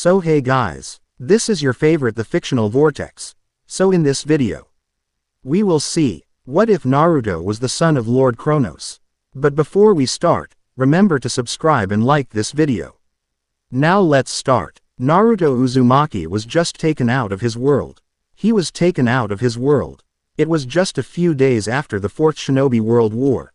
So hey guys, this is your favorite the fictional vortex. So in this video, we will see, what if Naruto was the son of Lord Kronos? But before we start, remember to subscribe and like this video. Now let's start. Naruto Uzumaki was just taken out of his world. He was taken out of his world. It was just a few days after the Fourth Shinobi World War.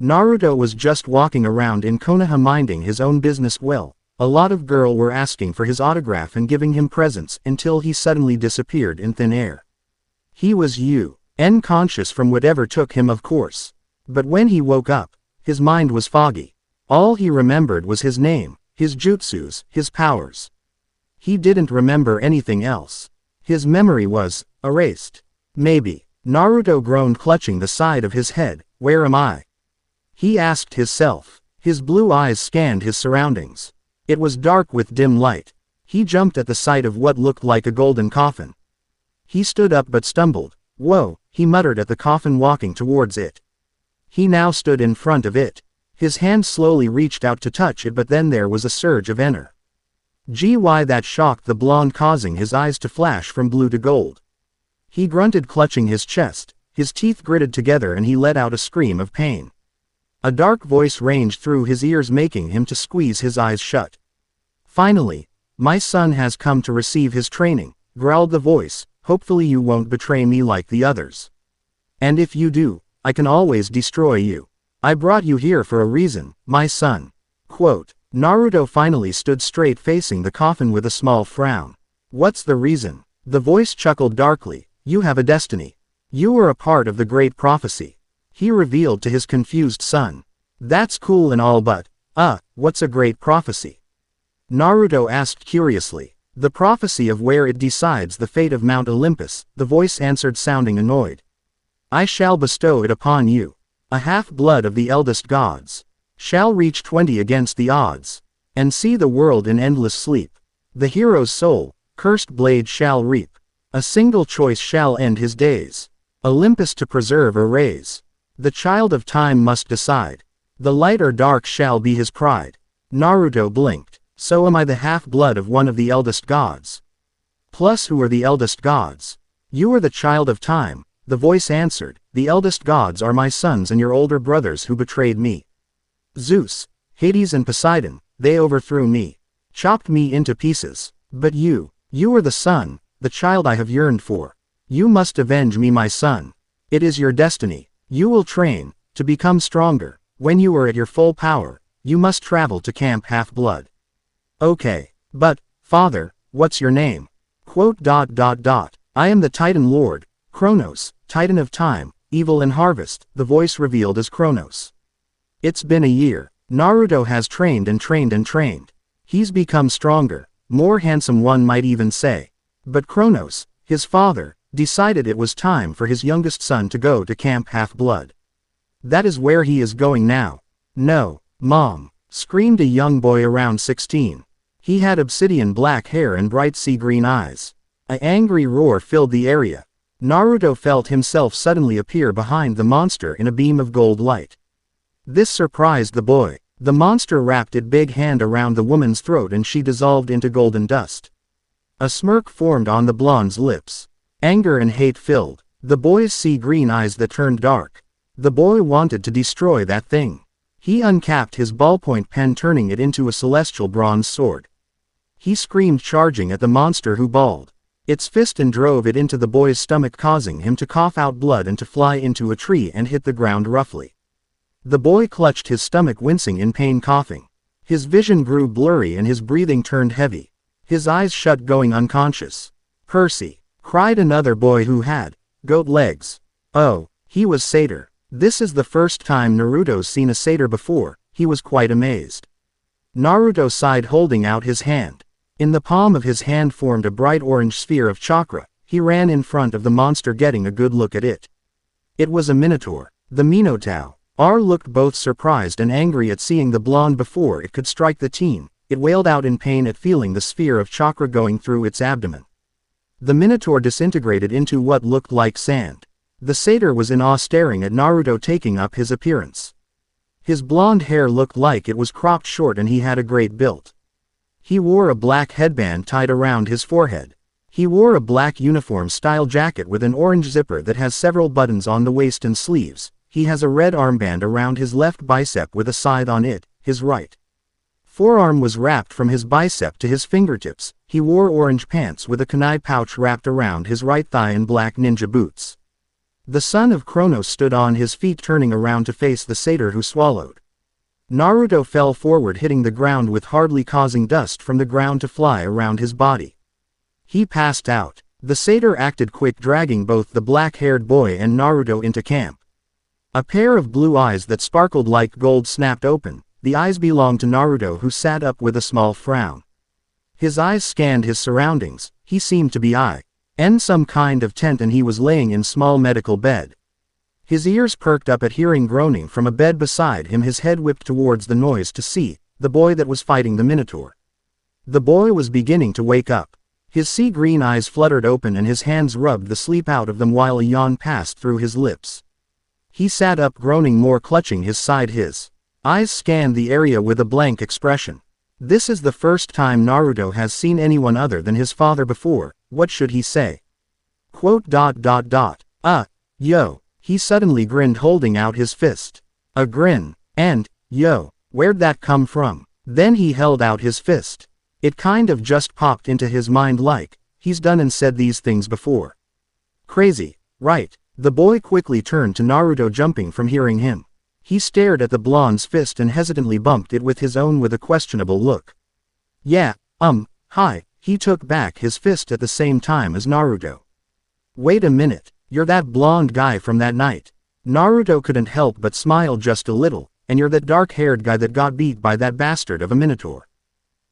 Naruto was just walking around in Konoha minding his own business well. A lot of girls were asking for his autograph and giving him presents until he suddenly disappeared in thin air. He was unconscious from whatever took him, of course. But when he woke up, his mind was foggy. All he remembered was his name, his jutsus, his powers. He didn't remember anything else. His memory was erased. Maybe. Naruto groaned, clutching the side of his head. Where am I? He asked himself. His blue eyes scanned his surroundings. It was dark with dim light. He jumped at the sight of what looked like a golden coffin. He stood up but stumbled. Whoa, he muttered at the coffin, walking towards it. He now stood in front of it. His hand slowly reached out to touch it, but then there was a surge of energy that shocked the blonde, causing his eyes to flash from blue to gold. He grunted, clutching his chest. His teeth gritted together and he let out a scream of pain. A dark voice ranged through his ears, making him to squeeze his eyes shut. Finally, my son has come to receive his training, growled the voice. Hopefully you won't betray me like the others. And if you do, I can always destroy you. I brought you here for a reason, my son. Quote. Naruto finally stood straight, facing the coffin with a small frown. What's the reason? The voice chuckled darkly. You have a destiny. You are a part of the great prophecy. He revealed to his confused son. That's cool and all, but, what's a great prophecy? Naruto asked curiously. The prophecy of where it decides the fate of Mount Olympus, the voice answered, sounding annoyed. I shall bestow it upon you. A half-blood of the eldest gods shall reach 20 against the odds, and see the world in endless sleep. The hero's soul, cursed blade shall reap. A single choice shall end his days. Olympus to preserve or raise. The child of time must decide. The light or dark shall be his pride. Naruto blinked. So am I the half-blood of one of the eldest gods? Plus who are the eldest gods? You are the child of time, the voice answered. The eldest gods are my sons and your older brothers who betrayed me. Zeus, Hades and Poseidon, they overthrew me. Chopped me into pieces. But you are the son, the child I have yearned for. You must avenge me, my son. It is your destiny. You will train, to become stronger. When you are at your full power, you must travel to Camp Half-Blood. Okay. But, father, what's your name? Quote. I am the Titan Lord, Kronos, Titan of Time, Evil and Harvest, the voice revealed as Kronos. It's been a year. Naruto has trained and trained and trained. He's become stronger, more handsome, one might even say. But Kronos, his father, decided it was time for his youngest son to go to Camp Half-Blood. That is where he is going now. No, Mom, screamed a young boy around 16. He had obsidian black hair and bright sea green eyes. An angry roar filled the area. Naruto felt himself suddenly appear behind the monster in a beam of gold light. This surprised the boy. The monster wrapped its big hand around the woman's throat and she dissolved into golden dust. A smirk formed on the blonde's lips. Anger and hate filled the boy's sea green eyes that turned dark. The boy wanted to destroy that thing. He uncapped his ballpoint pen, turning it into a celestial bronze sword. He screamed, charging at the monster who balled its fist and drove it into the boy's stomach, causing him to cough out blood and to fly into a tree and hit the ground roughly. The boy clutched his stomach, wincing in pain, coughing. His vision grew blurry and his breathing turned heavy. His eyes shut, going unconscious. Percy, cried another boy who had goat legs. Oh, he was satyr. This is the first time Naruto's seen a satyr before. He was quite amazed. Naruto sighed, holding out his hand. In the palm of his hand formed a bright orange sphere of chakra. He ran in front of the monster, getting a good look at it. It was a minotaur. The Minotaur looked both surprised and angry at seeing the blonde before it could strike the teen. It wailed out in pain at feeling the sphere of chakra going through its abdomen. The Minotaur disintegrated into what looked like sand. The satyr was in awe, staring at Naruto, taking up his appearance. His blonde hair looked like it was cropped short and he had a great build. He wore a black headband tied around his forehead. He wore a black uniform-style jacket with an orange zipper that has several buttons on the waist and sleeves. He has a red armband around his left bicep with a scythe on it. His right forearm was wrapped from his bicep to his fingertips. He wore orange pants with a kunai pouch wrapped around his right thigh and black ninja boots. The son of Kronos stood on his feet, turning around to face the satyr who swallowed. Naruto fell forward, hitting the ground with hardly causing dust from the ground to fly around his body. He passed out. The satyr acted quick, dragging both the black-haired boy and Naruto into camp. A pair of blue eyes that sparkled like gold snapped open. The eyes belonged to Naruto, who sat up with a small frown. His eyes scanned his surroundings. He seemed to be in some kind of tent, and he was laying in small medical bed. His ears perked up at hearing groaning from a bed beside him. His head whipped towards the noise to see the boy that was fighting the Minotaur. The boy was beginning to wake up. His sea-green eyes fluttered open and his hands rubbed the sleep out of them while a yawn passed through his lips. He sat up, groaning more, clutching his side. His eyes scanned the area with a blank expression. This is the first time Naruto has seen anyone other than his father before. What should he say? Yo. He suddenly grinned, holding out his fist. A grin. And, yo, where'd that come from? Then he held out his fist. It kind of just popped into his mind like, he's done and said these things before. Crazy, right? The boy quickly turned to Naruto, jumping from hearing him. He stared at the blonde's fist and hesitantly bumped it with his own with a questionable look. Yeah, hi. He took back his fist at the same time as Naruto. Wait a minute, you're that blonde guy from that night. Naruto couldn't help but smile just a little. And you're that dark-haired guy that got beat by that bastard of a Minotaur.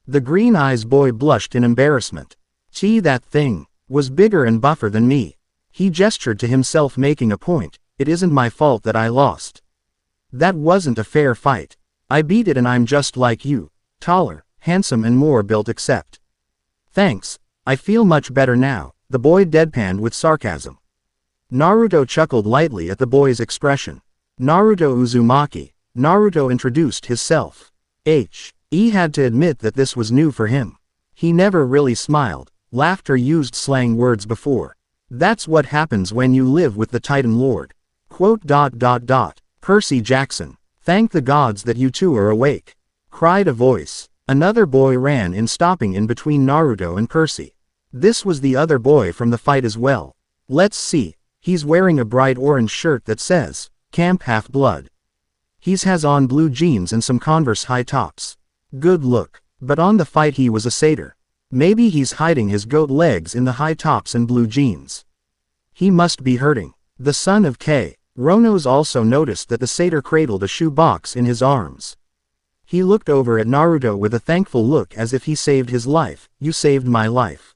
The green eyes boy blushed in embarrassment. Gee, that thing was bigger and buffer than me. He gestured to himself, making a point. It isn't my fault that I lost. That wasn't a fair fight. I beat it, and I'm just like you. Taller, handsome and more built, except. Thanks, I feel much better now, the boy deadpanned with sarcasm. Naruto chuckled lightly at the boy's expression. Naruto Uzumaki. Naruto introduced himself. He had to admit that this was new for him. He never really smiled, laughed or used slang words before. That's what happens when you live with the Titan Lord. Percy Jackson. Thank the gods that you two are awake. Cried a voice. Another boy ran in, stopping in between Naruto and Percy. This was the other boy from the fight as well. Let's see. He's wearing a bright orange shirt that says, Camp Half-Blood. He's has on blue jeans and some Converse high tops. Good look. But on the fight he was a satyr. Maybe he's hiding his goat legs in the high tops and blue jeans. He must be hurting. The son of Kronos also noticed that the satyr cradled a shoe box in his arms. He looked over at Naruto with a thankful look, as if he saved his life. You saved my life.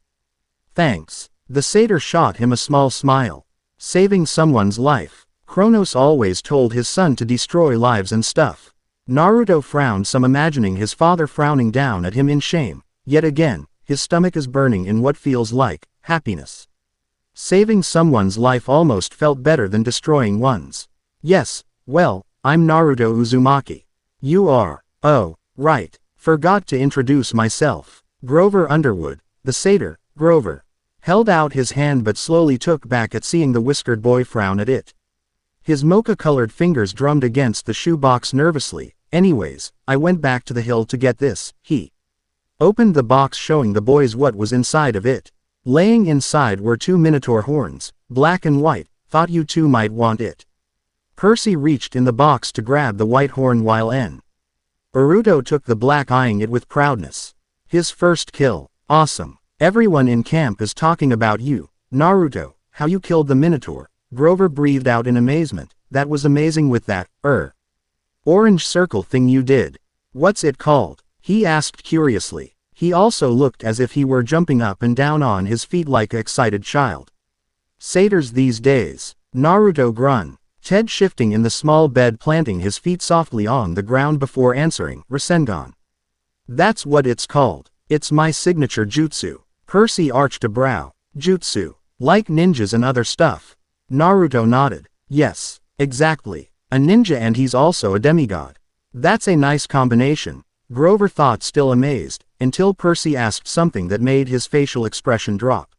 Thanks. The satyr shot him a small smile. Saving someone's life. Kronos always told his son to destroy lives and stuff. Naruto frowned some, imagining his father frowning down at him in shame. Yet again, his stomach is burning in what feels like happiness. Saving someone's life almost felt better than destroying one's. Yes, well, I'm Naruto Uzumaki. You are. Oh, right. Forgot to introduce myself. Grover Underwood. The satyr, Grover, held out his hand but slowly took back at seeing the whiskered boy frown at it. His mocha-colored fingers drummed against the shoebox nervously. Anyways, I went back to the hill to get this. He opened the box, showing the boys what was inside of it. Laying inside were 2 minotaur horns, black and white. Thought you two might want it. Percy reached in the box to grab the white horn while Naruto took the black, eyeing it with proudness. His first kill. Awesome. Everyone in camp is talking about you, Naruto, how you killed the Minotaur. Grover breathed out in amazement. That was amazing with that, orange circle thing you did. What's it called? He asked curiously. He also looked as if he were jumping up and down on his feet like an excited child. Satyrs these days. Naruto grunted. Ted shifting in the small bed, planting his feet softly on the ground before answering, Rasengan. That's what it's called. It's my signature jutsu. Percy arched a brow. Jutsu. Like ninjas and other stuff. Naruto nodded. Yes, exactly. A ninja, and he's also a demigod. That's a nice combination. Grover thought, still amazed, until Percy asked something that made his facial expression drop.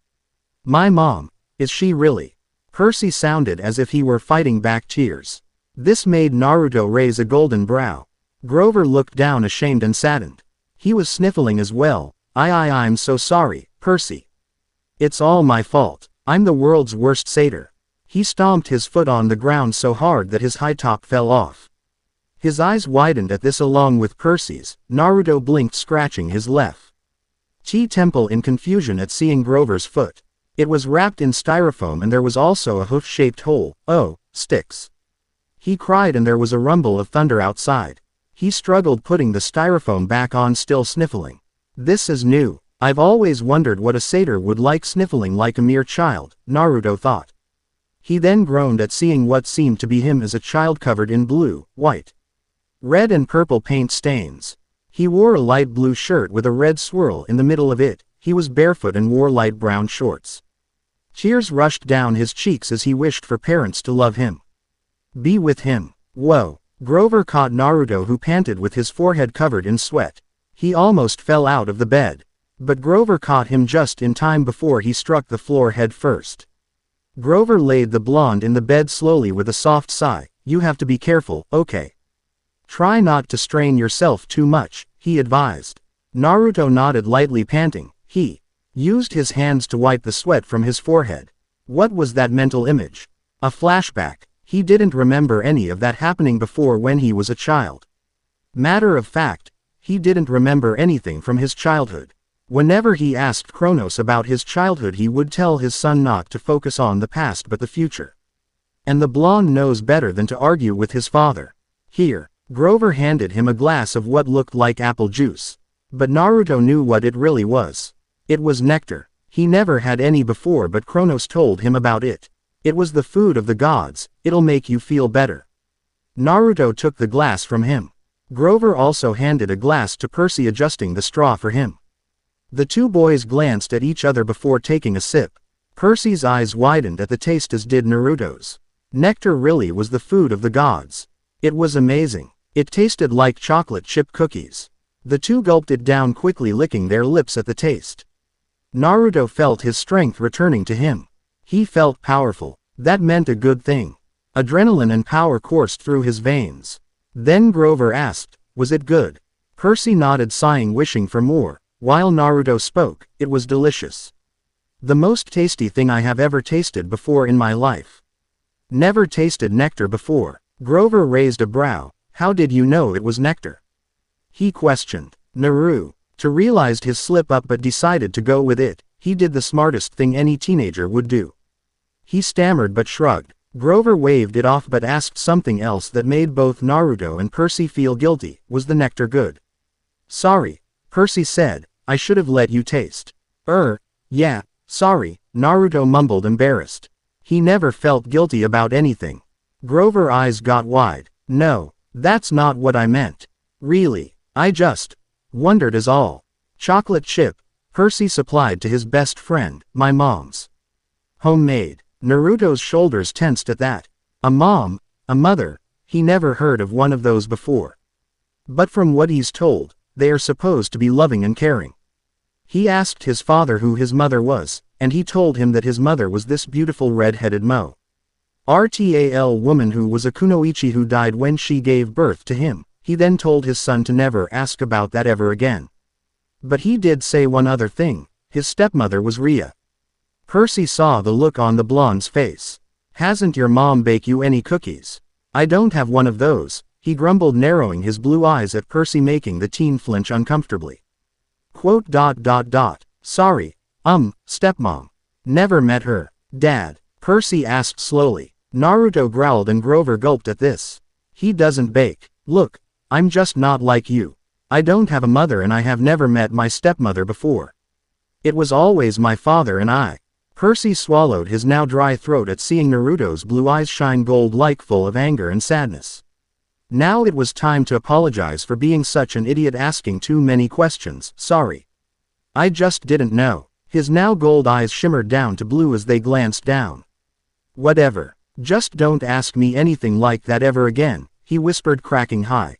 My mom, is she really? Percy sounded as if he were fighting back tears. This made Naruto raise a golden brow. Grover looked down, ashamed and saddened. He was sniffling as well. I'm so sorry, Percy. It's all my fault. I'm the world's worst satyr. He stomped his foot on the ground so hard that his high top fell off. His eyes widened at this along with Percy's. Naruto blinked, scratching his left temple in confusion at seeing Grover's foot. It was wrapped in styrofoam and there was also a hoof-shaped hole. Oh, sticks. He cried and there was a rumble of thunder outside. He struggled putting the styrofoam back on, still sniffling. This is new. I've always wondered what a satyr would like, sniffling like a mere child, Naruto thought. He then groaned at seeing what seemed to be him as a child covered in blue, white, red and purple paint stains. He wore a light blue shirt with a red swirl in the middle of it. He was barefoot and wore light brown shorts. Tears rushed down his cheeks as he wished for parents to love him. Be with him. Whoa. Grover caught Naruto, who panted with his forehead covered in sweat. He almost fell out of the bed. But Grover caught him just in time before he struck the floor head first. Grover laid the blonde in the bed slowly with a soft sigh. You have to be careful, okay? Try not to strain yourself too much, he advised. Naruto nodded lightly, panting. He used his hands to wipe the sweat from his forehead. What was that mental image? A flashback. He didn't remember any of that happening before when he was a child. Matter of fact, he didn't remember anything from his childhood. Whenever he asked Kronos about his childhood, he would tell his son not to focus on the past but the future. And the blonde knows better than to argue with his father. Here, Grover handed him a glass of what looked like apple juice. But Naruto knew what it really was. It was nectar. He never had any before, but Kronos told him about it. It was the food of the gods. It'll make you feel better. Naruto took the glass from him. Grover also handed a glass to Percy, adjusting the straw for him. The two boys glanced at each other before taking a sip. Percy's eyes widened at the taste, as did Naruto's. Nectar really was the food of the gods. It was amazing. It tasted like chocolate chip cookies. The two gulped it down quickly, licking their lips at the taste. Naruto felt his strength returning to him. He felt powerful. That meant a good thing. Adrenaline and power coursed through his veins. Then Grover asked, was it good? Percy nodded, sighing, wishing for more. While Naruto spoke, it was delicious. The most tasty thing I have ever tasted before in my life. Never tasted nectar before. Grover raised a brow. How did you know it was nectar? He questioned. Naruto realized his slip up but decided to go with it. He did the smartest thing any teenager would do. He stammered but shrugged. Grover waved it off but asked something else that made both Naruto and Percy feel guilty. Was the nectar good? Sorry, Percy said. I should have let you taste. Yeah, sorry, Naruto mumbled, embarrassed. He never felt guilty about anything. Grover's eyes got wide. No, that's not what I meant. Really, I just wondered is all. Chocolate chip, Percy supplied to his best friend. My mom's. Homemade. Naruto's shoulders tensed at that. A mom, a mother, he never heard of one of those before. But from what he's told, they are supposed to be loving and caring. He asked his father who his mother was, and he told him that his mother was this beautiful red-headed RTAL woman who was a kunoichi who died when she gave birth to him. He then told his son to never ask about that ever again. But he did say one other thing. His stepmother was Ria. Percy saw the look on the blonde's face. Hasn't your mom baked you any cookies? I don't have one of those, he grumbled, narrowing his blue eyes at Percy, making the teen flinch uncomfortably. Sorry, stepmom. Never met her. Dad? Percy asked slowly. Naruto growled and Grover gulped at this. He doesn't bake. Look, I'm just not like you. I don't have a mother and I have never met my stepmother before. It was always my father and I. Percy swallowed his now dry throat at seeing Naruto's blue eyes shine gold-like, full of anger and sadness. Now it was time to apologize for being such an idiot, asking too many questions. Sorry. I just didn't know. His now gold eyes shimmered down to blue as they glanced down. Whatever. Just don't ask me anything like that ever again, he whispered, cracking high.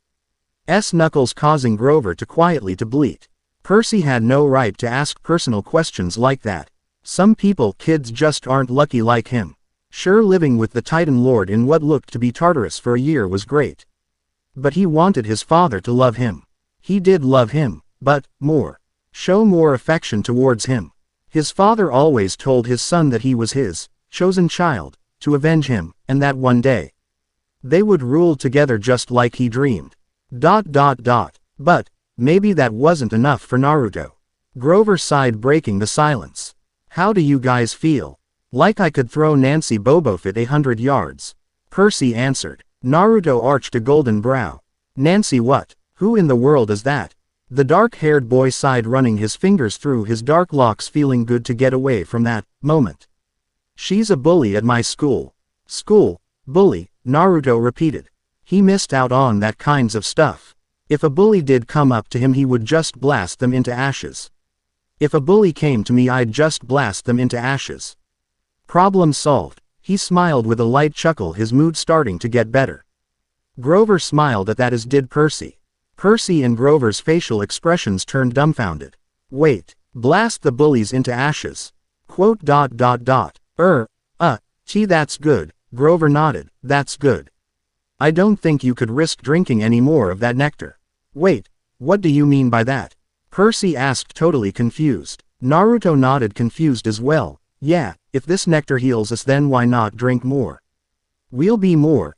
Knuckles causing Grover to quietly to bleat. Percy had no right to ask personal questions like that. Some kids just aren't lucky like him. Sure, living with the Titan Lord in what looked to be Tartarus for a year was great. But he wanted his father to love him. He did love him, but, more. Show more affection towards him. His father always told his son that he was his chosen child, to avenge him, and that one day they would rule together just like he dreamed. But, maybe that wasn't enough for Naruto. Grover sighed, breaking the silence. How do you guys feel? Like I could throw Nancy Bobofit 100 yards. Percy answered. Naruto arched a golden brow. Nancy what? Who in the world is that? The dark-haired boy sighed, running his fingers through his dark locks, feeling good to get away from that moment. She's a bully at my school. School? Bully? Naruto repeated. He missed out on that kinds of stuff. If a bully did come up to him, he would just blast them into ashes. If a bully came to me, I'd just blast them into ashes. Problem solved. He smiled with a light chuckle, his mood starting to get better. Grover smiled at that, as did Percy. Percy and Grover's facial expressions turned dumbfounded. Wait, blast the bullies into ashes? Gee, that's good. Grover nodded. That's good. I don't think you could risk drinking any more of that nectar. Wait, what do you mean by that? Percy asked, totally confused. Naruto nodded, confused as well. Yeah, if this nectar heals us, then why not drink more? We'll be more,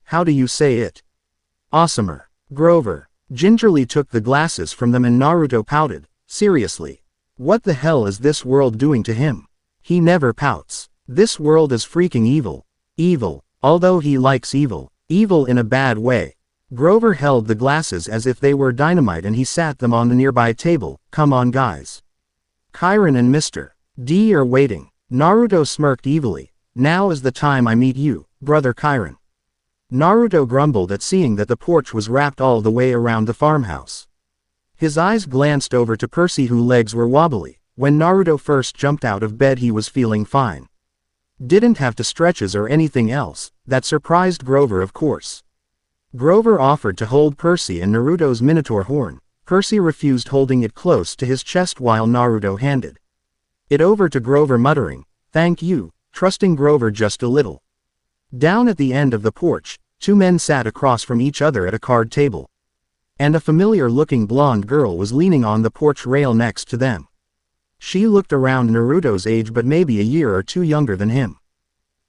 how do you say it? Awesomer. Grover gingerly took the glasses from them, and Naruto pouted. Seriously. What the hell is this world doing to him? He never pouts. This world is freaking evil. Evil, although he likes evil. Evil in a bad way. Grover held the glasses as if they were dynamite, and he sat them on the nearby table. Come on, guys. Chiron and Mr. D are waiting. Naruto smirked evilly. Now is the time I meet you, brother Chiron. Naruto grumbled at seeing that the porch was wrapped all the way around the farmhouse. His eyes glanced over to Percy, whose legs were wobbly. When Naruto first jumped out of bed, he was feeling fine. Didn't have to stretches or anything else. That surprised Grover, of course. Grover offered to hold Percy and Naruto's Minotaur horn. Percy refused, holding it close to his chest while Naruto handed it over to Grover, muttering, "Thank you," trusting Grover just a little. Down at the end of the porch, two men sat across from each other at a card table. And a familiar-looking blonde girl was leaning on the porch rail next to them. She looked around Naruto's age, but maybe a year or two younger than him.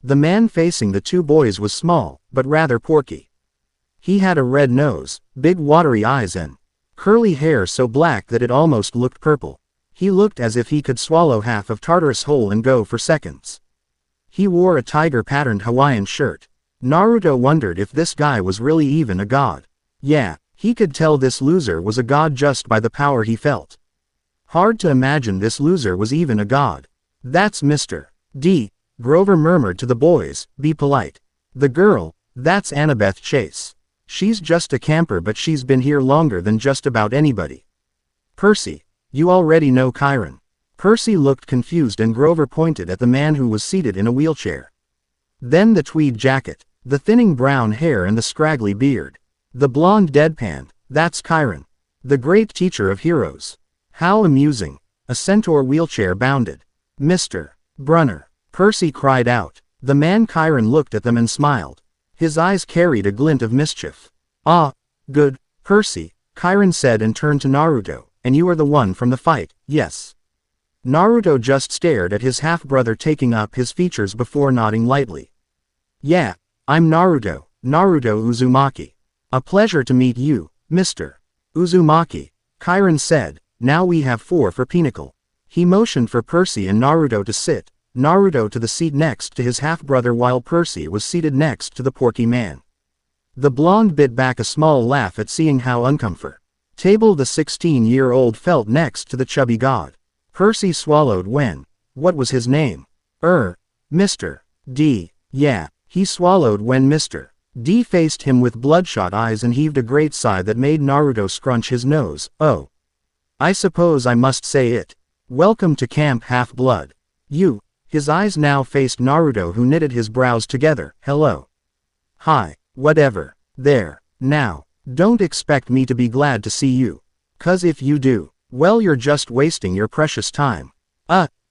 The man facing the two boys was small, but rather porky. He had a red nose, big watery eyes, and curly hair so black that it almost looked purple. He looked as if he could swallow half of Tartarus whole and go for seconds. He wore a tiger-patterned Hawaiian shirt. Naruto wondered if this guy was really even a god. Yeah, he could tell this loser was a god just by the power he felt. Hard to imagine this loser was even a god. That's Mr. D. Grover murmured to the boys, "Be polite." The girl, that's Annabeth Chase. She's just a camper, but she's been here longer than just about anybody. Percy, you already know Chiron. Percy looked confused, and Grover pointed at the man who was seated in a wheelchair. Then the tweed jacket, the thinning brown hair, and the scraggly beard. The blonde deadpan, that's Chiron. The great teacher of heroes. How amusing. A centaur wheelchair bounded. Mr. Brunner. Percy cried out. The man Chiron looked at them and smiled. His eyes carried a glint of mischief. Ah, good, Percy, Chiron said, and turned to Naruto. And you are the one from the fight, yes? Naruto just stared at his half-brother, taking up his features before nodding lightly. Yeah, I'm Naruto, Naruto Uzumaki. A pleasure to meet you, Mr. Uzumaki, Chiron said. Now we have 4 for Pinnacle. He motioned for Percy and Naruto to sit. Naruto to the seat next to his half-brother, while Percy was seated next to the porky man. The blonde bit back a small laugh at seeing how uncomfortable the 16-year-old felt next to the chubby god. Percy swallowed. What was his name? Mr. D. Yeah, he swallowed when Mr. D faced him with bloodshot eyes and heaved a great sigh that made Naruto scrunch his nose. Oh. I suppose I must say it. Welcome to Camp Half-Blood. You. His eyes now faced Naruto, who knitted his brows together. Hello. Hi. Whatever. There. Now. Don't expect me to be glad to see you. 'Cause if you do, well, you're just wasting your precious time.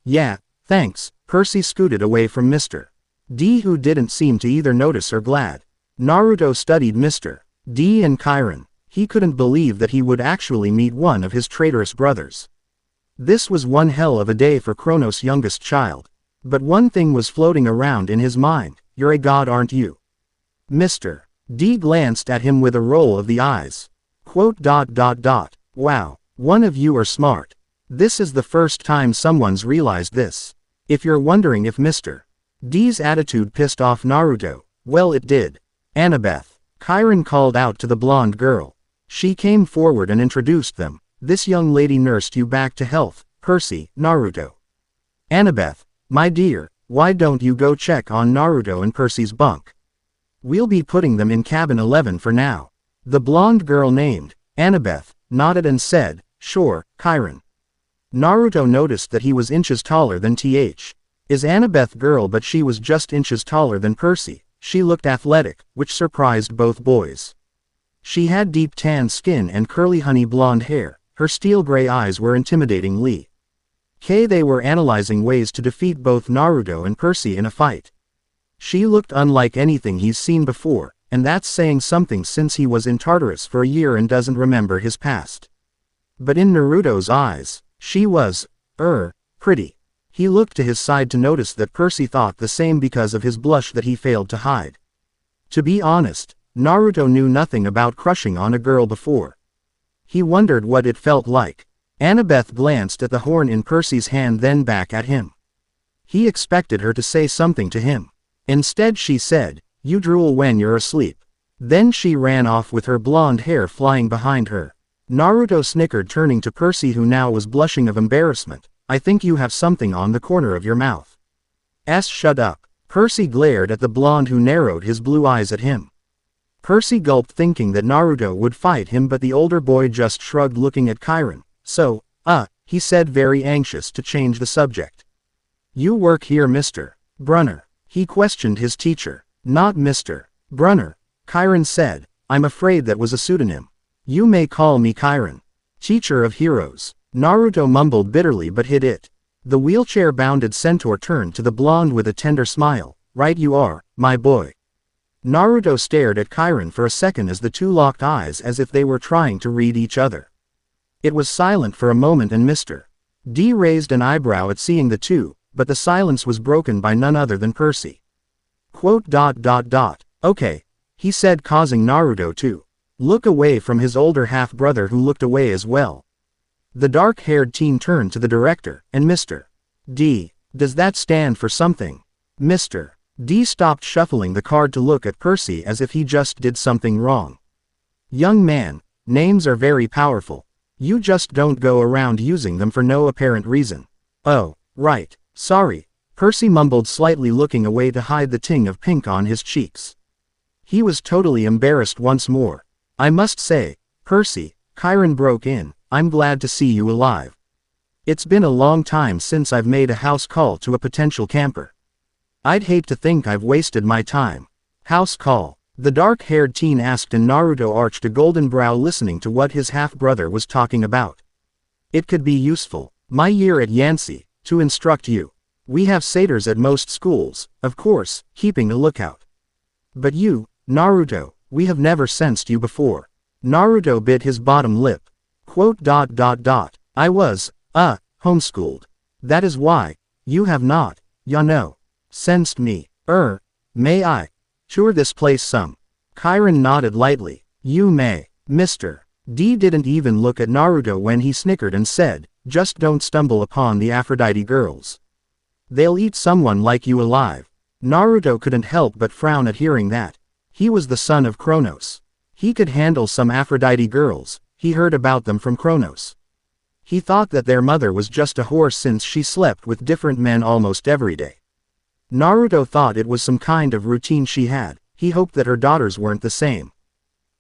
Yeah, thanks. Percy scooted away from Mr. D, who didn't seem to either notice or glad. Naruto studied Mr. D and Chiron. He couldn't believe that he would actually meet one of his traitorous brothers. This was one hell of a day for Kronos' youngest child. But one thing was floating around in his mind: you're a god, aren't you? Mr. D glanced at him with a roll of the eyes. Wow, one of you are smart. This is the first time someone's realized this. If you're wondering if Mr. D's attitude pissed off Naruto, well, it did. Annabeth, Chiron called out to the blonde girl. She came forward and introduced them. This young lady nursed you back to health, Percy, Naruto. Annabeth, my dear, why don't you go check on Naruto and Percy's bunk? We'll be putting them in cabin 11 for now. The blonde girl named Annabeth nodded and said, sure, Chiron. Naruto noticed that he was inches taller than Is Annabeth girl, but she was just inches taller than Percy. She looked athletic, which surprised both boys. She had deep tan skin and curly honey blonde hair. Her steel gray eyes were intimidating. They were analyzing ways to defeat both Naruto and Percy in a fight. She looked unlike anything he's seen before, and that's saying something since he was in Tartarus for a year and doesn't remember his past. But in Naruto's eyes, she was, pretty. He looked to his side to notice that Percy thought the same because of his blush that he failed to hide. To be honest, Naruto knew nothing about crushing on a girl before. He wondered what it felt like. Annabeth glanced at the horn in Percy's hand, then back at him. He expected her to say something to him. Instead she said, you drool when you're asleep. Then she ran off with her blonde hair flying behind her. Naruto snickered, turning to Percy, who now was blushing of embarrassment. I think you have something on the corner of your mouth. Shut up. Percy glared at the blonde, who narrowed his blue eyes at him. Percy gulped, thinking that Naruto would fight him, but the older boy just shrugged, looking at Chiron. So, he said, very anxious to change the subject. You work here, Mr. Brunner? He questioned his teacher. Not Mr. Brunner, Chiron said. I'm afraid that was a pseudonym. You may call me Chiron. Teacher of heroes. Naruto mumbled bitterly but hid it. The wheelchair-bounded centaur turned to the blonde with a tender smile. Right you are, my boy. Naruto stared at Chiron for a second as the two locked eyes as if they were trying to read each other. It was silent for a moment and Mr. D raised an eyebrow at seeing the two, but the silence was broken by none other than Percy. Okay, he said, causing Naruto to look away from his older half-brother, who looked away as well. The dark-haired teen turned to the director, and Mr. D, does that stand for something? Mr. D stopped shuffling the card to look at Percy as if he just did something wrong. Young man, names are very powerful. You just don't go around using them for no apparent reason. Oh, right, sorry, Percy mumbled, slightly looking away to hide the ting of pink on his cheeks. He was totally embarrassed once more. I must say, Percy, Chiron broke in, I'm glad to see you alive. It's been a long time since I've made a house call to a potential camper. I'd hate to think I've wasted my time. House call? The dark-haired teen asked, and Naruto arched a golden brow, listening to what his half-brother was talking about. It could be useful. My year at Yansei, to instruct you. We have satyrs at most schools, of course, keeping a lookout. But you, Naruto, we have never sensed you before. Naruto bit his bottom lip. I was, homeschooled. That is why, you have not, sensed me. May I tour this place some? Chiron nodded lightly. You may. Mr. D didn't even look at Naruto when he snickered and said, just don't stumble upon the Aphrodite girls. They'll eat someone like you alive. Naruto couldn't help but frown at hearing that. He was the son of Kronos. He could handle some Aphrodite girls. He heard about them from Kronos. He thought that their mother was just a whore since she slept with different men almost every day. Naruto thought it was some kind of routine she had. He hoped that her daughters weren't the same.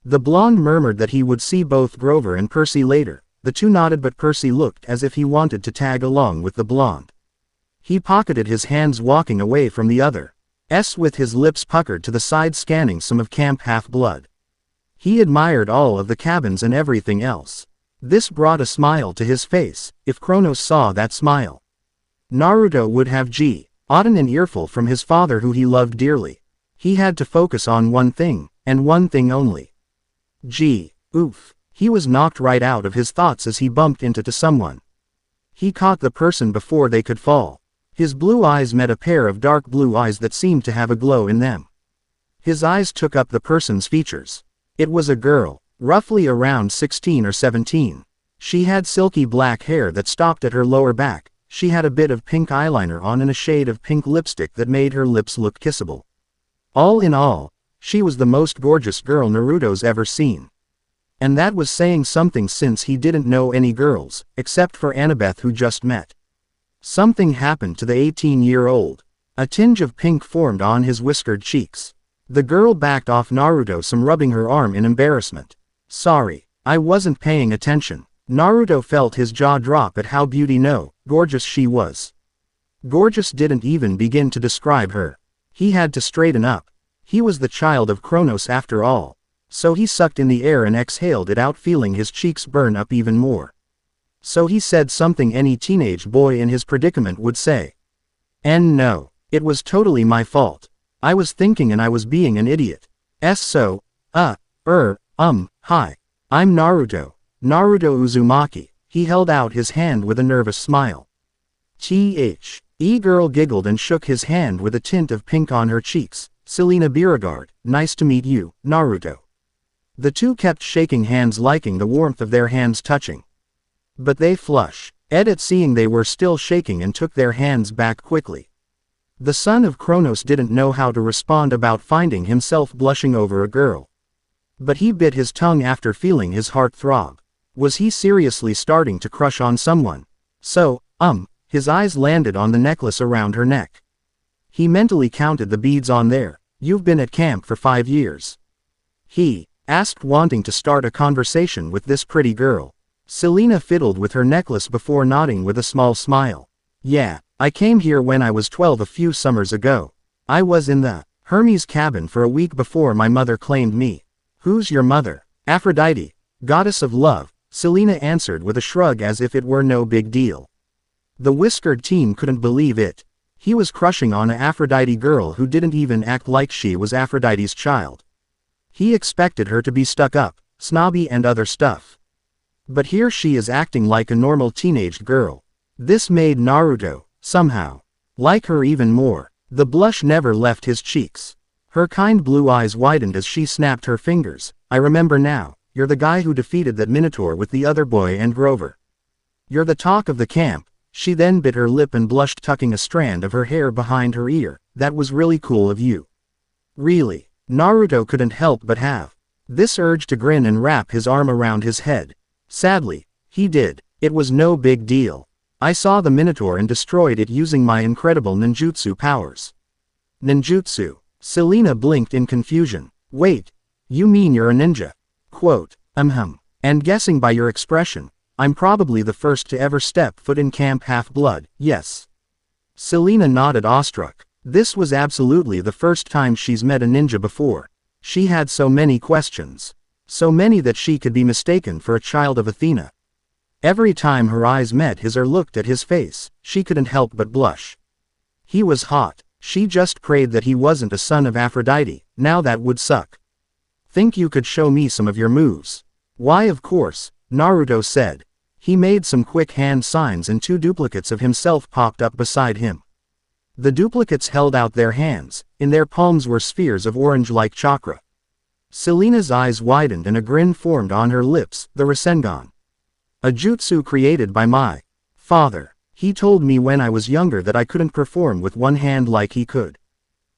The blonde murmured that he would see both Grover and Percy later. The two nodded, but Percy looked as if he wanted to tag along with the blonde. He pocketed his hands, walking away from the other. With his lips puckered to the side, scanning some of Camp Half-Blood. He admired all of the cabins and everything else. This brought a smile to his face. If Kronos saw that smile, Naruto would have gotten an earful from his father who he loved dearly. He had to focus on one thing, and one thing only. Oof. He was knocked right out of his thoughts as he bumped into someone. He caught the person before they could fall. His blue eyes met a pair of dark blue eyes that seemed to have a glow in them. His eyes took up the person's features. It was a girl, roughly around 16 or 17. She had silky black hair that stopped at her lower back. She had a bit of pink eyeliner on and a shade of pink lipstick that made her lips look kissable. All in all, she was the most gorgeous girl Naruto's ever seen. And that was saying something since he didn't know any girls, except for Annabeth who just met. Something happened to the 18-year-old. A tinge of pink formed on his whiskered cheeks. The girl backed off Naruto, some rubbing her arm in embarrassment. Sorry, I wasn't paying attention. Naruto felt his jaw drop at how gorgeous she was. Gorgeous didn't even begin to describe her. He had to straighten up. He was the child of Kronos after all. So he sucked in the air and exhaled it out, feeling his cheeks burn up even more. So he said something any teenage boy in his predicament would say. And no, it was totally my fault. I was thinking and I was being an idiot. Hi, I'm Naruto. Naruto Uzumaki. He held out his hand with a nervous smile. Girl giggled and shook his hand with a tint of pink on her cheeks. Selena Beauregard, nice to meet you, Naruto. The two kept shaking hands, liking the warmth of their hands touching. But they flushed at seeing they were still shaking and took their hands back quickly. The son of Kronos didn't know how to respond about finding himself blushing over a girl. But he bit his tongue after feeling his heart throb. Was he seriously starting to crush on someone? So, his eyes landed on the necklace around her neck. He mentally counted the beads on there. You've been at camp for 5 years? He asked, wanting to start a conversation with this pretty girl. Selena fiddled with her necklace before nodding with a small smile. Yeah, I came here when I was 12 a few summers ago. I was in the Hermes cabin for a week before my mother claimed me. Who's your mother? Aphrodite, goddess of love, Selena answered with a shrug as if it were no big deal. The whiskered teen couldn't believe it. He was crushing on an Aphrodite girl who didn't even act like she was Aphrodite's child. He expected her to be stuck up, snobby and other stuff. But here she is acting like a normal teenage girl. This made Naruto, somehow, like her even more. The blush never left his cheeks. Her kind blue eyes widened as she snapped her fingers. I remember now, you're the guy who defeated that Minotaur with the other boy and Grover. You're the talk of the camp. She then bit her lip and blushed, tucking a strand of her hair behind her ear. That was really cool of you. Really? Naruto couldn't help but have this urge to grin and wrap his arm around his head. Sadly, he did. It was no big deal. I saw the Minotaur and destroyed it using my incredible ninjutsu powers. Ninjutsu? Selena blinked in confusion. Wait, you mean you're a ninja? Quote, and guessing by your expression, I'm probably the first to ever step foot in Camp Half-Blood, yes. Selena nodded, awestruck. This was absolutely the first time she's met a ninja before. She had so many questions. So many that she could be mistaken for a child of Athena. Every time her eyes met his or looked at his face, she couldn't help but blush. He was hot. She just prayed that he wasn't a son of Aphrodite. Now that would suck. Think you could show me some of your moves? Why, of course, Naruto said. He made some quick hand signs and 2 duplicates of himself popped up beside him. The duplicates held out their hands. In their palms were spheres of orange-like chakra. Selena's eyes widened and a grin formed on her lips. The Rasengan. A jutsu created by my father. He told me when I was younger that I couldn't perform with one hand like he could.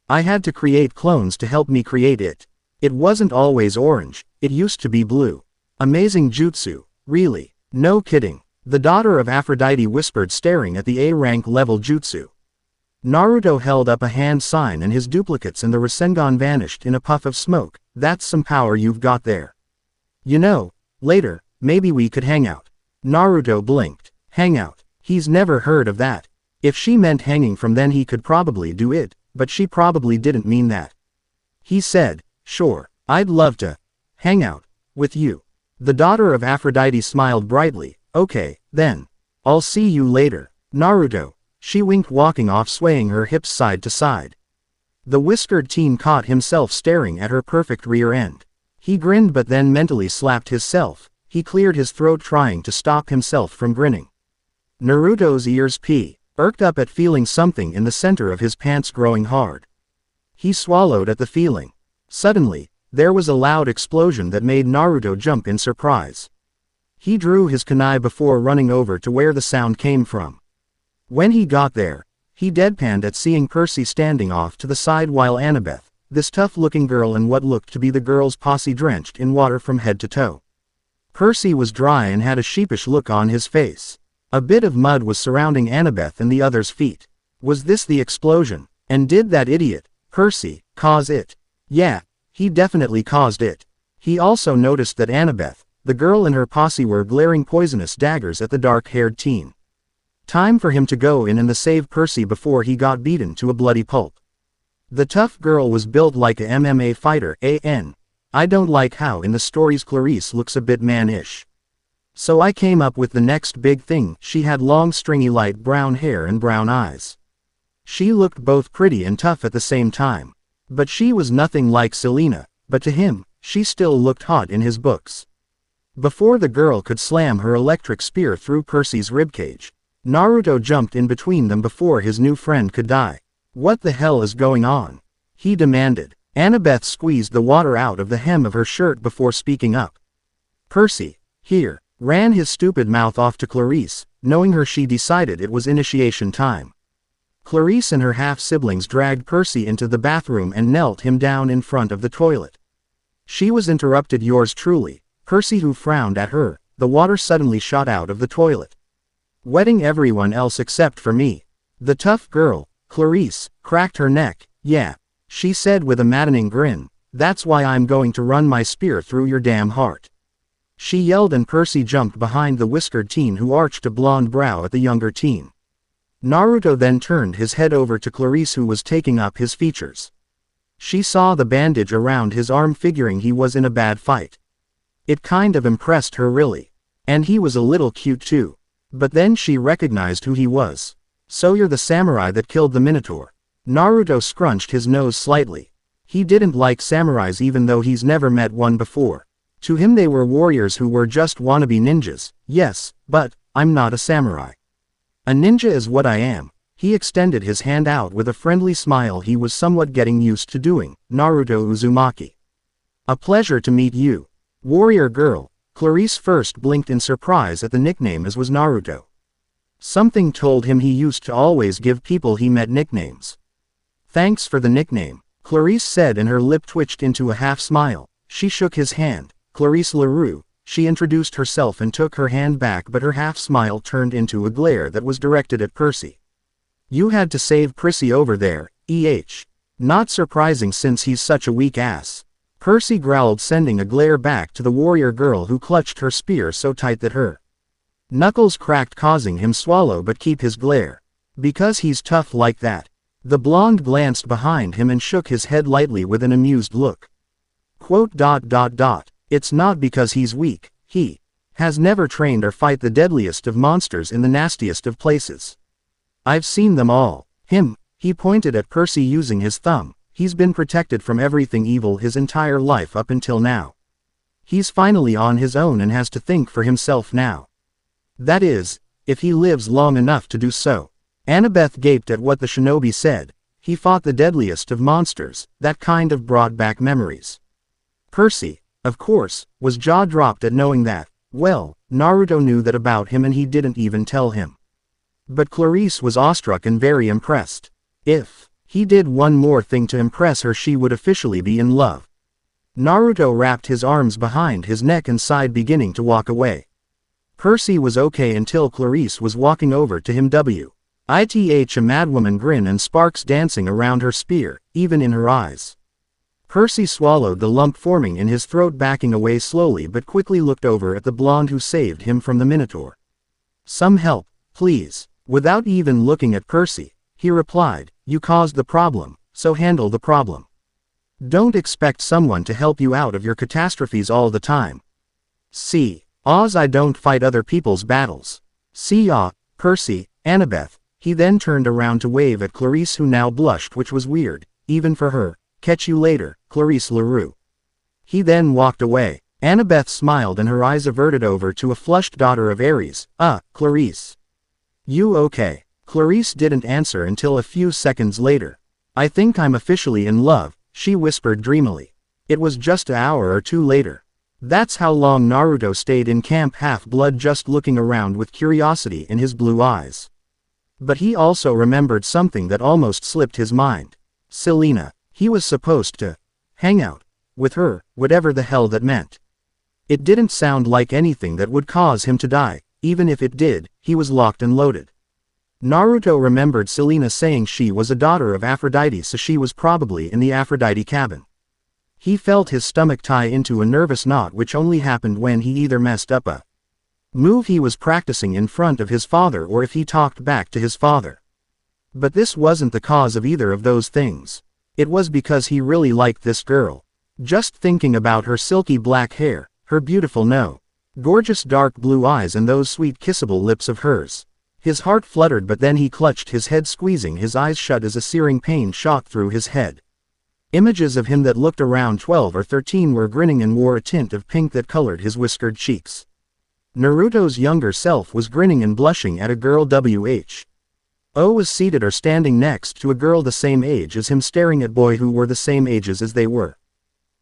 I had to create clones to help me create it. It wasn't always orange, it used to be blue. Amazing jutsu, really. No kidding. The daughter of Aphrodite whispered, staring at the A-rank level jutsu. Naruto held up a hand sign and his duplicates and the Rasengan vanished in a puff of smoke. That's some power you've got there. You know, later, maybe we could hang out. Naruto blinked. Hang out? He's never heard of that. If she meant hanging from, then he could probably do it, but she probably didn't mean that. He said, sure, I'd love to. Hang out. With you. The daughter of Aphrodite smiled brightly. Okay, then. I'll see you later. Naruto. She winked, walking off, swaying her hips side to side. The whiskered teen caught himself staring at her perfect rear end. He grinned but then mentally slapped himself. He cleared his throat, trying to stop himself from grinning. Naruto's ears perked up at feeling something in the center of his pants growing hard. He swallowed at the feeling. Suddenly, there was a loud explosion that made Naruto jump in surprise. He drew his kunai before running over to where the sound came from. When he got there, he deadpanned at seeing Percy standing off to the side while Annabeth, this tough-looking girl and what looked to be the girl's posse, drenched in water from head to toe. Percy was dry and had a sheepish look on his face. A bit of mud was surrounding Annabeth and the others' feet. Was this the explosion? And did that idiot, Percy, cause it? Yeah, he definitely caused it. He also noticed that Annabeth, the girl and her posse, were glaring poisonous daggers at the dark-haired teen. Time for him to go in and save Percy before he got beaten to a bloody pulp. The tough girl was built like a MMA fighter. I don't like how in the stories Clarice looks a bit man-ish. So I came up with the next big thing. She had long stringy light brown hair and brown eyes. She looked both pretty and tough at the same time. But she was nothing like Selena, but to him, she still looked hot in his books. Before the girl could slam her electric spear through Percy's ribcage, Naruto jumped in between them before his new friend could die. What the hell is going on? He demanded. Annabeth squeezed the water out of the hem of her shirt before speaking up. Percy, here, ran his stupid mouth off to Clarice. Knowing her, she decided it was initiation time. Clarice and her half-siblings dragged Percy into the bathroom and knelt him down in front of the toilet. She was interrupted. Yours truly, Percy, who frowned at her. The water suddenly shot out of the toilet, wetting everyone else except for me. The tough girl, Clarice, cracked her neck. Yeah, she said with a maddening grin, that's why I'm going to run my spear through your damn heart. She yelled, and Percy jumped behind the whiskered teen, who arched a blonde brow at the younger teen. Naruto then turned his head over to Clarice, who was taking up his features. She saw the bandage around his arm, figuring he was in a bad fight. It kind of impressed her, really. And he was a little cute too. But then she recognized who he was. So you're the samurai that killed the Minotaur? Naruto scrunched his nose slightly. He didn't like samurais, even though he's never met one before. To him they were warriors who were just wannabe ninjas. Yes, but I'm not a samurai. A ninja is what I am. He extended his hand out with a friendly smile he was somewhat getting used to doing. Naruto Uzumaki. A pleasure to meet you. Warrior girl. Clarice first blinked in surprise at the nickname, as was Naruto. Something told him he used to always give people he met nicknames. Thanks for the nickname, Clarice said, and her lip twitched into a half smile. She shook his hand. Clarice LaRue. She introduced herself and took her hand back, but her half smile turned into a glare that was directed at Percy. You had to save Percy over there, Not surprising since he's such a weak ass. Percy growled, sending a glare back to the warrior girl, who clutched her spear so tight that her knuckles cracked, causing him swallow but keep his glare. Because he's tough like that. The blonde glanced behind him and shook his head lightly with an amused look. It's not because he's weak. He has never trained or fight the deadliest of monsters in the nastiest of places. I've seen them all. He pointed at Percy using his thumb. He's been protected from everything evil his entire life up until now. He's finally on his own and has to think for himself now. That is, if he lives long enough to do so. Annabeth gaped at what the shinobi said. He fought the deadliest of monsters. That kind of brought back memories. Percy, of course, was jaw-dropped at knowing that. Well, Naruto knew that about him and he didn't even tell him. But Clarice was awestruck and very impressed. If he did one more thing to impress her, she would officially be in love. Naruto wrapped his arms behind his neck and sighed, beginning to walk away. Percy was okay until Clarice was walking over to him. A madwoman grin and sparks dancing around her spear, even in her eyes. Percy swallowed the lump forming in his throat, backing away slowly but quickly looked over at the blonde who saved him from the Minotaur. Some help, please. Without even looking at Percy, he replied, you caused the problem, so handle the problem. Don't expect someone to help you out of your catastrophes all the time. See. Oz, I don't fight other people's battles. See ya, Percy, Annabeth. He then turned around to wave at Clarice, who now blushed, which was weird, even for her. Catch you later, Clarice LaRue. He then walked away. Annabeth smiled and her eyes averted over to a flushed daughter of Ares. Clarice. You okay? Clarice didn't answer until a few seconds later. I think I'm officially in love, she whispered dreamily. It was just an hour or two later. That's how long Naruto stayed in Camp Half-Blood, just looking around with curiosity in his blue eyes. But he also remembered something that almost slipped his mind. Selena. He was supposed to hang out with her, whatever the hell that meant. It didn't sound like anything that would cause him to die. Even if it did, he was locked and loaded. Naruto remembered Selena saying she was a daughter of Aphrodite, so she was probably in the Aphrodite cabin. He felt his stomach tie into a nervous knot, which only happened when he either messed up a move he was practicing in front of his father or if he talked back to his father. But this wasn't the cause of either of those things. It was because he really liked this girl. Just thinking about her silky black hair, her beautiful gorgeous dark blue eyes and those sweet kissable lips of hers. His heart fluttered, but then he clutched his head, squeezing his eyes shut as a searing pain shot through his head. Images of him that looked around 12 or 13 were grinning and wore a tint of pink that colored his whiskered cheeks. Naruto's younger self was grinning and blushing at a girl who was seated or standing next to a girl the same age as him, staring at boy who were the same ages as they were.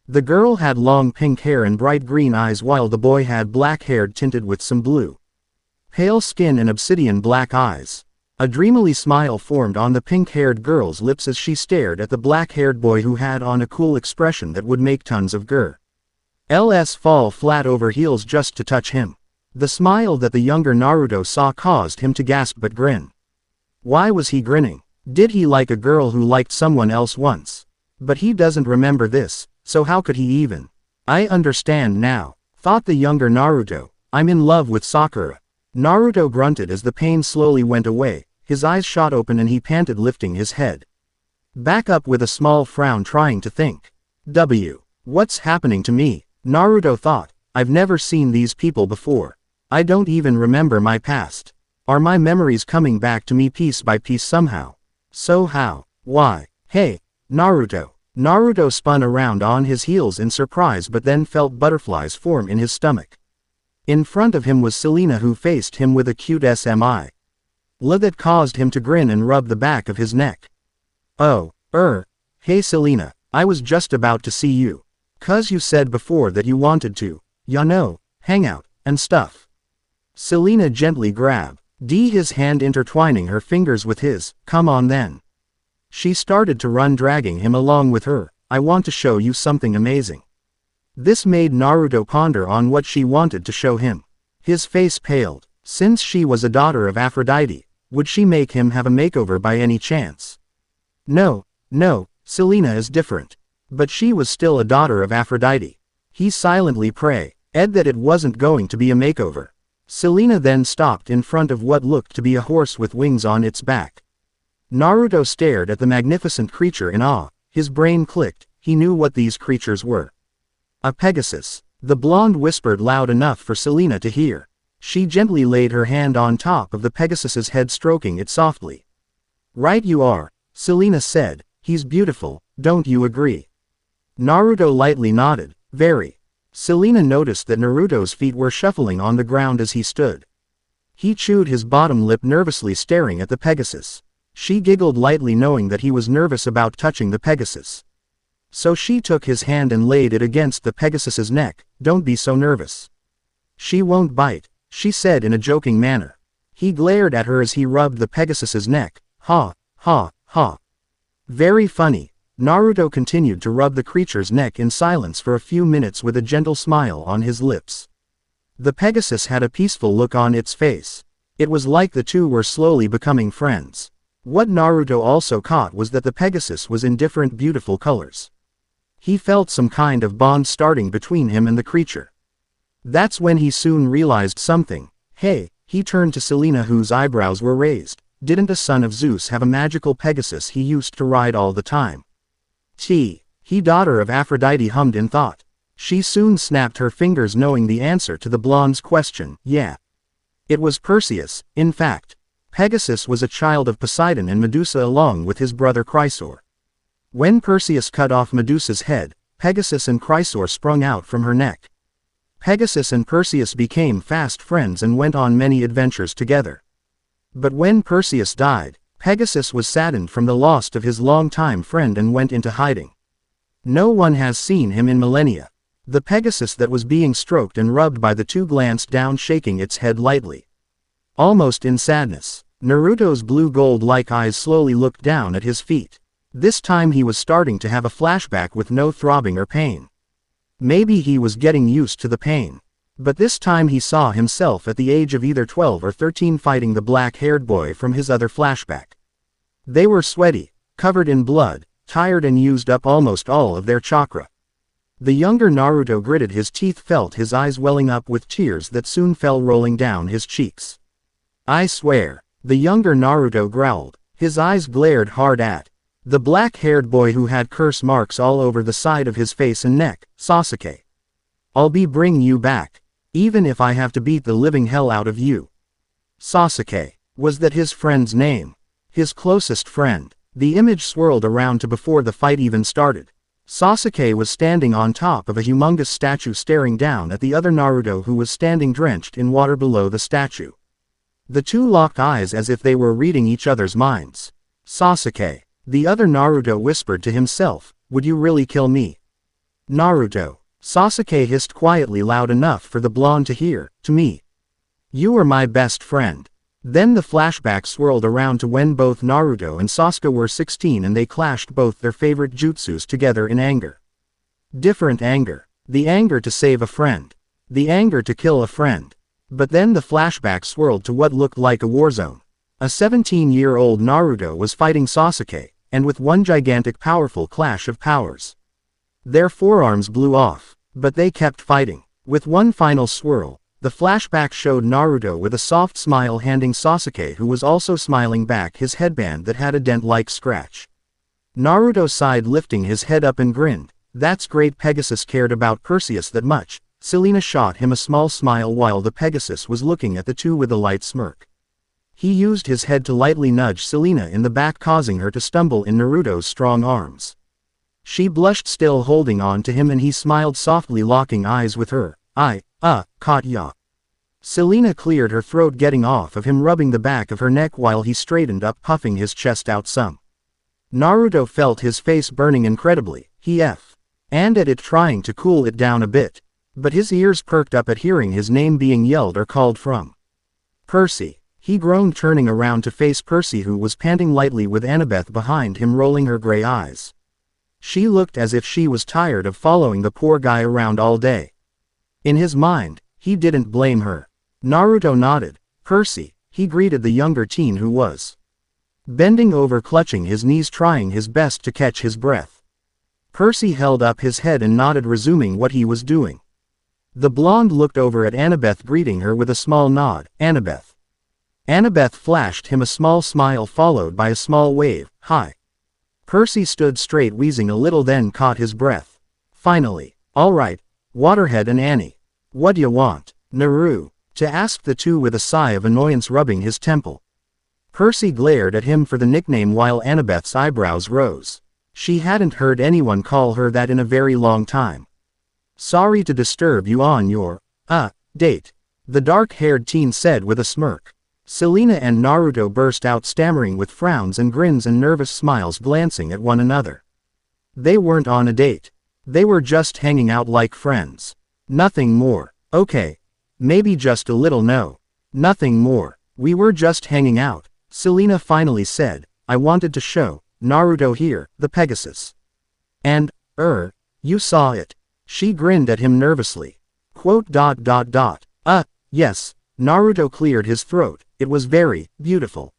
The girl had long pink hair and bright green eyes, while the boy had black hair tinted with some blue, pale skin and obsidian black eyes. A dreamily smile formed on the pink-haired girl's lips as she stared at the black-haired boy who had on a cool expression that would make tons of girls fall flat over heels just to touch him. The smile that the younger Naruto saw caused him to gasp but grin. Why was he grinning? Did he like a girl who liked someone else once? But he doesn't remember this, so how could he even? I understand now, thought the younger Naruto. I'm in love with Sakura. Naruto grunted as the pain slowly went away, his eyes shot open and he panted, lifting his head back up with a small frown, trying to think. What's happening to me? Naruto thought. I've never seen these people before. I don't even remember my past. Are my memories coming back to me piece by piece somehow? So how? Why? Hey, Naruto. Naruto spun around on his heels in surprise, but then felt butterflies form in his stomach. In front of him was Selena, who faced him with a cute smile that caused him to grin and rub the back of his neck. Hey Selena, I was just about to see you. 'Cause you said before that you wanted to, hang out, and stuff. Selena gently grabbed his hand, intertwining her fingers with his. Come on then. She started to run, dragging him along with her. I want to show you something amazing. This made Naruto ponder on what she wanted to show him. His face paled. Since she was a daughter of Aphrodite, would she make him have a makeover by any chance? No, Selena is different. But she was still a daughter of Aphrodite. He silently prayed that it wasn't going to be a makeover. Selena then stopped in front of what looked to be a horse with wings on its back. Naruto stared at the magnificent creature in awe. His brain clicked. He knew what these creatures were. A Pegasus. The blonde whispered loud enough for Selena to hear. She gently laid her hand on top of the Pegasus's head, stroking it softly. Right you are, Selena said. He's beautiful, don't you agree? Naruto lightly nodded. Very. Selena noticed that Naruto's feet were shuffling on the ground as he stood. He chewed his bottom lip, nervously staring at the Pegasus. She giggled lightly, knowing that he was nervous about touching the Pegasus. So she took his hand and laid it against the Pegasus's neck. Don't be so nervous. She won't bite, she said in a joking manner. He glared at her as he rubbed the Pegasus's neck. Ha. Very funny. Naruto continued to rub the creature's neck in silence for a few minutes with a gentle smile on his lips. The Pegasus had a peaceful look on its face. It was like the two were slowly becoming friends. What Naruto also caught was that the Pegasus was in different beautiful colors. He felt some kind of bond starting between him and the creature. That's when he soon realized something. Hey, he turned to Selena, whose eyebrows were raised. Didn't a son of Zeus have a magical Pegasus he used to ride all the time? He daughter of Aphrodite hummed in thought. She soon snapped her fingers knowing the answer to the blonde's question, yeah. It was Perseus, in fact. Pegasus was a child of Poseidon and Medusa along with his brother Chrysaor. When Perseus cut off Medusa's head, Pegasus and Chrysaor sprung out from her neck. Pegasus and Perseus became fast friends and went on many adventures together. But when Perseus died, Pegasus was saddened from the loss of his longtime friend and went into hiding. No one has seen him in millennia. The Pegasus that was being stroked and rubbed by the two glanced down shaking its head lightly. Almost in sadness, Naruto's blue gold-like eyes slowly looked down at his feet. This time he was starting to have a flashback with no throbbing or pain. Maybe he was getting used to the pain. But this time he saw himself at the age of either 12 or 13 fighting the black-haired boy from his other flashback. They were sweaty, covered in blood, tired and used up almost all of their chakra. The younger Naruto gritted his teeth, felt his eyes welling up with tears that soon fell rolling down his cheeks. I swear, the younger Naruto growled. His eyes glared hard at the black-haired boy who had curse marks all over the side of his face and neck, Sasuke. I'll be bringing you back, even if I have to beat the living hell out of you. Sasuke. Was that his friend's name? His closest friend. The image swirled around to before the fight even started. Sasuke was standing on top of a humongous statue staring down at the other Naruto who was standing drenched in water below the statue. The two locked eyes as if they were reading each other's minds. Sasuke. The other Naruto whispered to himself, would you really kill me? Naruto. Sasuke hissed quietly loud enough for the blonde to hear, to me. You are my best friend. Then the flashback swirled around to when both Naruto and Sasuke were 16 and they clashed both their favorite jutsus together in anger. Different anger. The anger to save a friend. The anger to kill a friend. But then the flashback swirled to what looked like a war zone. A 17-year-old Naruto was fighting Sasuke, and with one gigantic powerful clash of powers. Their forearms blew off, but they kept fighting. With one final swirl, the flashback showed Naruto with a soft smile handing Sasuke, who was also smiling back, his headband that had a dent-like scratch. Naruto sighed, lifting his head up and grinned. That's great, Pegasus cared about Perseus that much. Selena shot him a small smile while the Pegasus was looking at the two with a light smirk. He used his head to lightly nudge Selena in the back, causing her to stumble in Naruto's strong arms. She blushed, still holding on to him, and he smiled softly, locking eyes with her. Caught ya. Selena cleared her throat, getting off of him, rubbing the back of her neck while he straightened up, puffing his chest out some. Naruto felt his face burning incredibly, and at it, trying to cool it down a bit. But his ears perked up at hearing his name being yelled or called from. Percy. He groaned, turning around to face Percy, who was panting lightly with Annabeth behind him, rolling her gray eyes. She looked as if she was tired of following the poor guy around all day. In his mind, he didn't blame her. Naruto nodded. Percy, he greeted the younger teen who was bending over, clutching his knees, trying his best to catch his breath. Percy held up his head and nodded, resuming what he was doing. The blonde looked over at Annabeth, greeting her with a small nod. Annabeth. Annabeth flashed him a small smile followed by a small wave. Hi. Percy stood straight, wheezing a little, then caught his breath. Finally. All right, Waterhead and Annie. What ya want, Naru? To ask the two with a sigh of annoyance, rubbing his temple. Percy glared at him for the nickname while Annabeth's eyebrows rose. She hadn't heard anyone call her that in a very long time. Sorry to disturb you on your, date. The dark-haired teen said with a smirk. Selena and Naruto burst out, stammering with frowns and grins and nervous smiles, glancing at one another. They weren't on a date. They were just hanging out like friends. Nothing more. Okay. Maybe just a little. No. Nothing more. We were just hanging out, Selena finally said. I wanted to show Naruto here, the Pegasus. And, you saw it. She grinned at him nervously. Yes, Naruto cleared his throat. It was very beautiful.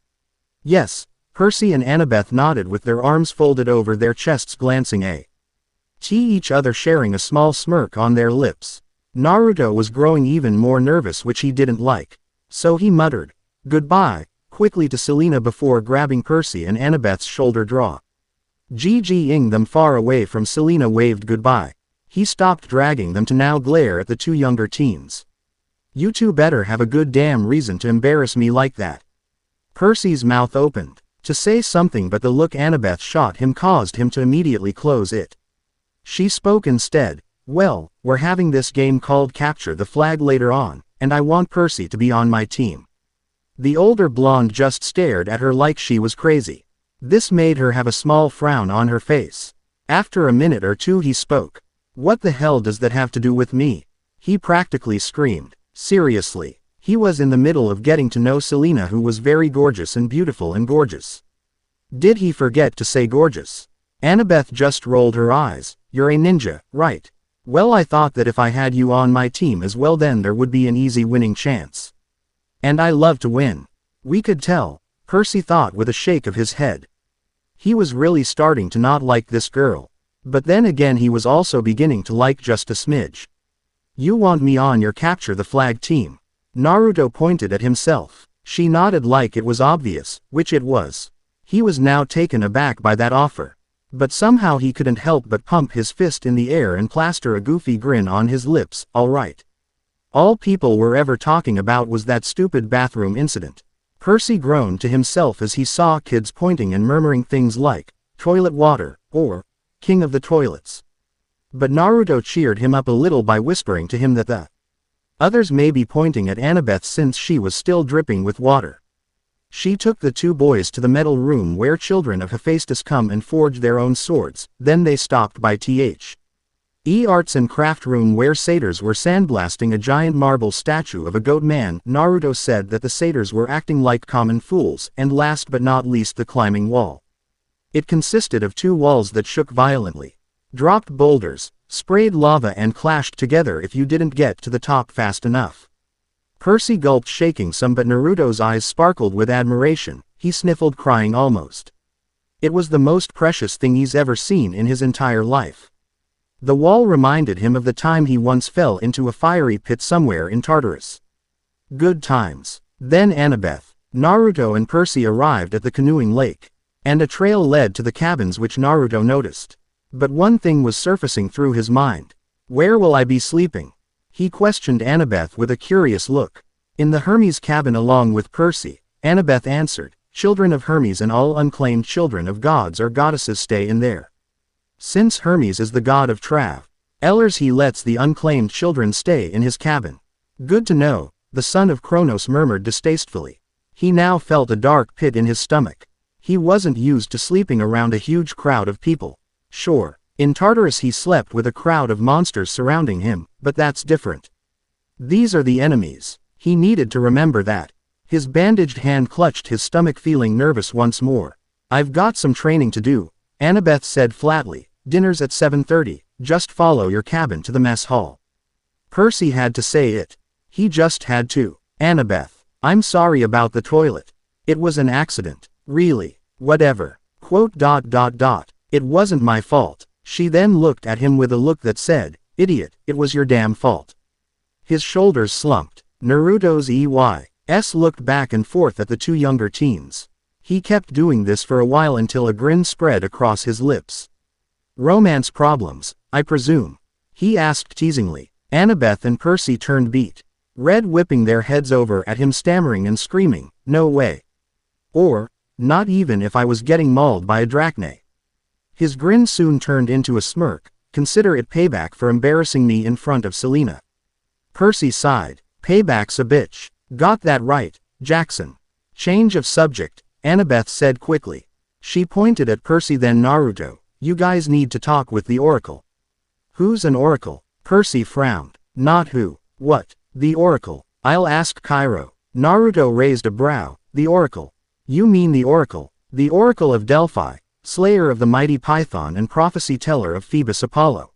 Yes, Percy and Annabeth nodded with their arms folded over their chests, glancing at each other, sharing a small smirk on their lips. Naruto was growing even more nervous, which he didn't like. So he muttered, goodbye, quickly to Selena before grabbing Percy and Annabeth's shoulder. GGing them far away from Selena waved goodbye. He stopped dragging them to now glare at the two younger teens. You two better have a good damn reason to embarrass me like that. Percy's mouth opened to say something, but the look Annabeth shot him caused him to immediately close it. She spoke instead. Well, we're having this game called Capture the Flag later on, and I want Percy to be on my team. The older blonde just stared at her like she was crazy. This made her have a small frown on her face. After a minute or two he spoke. What the hell does that have to do with me? He practically screamed. Seriously. He was in the middle of getting to know Selena, who was very gorgeous and beautiful and gorgeous. Did he forget to say gorgeous? Annabeth just rolled her eyes. You're a ninja, right? Well, I thought that if I had you on my team as well, then there would be an easy winning chance. And I love to win. We could tell, Percy thought with a shake of his head. He was really starting to not like this girl. But then again he was also beginning to like just a smidge. You want me on your Capture the Flag team? Naruto pointed at himself. She nodded like it was obvious, which it was. He was now taken aback by that offer. But somehow he couldn't help but pump his fist in the air and plaster a goofy grin on his lips. All right. All people were ever talking about was that stupid bathroom incident. Percy groaned to himself as he saw kids pointing and murmuring things like, toilet water, or, king of the toilets. But Naruto cheered him up a little by whispering to him that the others may be pointing at Annabeth since she was still dripping with water. She took the two boys to the metal room where children of Hephaestus come and forge their own swords. Then they stopped by the arts and craft room where satyrs were sandblasting a giant marble statue of a goat man. Naruto said that the satyrs were acting like common fools, and last but not least the climbing wall. It consisted of two walls that shook violently, dropped boulders, sprayed lava and clashed together if you didn't get to the top fast enough. Percy gulped, shaking some, but Naruto's eyes sparkled with admiration. He sniffled, crying almost. It was the most precious thing he's ever seen in his entire life. The wall reminded him of the time he once fell into a fiery pit somewhere in Tartarus. Good times. Then Annabeth, Naruto and Percy arrived at the canoeing lake, and a trail led to the cabins which Naruto noticed. But one thing was surfacing through his mind. Where will I be sleeping? He questioned Annabeth with a curious look. In the Hermes cabin along with Percy, Annabeth answered. Children of Hermes and all unclaimed children of gods or goddesses stay in there. Since Hermes is the god of travelers, he lets the unclaimed children stay in his cabin. Good to know, the son of Kronos murmured distastefully. He now felt a dark pit in his stomach. He wasn't used to sleeping around a huge crowd of people. Sure, in Tartarus he slept with a crowd of monsters surrounding him, but that's different. These are the enemies. He needed to remember that. His bandaged hand clutched his stomach, feeling nervous once more. I've got some training to do, Annabeth said flatly. Dinner's at 7:30, just follow your cabin to the mess hall. Percy had to say it. He just had to. Annabeth, I'm sorry about the toilet. It was an accident. Really. Whatever. It wasn't my fault. She then looked at him with a look that said, idiot, it was your damn fault. His shoulders slumped. Naruto's EYs looked back and forth at the two younger teens. He kept doing this for a while until a grin spread across his lips. Romance problems, I presume? He asked teasingly. Annabeth and Percy turned beet red, whipping their heads over at him, stammering and screaming, no way. Or, not even if I was getting mauled by a drachne. His grin soon turned into a smirk. Consider it payback for embarrassing me in front of Selena. Percy sighed. Payback's a bitch. Got that right, Jackson. Change of subject, Annabeth said quickly. She pointed at Percy, then Naruto. You guys need to talk with the Oracle. Who's an Oracle? Percy frowned. Not who. What? The Oracle. I'll ask Cairo. Naruto raised a brow. The Oracle. You mean the Oracle? The Oracle of Delphi, slayer of the mighty Python and prophecy teller of Phoebus Apollo.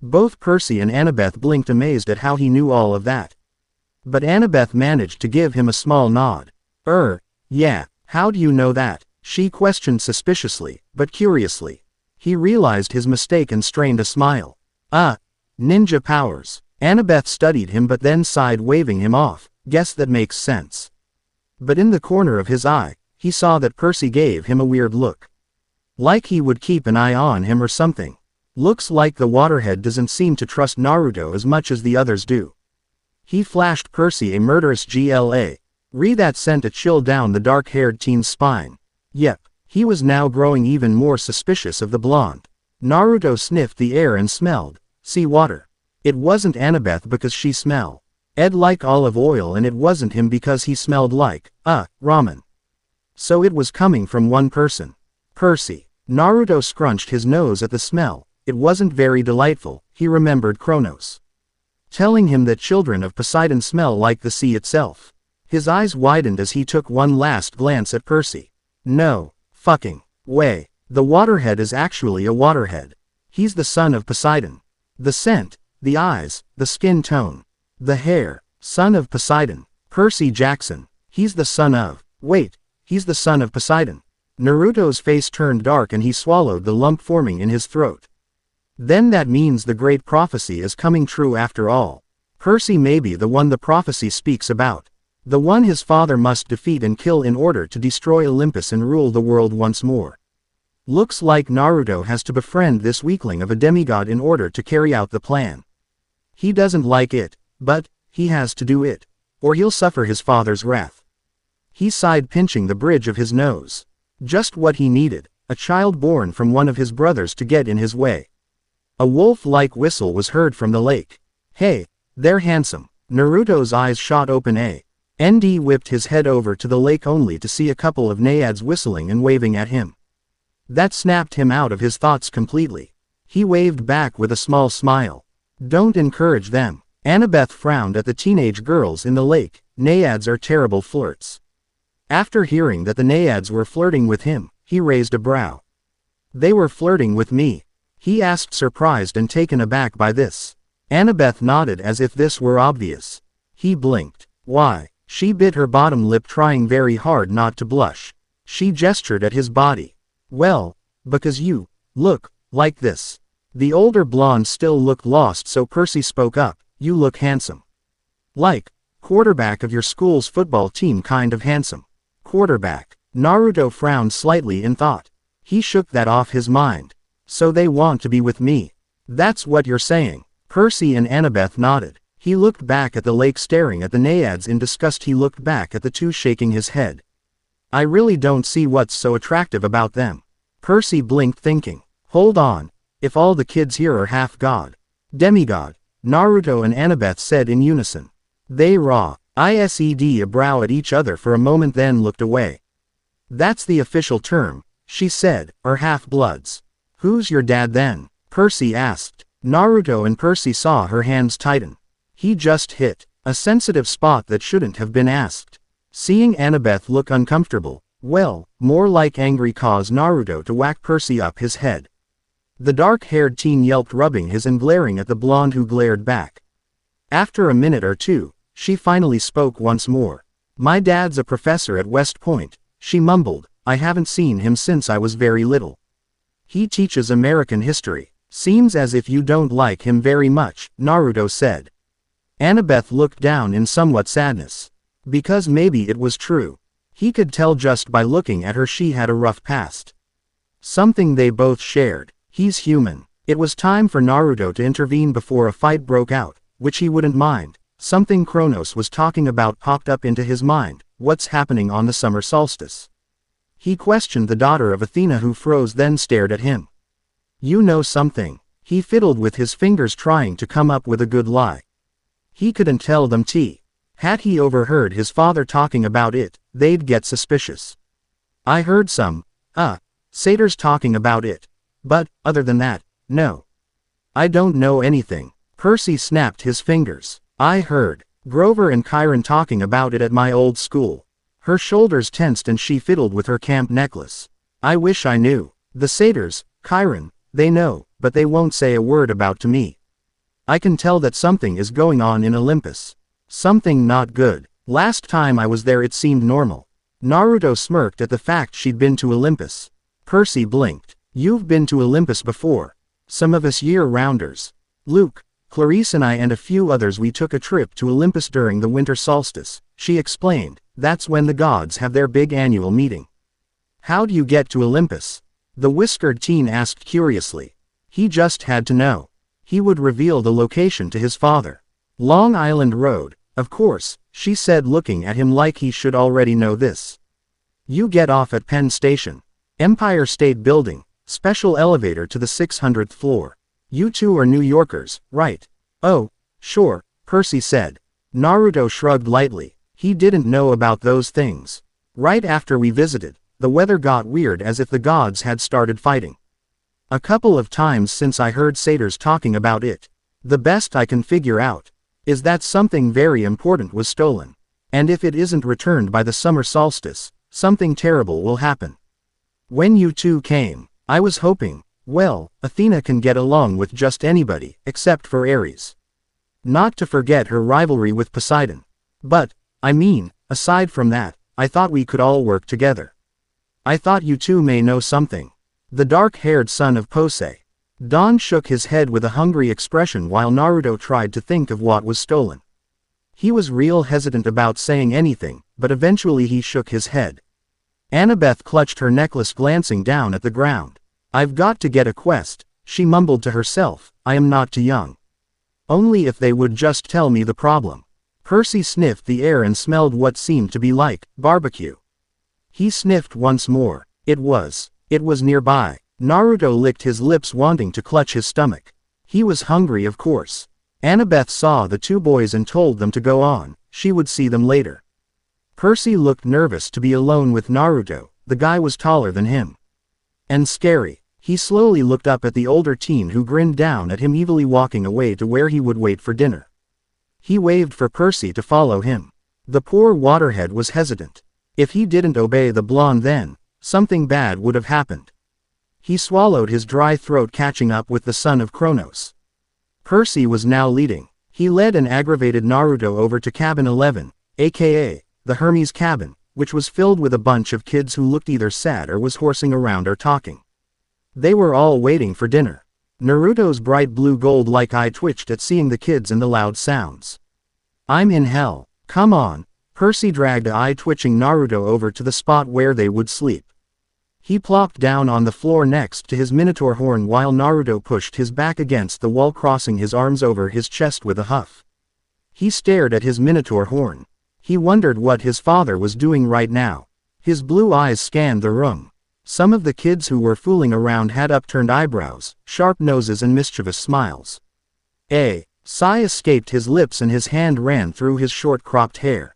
Both Percy and Annabeth blinked, amazed at how he knew all of that. But Annabeth managed to give him a small nod. Yeah, how do you know that? She questioned suspiciously, but curiously. He realized his mistake and strained a smile. Ninja powers. Annabeth studied him but then sighed, waving him off. Guess that makes sense. But in the corner of his eye, he saw that Percy gave him a weird look. Like he would keep an eye on him or something. Looks like the waterhead doesn't seem to trust Naruto as much as the others do. He flashed Percy a murderous GLA. That sent a chill down the dark-haired teen's spine. Yep, he was now growing even more suspicious of the blonde. Naruto sniffed the air and smelled seawater. It wasn't Annabeth because she smelled like olive oil, and it wasn't him because he smelled like ramen. So it was coming from one person. Percy. Naruto scrunched his nose at the smell. It wasn't very delightful. He remembered Kronos telling him that children of Poseidon smell like the sea itself. His eyes widened as he took one last glance at Percy. No fucking way. The waterhead is actually a waterhead. He's the son of Poseidon. The scent, the eyes, the skin tone, the hair. Son of Poseidon. Percy Jackson. He's the son of. Wait, he's the son of Poseidon. Naruto's face turned dark and he swallowed the lump forming in his throat. Then that means the great prophecy is coming true after all. Percy may be the one the prophecy speaks about. The one his father must defeat and kill in order to destroy Olympus and rule the world once more. Looks like Naruto has to befriend this weakling of a demigod in order to carry out the plan. He doesn't like it, but he has to do it, or he'll suffer his father's wrath. He sighed, pinching the bridge of his nose. Just what he needed, a child born from one of his brothers to get in his way. A wolf-like whistle was heard from the lake. Hey, they're handsome. Naruto's eyes shot open. ND whipped his head over to the lake only to see a couple of naiads whistling and waving at him. That snapped him out of his thoughts completely. He waved back with a small smile. Don't encourage them. Annabeth frowned at the teenage girls in the lake. Naiads are terrible flirts. After hearing that the naiads were flirting with him, he raised a brow. They were flirting with me? He asked, surprised and taken aback by this. Annabeth nodded as if this were obvious. He blinked. Why? She bit her bottom lip, trying very hard not to blush. She gestured at his body. Well, because you look like this. The older blonde still looked lost, so Percy spoke up. You look handsome. Like quarterback of your school's football team kind of handsome. Quarterback. Naruto frowned slightly in thought. He shook that off his mind. So they want to be with me. That's what you're saying. Percy and Annabeth nodded. He looked back at the lake, staring at the naiads in disgust. He looked back at the two, shaking his head. I really don't see what's so attractive about them. Percy blinked, thinking. Hold on. If all the kids here are half god. Demigod. Naruto and Annabeth said in unison. They ised a brow at each other for a moment, then looked away. That's the official term, she said, are half-bloods. Who's your dad then? Percy asked. Naruto and Percy saw her hands tighten. He just hit a sensitive spot that shouldn't have been asked. Seeing Annabeth look uncomfortable, well, more like angry, caused Naruto to whack Percy up his head. The dark-haired teen yelped, rubbing his and glaring at the blonde, who glared back. After a minute or two, she finally spoke once more. My dad's a professor at West Point, she mumbled. I haven't seen him since I was very little. He teaches American history. Seems as if you don't like him very much, Naruto said. Annabeth looked down in somewhat sadness. Because maybe it was true. He could tell just by looking at her she had a rough past. Something they both shared. He's human. It was time for Naruto to intervene before a fight broke out, which he wouldn't mind. Something Kronos was talking about popped up into his mind. What's happening on the summer solstice? He questioned the daughter of Athena, who froze, then stared at him. You know something. He fiddled with his fingers, trying to come up with a good lie. He couldn't tell them. Had he overheard his father talking about it, they'd get suspicious. I heard some satyrs talking about it. But, other than that, no. I don't know anything. Percy snapped his fingers. I heard Grover and Chiron talking about it at my old school. Her shoulders tensed and she fiddled with her camp necklace. I wish I knew. The satyrs, Chiron, they know, but they won't say a word about to me. I can tell that something is going on in Olympus. Something not good. Last time I was there it seemed normal. Naruto smirked at the fact she'd been to Olympus. Percy blinked. You've been to Olympus before. Some of us year-rounders. Luke, Clarice and I and a few others, we took a trip to Olympus during the winter solstice, she explained. That's when the gods have their big annual meeting. How'd you get to Olympus? The whiskered teen asked curiously. He just had to know. He would reveal the location to his father. Long Island Road, of course, she said, looking at him like he should already know this. You get off at Penn Station. Empire State Building, special elevator to the 600th floor. You two are New Yorkers, right? Oh, sure, Percy said. Naruto shrugged lightly. He didn't know about those things. Right after we visited, the weather got weird, as if the gods had started fighting. A couple of times since I heard satyrs talking about it. The best I can figure out is that something very important was stolen. And if it isn't returned by the summer solstice, something terrible will happen. When you two came, I was hoping, well, Athena can get along with just anybody, except for Ares. Not to forget her rivalry with Poseidon. But, I mean, aside from that, I thought we could all work together. I thought you two may know something. The dark-haired son of Posei. Don shook his head with a hungry expression while Naruto tried to think of what was stolen. He was real hesitant about saying anything, but eventually he shook his head. Annabeth clutched her necklace, glancing down at the ground. I've got to get a quest, she mumbled to herself. I am not too young. Only if they would just tell me the problem. Percy sniffed the air and smelled what seemed to be like barbecue. He sniffed once more. It was nearby. Naruto licked his lips, wanting to clutch his stomach. He was hungry, of course. Annabeth saw the two boys and told them to go on. She would see them later. Percy looked nervous to be alone with Naruto. The guy was taller than him. And scary. He slowly looked up at the older teen, who grinned down at him, evilly walking away to where he would wait for dinner. He waved for Percy to follow him. The poor waterhead was hesitant. If he didn't obey the blonde, then something bad would have happened. He swallowed his dry throat, catching up with the son of Kronos. Percy was now leading. He led and aggravated Naruto over to cabin 11, aka the Hermes cabin, which was filled with a bunch of kids who looked either sad or was horsing around or talking. They were all waiting for dinner. Naruto's bright blue gold-like eye twitched at seeing the kids and the loud sounds. I'm in hell. Come on. Percy dragged eye-twitching Naruto over to the spot where they would sleep. He plopped down on the floor next to his minotaur horn while Naruto pushed his back against the wall, crossing his arms over his chest with a huff. He stared at his minotaur horn. He wondered what his father was doing right now. His blue eyes scanned the room. Some of the kids who were fooling around had upturned eyebrows, sharp noses and mischievous smiles. A sigh escaped his lips and his hand ran through his short-cropped hair.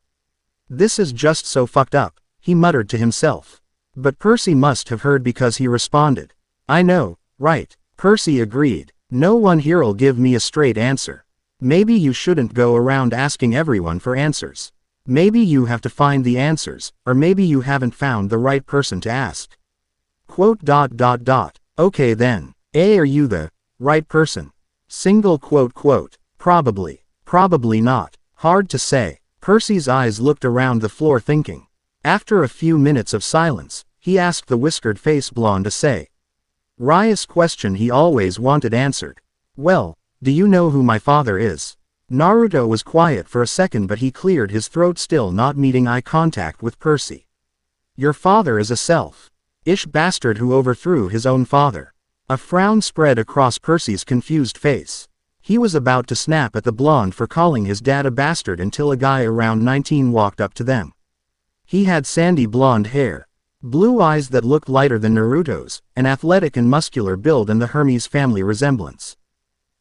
This is just so fucked up, he muttered to himself. But Percy must have heard, because he responded. I know, right? Percy agreed. No one here'll give me a straight answer. Maybe you shouldn't go around asking everyone for answers. Maybe you have to find the answers, or maybe you haven't found the right person to ask. ... Okay then. Are you the right person? Probably. Probably not. Hard to say. Percy's eyes looked around the floor, thinking. After a few minutes of silence, he asked the whiskered-faced blonde to say Rai's question he always wanted answered. Well, do you know who my father is? Naruto was quiet for a second, but he cleared his throat, still not meeting eye contact with Percy. Your father is a selfish bastard who overthrew his own father. A frown spread across Percy's confused face. He was about to snap at the blonde for calling his dad a bastard until a guy around 19 walked up to them. He had sandy blonde hair, blue eyes that looked lighter than Naruto's, an athletic and muscular build and the Hermes family resemblance.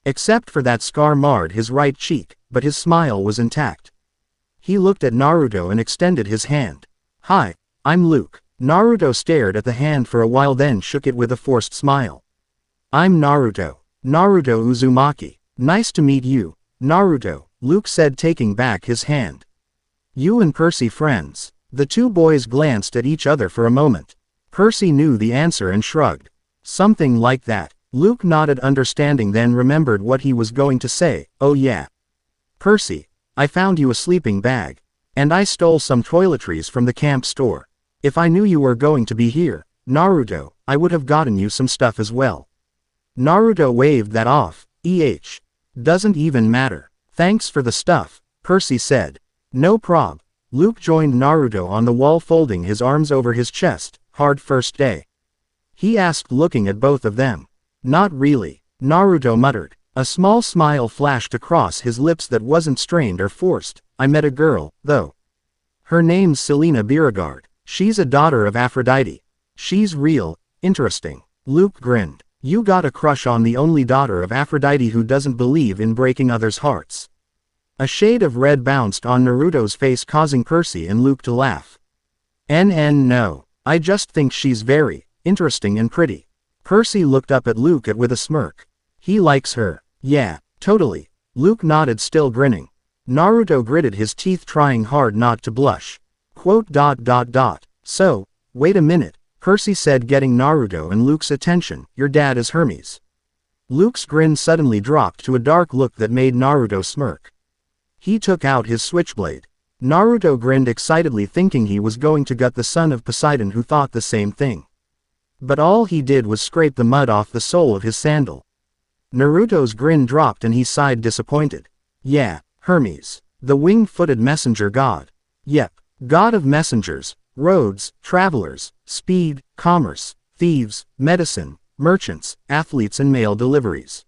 Except for that scar marred his right cheek, but his smile was intact. He looked at Naruto and extended his hand. Hi, I'm Luke. Naruto stared at the hand for a while, then shook it with a forced smile. I'm Naruto. Naruto Uzumaki. Nice to meet you, Naruto, Luke said, taking back his hand. You and Percy friends? The two boys glanced at each other for a moment. Percy knew the answer and shrugged. Something like that. Luke nodded, understanding, then remembered what he was going to say. Oh yeah. Percy, I found you a sleeping bag. And I stole some toiletries from the camp store. If I knew you were going to be here, Naruto, I would have gotten you some stuff as well. Naruto waved that off. Doesn't even matter. Thanks for the stuff, Percy said. No prob. Luke joined Naruto on the wall, folding his arms over his chest. Hard first day. He asked, looking at both of them. Not really, Naruto muttered. A small smile flashed across his lips that wasn't strained or forced. I met a girl, though. Her name's Selena Beauregard. She's a daughter of Aphrodite. She's real, interesting. Luke grinned. You got a crush on the only daughter of Aphrodite who doesn't believe in breaking others' hearts. A shade of red bounced on Naruto's face, causing Percy and Luke to laugh. No. I just think she's very interesting and pretty. Percy looked up at Luke with a smirk. He likes her. Yeah, totally. Luke nodded, still grinning. Naruto gritted his teeth, trying hard not to blush. So, wait a minute, Percy said, getting Naruto and Luke's attention. Your dad is Hermes. Luke's grin suddenly dropped to a dark look that made Naruto smirk. He took out his switchblade. Naruto grinned excitedly, thinking he was going to gut the son of Poseidon, who thought the same thing. But all he did was scrape the mud off the sole of his sandal. Naruto's grin dropped and he sighed, disappointed. Yeah, Hermes. The wing-footed messenger god. Yep. God of messengers, roads, travelers, speed, commerce, thieves, medicine, merchants, athletes and mail deliveries.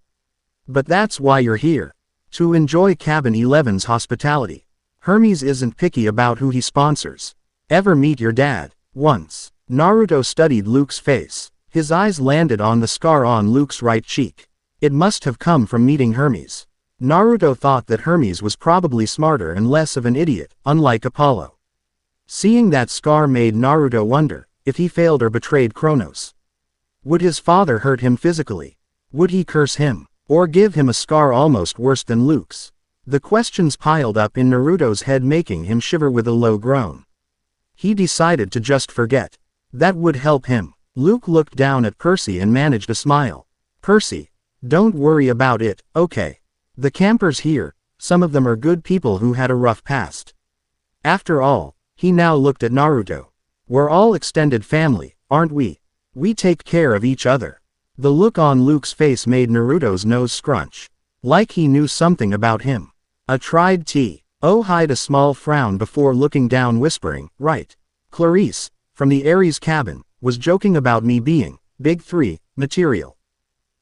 But that's why you're here. To enjoy Cabin 11's hospitality. Hermes isn't picky about who he sponsors. Ever meet your dad? Once. Naruto studied Luke's face. His eyes landed on the scar on Luke's right cheek. It must have come from meeting Hermes. Naruto thought that Hermes was probably smarter and less of an idiot, unlike Apollo. Seeing that scar made Naruto wonder if he failed or betrayed Kronos. Would his father hurt him physically? Would he curse him, or give him a scar almost worse than Luke's? The questions piled up in Naruto's head, making him shiver with a low groan. He decided to just forget. That would help him. Luke looked down at Percy and managed a smile. Percy, don't worry about it, okay? The campers here, some of them are good people who had a rough past. After all, he now looked at Naruto. We're all extended family, aren't we? We take care of each other. The look on Luke's face made Naruto's nose scrunch. Like he knew something about him. A tried T.O. hid a small frown before looking down, whispering, right. Clarice, from the Ares cabin, was joking about me being Big 3 material.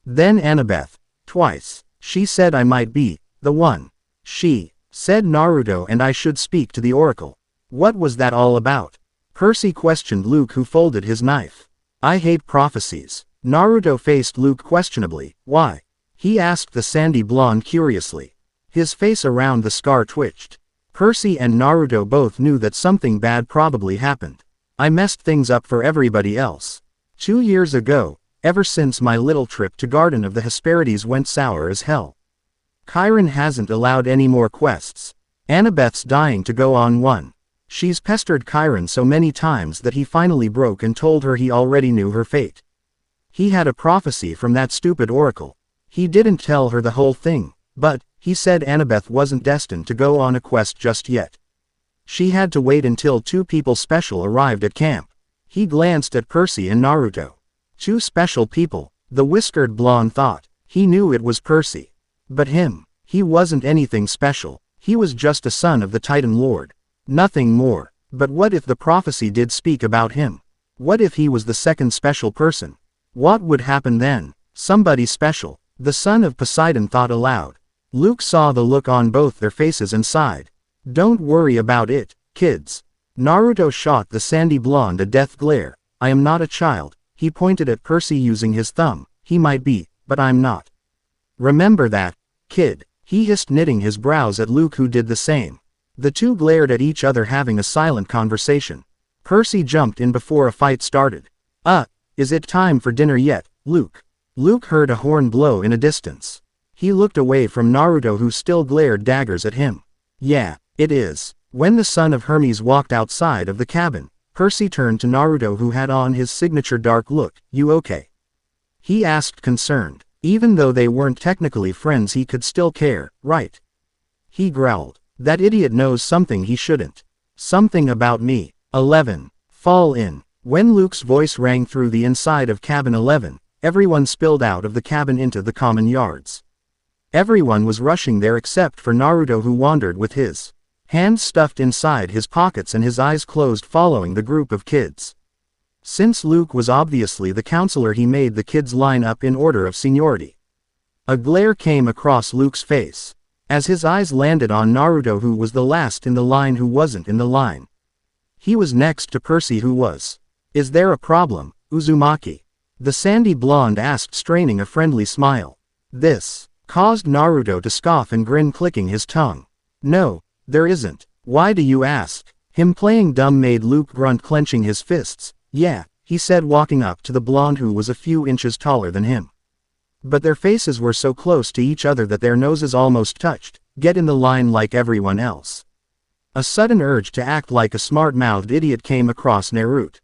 Then Annabeth, twice. She said I might be the one. She said Naruto and I should speak to the oracle. What was that all about? Percy questioned Luke, who folded his knife. I hate prophecies. Naruto faced Luke questionably. Why? He asked the sandy blonde curiously. His face around the scar twitched. Percy and Naruto both knew that something bad probably happened. I messed things up for everybody else. 2 years ago, ever since my little trip to Garden of the Hesperides went sour as hell. Chiron hasn't allowed any more quests. Annabeth's dying to go on one. She's pestered Chiron so many times that he finally broke and told her he already knew her fate. He had a prophecy from that stupid oracle. He didn't tell her the whole thing, but he said Annabeth wasn't destined to go on a quest just yet. She had to wait until 2 people special arrived at camp. He glanced at Percy and Naruto. 2 special people, the whiskered blonde thought. He knew it was Percy. But him, he wasn't anything special. He was just a son of the Titan Lord. Nothing more. But what if the prophecy did speak about him? What if he was the second special person? What would happen then? Somebody special. The son of Poseidon thought aloud. Luke saw the look on both their faces and sighed. Don't worry about it, kids. Naruto shot the sandy blonde a death glare. I am not a child. He pointed at Percy using his thumb. He might be, but I'm not. Remember that, kid. He hissed, knitting his brows at Luke, who did the same. The 2 glared at each other, having a silent conversation. Percy jumped in before a fight started. Is it time for dinner yet, Luke? Luke heard a horn blow in a distance. He looked away from Naruto, who still glared daggers at him. Yeah, it is. When the son of Hermes walked outside of the cabin, Percy turned to Naruto, who had on his signature dark look. You okay? He asked, concerned. Even though they weren't technically friends, he could still care, right? He growled. That idiot knows something he shouldn't. Something about me. 11. Fall in. When Luke's voice rang through the inside of cabin 11, everyone spilled out of the cabin into the common yards. Everyone was rushing there except for Naruto, who wandered with his hands stuffed inside his pockets and his eyes closed, following the group of kids. Since Luke was obviously the counselor, he made the kids line up in order of seniority. A glare came across Luke's face, as his eyes landed on Naruto, who was the last in the line who wasn't in the line. He was next to Percy, who was. "Is there a problem, Uzumaki?" the sandy blonde asked, straining a friendly smile. This caused Naruto to scoff and grin, clicking his tongue. "No, there isn't. Why do you ask?" Him playing dumb made Luke grunt, clenching his fists. "Yeah," he said, walking up to the blonde, who was a few inches taller than him. But their faces were so close to each other that their noses almost touched. "Get in the line like everyone else." A sudden urge to act like a smart-mouthed idiot came across Naruto.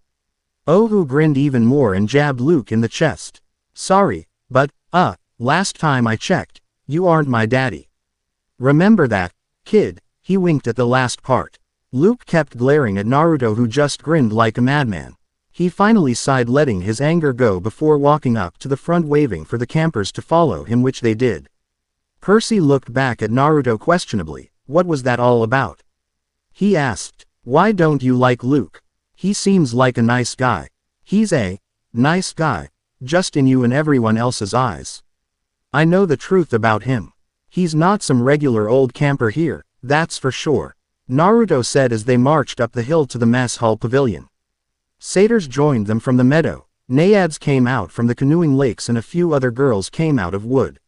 Who grinned even more and jabbed Luke in the chest. "Sorry, but, last time I checked, you aren't my daddy. Remember that, kid?" He winked at the last part. Luke kept glaring at Naruto, who just grinned like a madman. He finally sighed, letting his anger go before walking up to the front, waving for the campers to follow him, which they did. Percy looked back at Naruto questionably. "What was that all about?" he asked. "Why don't you like Luke? He seems like a nice guy." "He's a nice guy, just in you and everyone else's eyes. I know the truth about him. He's not some regular old camper here, that's for sure," Naruto said as they marched up the hill to the mess hall pavilion. Satyrs joined them from the meadow, naiads came out from the canoeing lakes, and a few other girls came out of wood.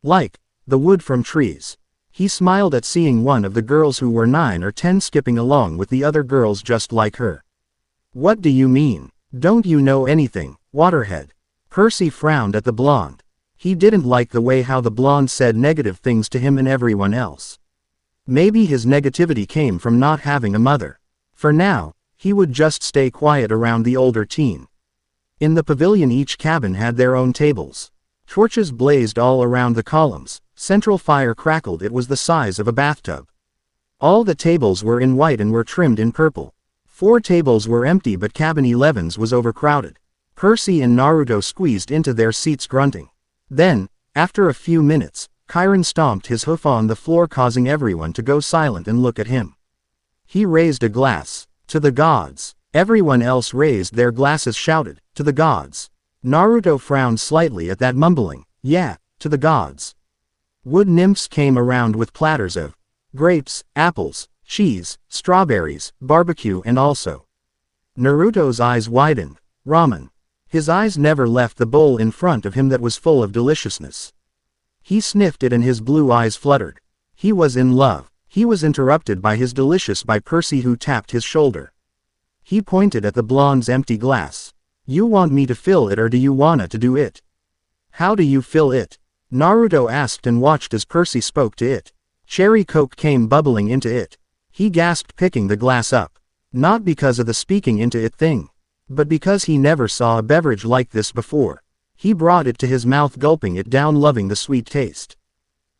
Like the wood from trees. He smiled at seeing one of the girls, who were 9 or 10, skipping along with the other girls just like her. "What do you mean? Don't you know anything, Waterhead?" Percy frowned at the blonde. He didn't like the way how the blonde said negative things to him and everyone else. Maybe his negativity came from not having a mother. For now, he would just stay quiet around the older teen. In the pavilion, each cabin had their own tables. Torches blazed all around the columns. Central fire crackled. It was the size of a bathtub. All the tables were in white and were trimmed in purple. 4 tables were empty, but cabin 11's was overcrowded. Percy and Naruto squeezed into their seats, grunting. Then, after a few minutes, Chiron stomped his hoof on the floor, causing everyone to go silent and look at him. He raised a glass. "To the gods." Everyone else raised their glasses, shouted, "To the gods." Naruto frowned slightly at that, mumbling, "Yeah, to the gods." Wood nymphs came around with platters of grapes, apples, cheese, strawberries, barbecue, and also. Naruto's eyes widened. Ramen. His eyes never left the bowl in front of him that was full of deliciousness. He sniffed it and his blue eyes fluttered. He was in love. He was interrupted by his delicious by Percy, who tapped his shoulder. He pointed at the blonde's empty glass. "You want me to fill it, or do you wanna to do it?" "How do you fill it?" Naruto asked and watched as Percy spoke to it. Cherry Coke came bubbling into it. He gasped, picking the glass up. Not because of the speaking into it thing, but because he never saw a beverage like this before. He brought it to his mouth, gulping it down, loving the sweet taste.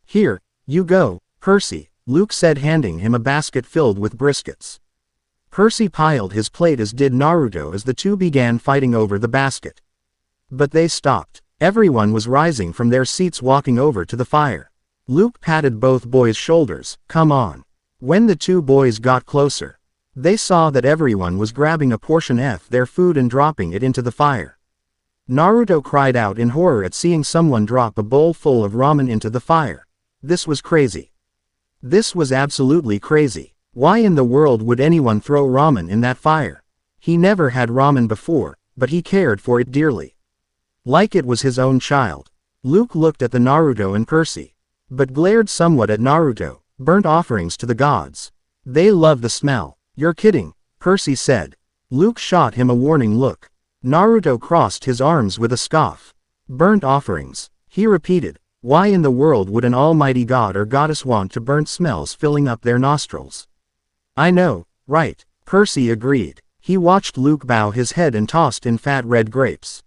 "Here, you go, Percy," Luke said, handing him a basket filled with briskets. Percy piled his plate, as did Naruto, as the two began fighting over the basket. But they stopped. Everyone was rising from their seats, walking over to the fire. Luke patted both boys' shoulders. "Come on." When the two boys got closer, they saw that everyone was grabbing a portion of their food and dropping it into the fire. Naruto cried out in horror at seeing someone drop a bowl full of ramen into the fire. This was crazy. This was absolutely crazy. Why in the world would anyone throw ramen in that fire? He never had ramen before, but he cared for it dearly. Like it was his own child. Luke looked at the Naruto and Percy, but glared somewhat at Naruto. "Burnt offerings to the gods. They love the smell." "You're kidding," Percy said. Luke shot him a warning look. Naruto crossed his arms with a scoff. "Burnt offerings," he repeated. Why in the world would an almighty god or goddess want to burnt smells filling up their nostrils? "I know, right," Percy agreed. He watched Luke bow his head and tossed in fat red grapes.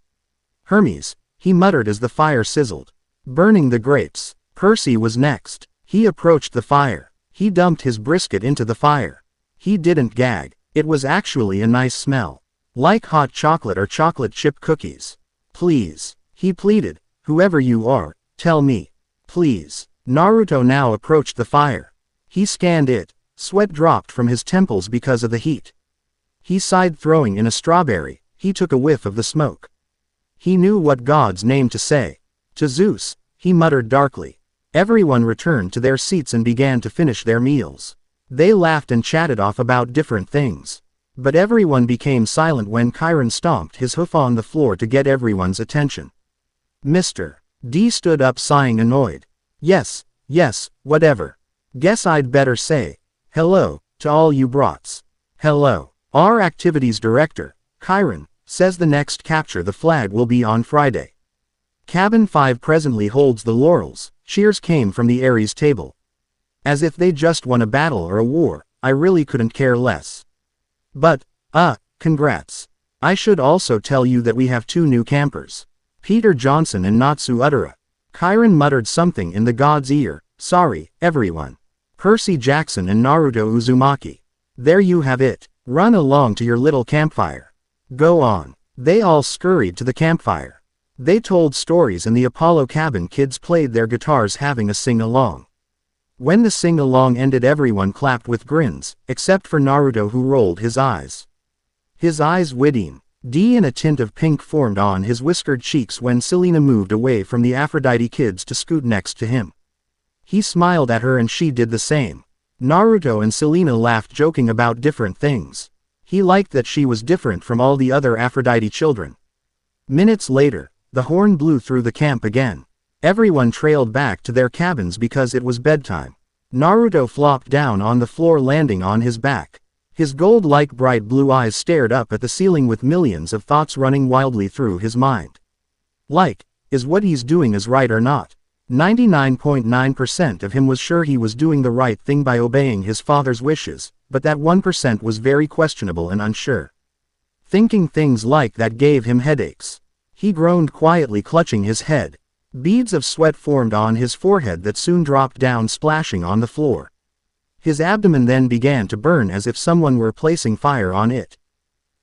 "Hermes," he muttered as the fire sizzled. Burning the grapes. Percy was next. He approached the fire. He dumped his brisket into the fire. He didn't gag. It was actually a nice smell. Like hot chocolate or chocolate chip cookies. "Please," he pleaded, "whoever you are, tell me. Please." Naruto now approached the fire. He scanned it. Sweat dropped from his temples because of the heat. He sighed, throwing in a strawberry. He took a whiff of the smoke. He knew what God's name to say. To Zeus, he muttered darkly. Everyone returned to their seats and began to finish their meals. They laughed and chatted off about different things. But everyone became silent when Chiron stomped his hoof on the floor to get everyone's attention. Mr. D stood up sighing annoyed. Yes, whatever. Guess I'd better say, hello, to all you brats. Hello. Our activities director, Chiron, says the next capture the flag will be on Friday. Cabin 5 presently holds the laurels. Cheers came from the Ares table. As if they just won a battle or a war, I really couldn't care less. But, congrats. I should also tell you that we have 2 new campers. Peter Johnson and Natsu Utara. Chiron muttered something in the god's ear. Sorry, everyone. Percy Jackson and Naruto Uzumaki. There you have it. Run along to your little campfire. Go on. They all scurried to the campfire. They told stories and the Apollo cabin kids played their guitars having a sing-along. When the sing-along ended everyone clapped with grins, except for Naruto who rolled his eyes. His eyes widened. D and a tint of pink formed on his whiskered cheeks when Selena moved away from the Aphrodite kids to scoot next to him. He smiled at her and she did the same. Naruto and Selena laughed joking about different things. He liked that she was different from all the other Aphrodite children. Minutes later, the horn blew through the camp again. Everyone trailed back to their cabins because it was bedtime. Naruto flopped down on the floor landing on his back. His gold-like bright blue eyes stared up at the ceiling with millions of thoughts running wildly through his mind. Is what he's doing is right or not? 99.9% of him was sure he was doing the right thing by obeying his father's wishes, but that 1% was very questionable and unsure. Thinking things like that gave him headaches. He groaned quietly, clutching his head. Beads of sweat formed on his forehead that soon dropped down, splashing on the floor. His abdomen then began to burn as if someone were placing fire on it.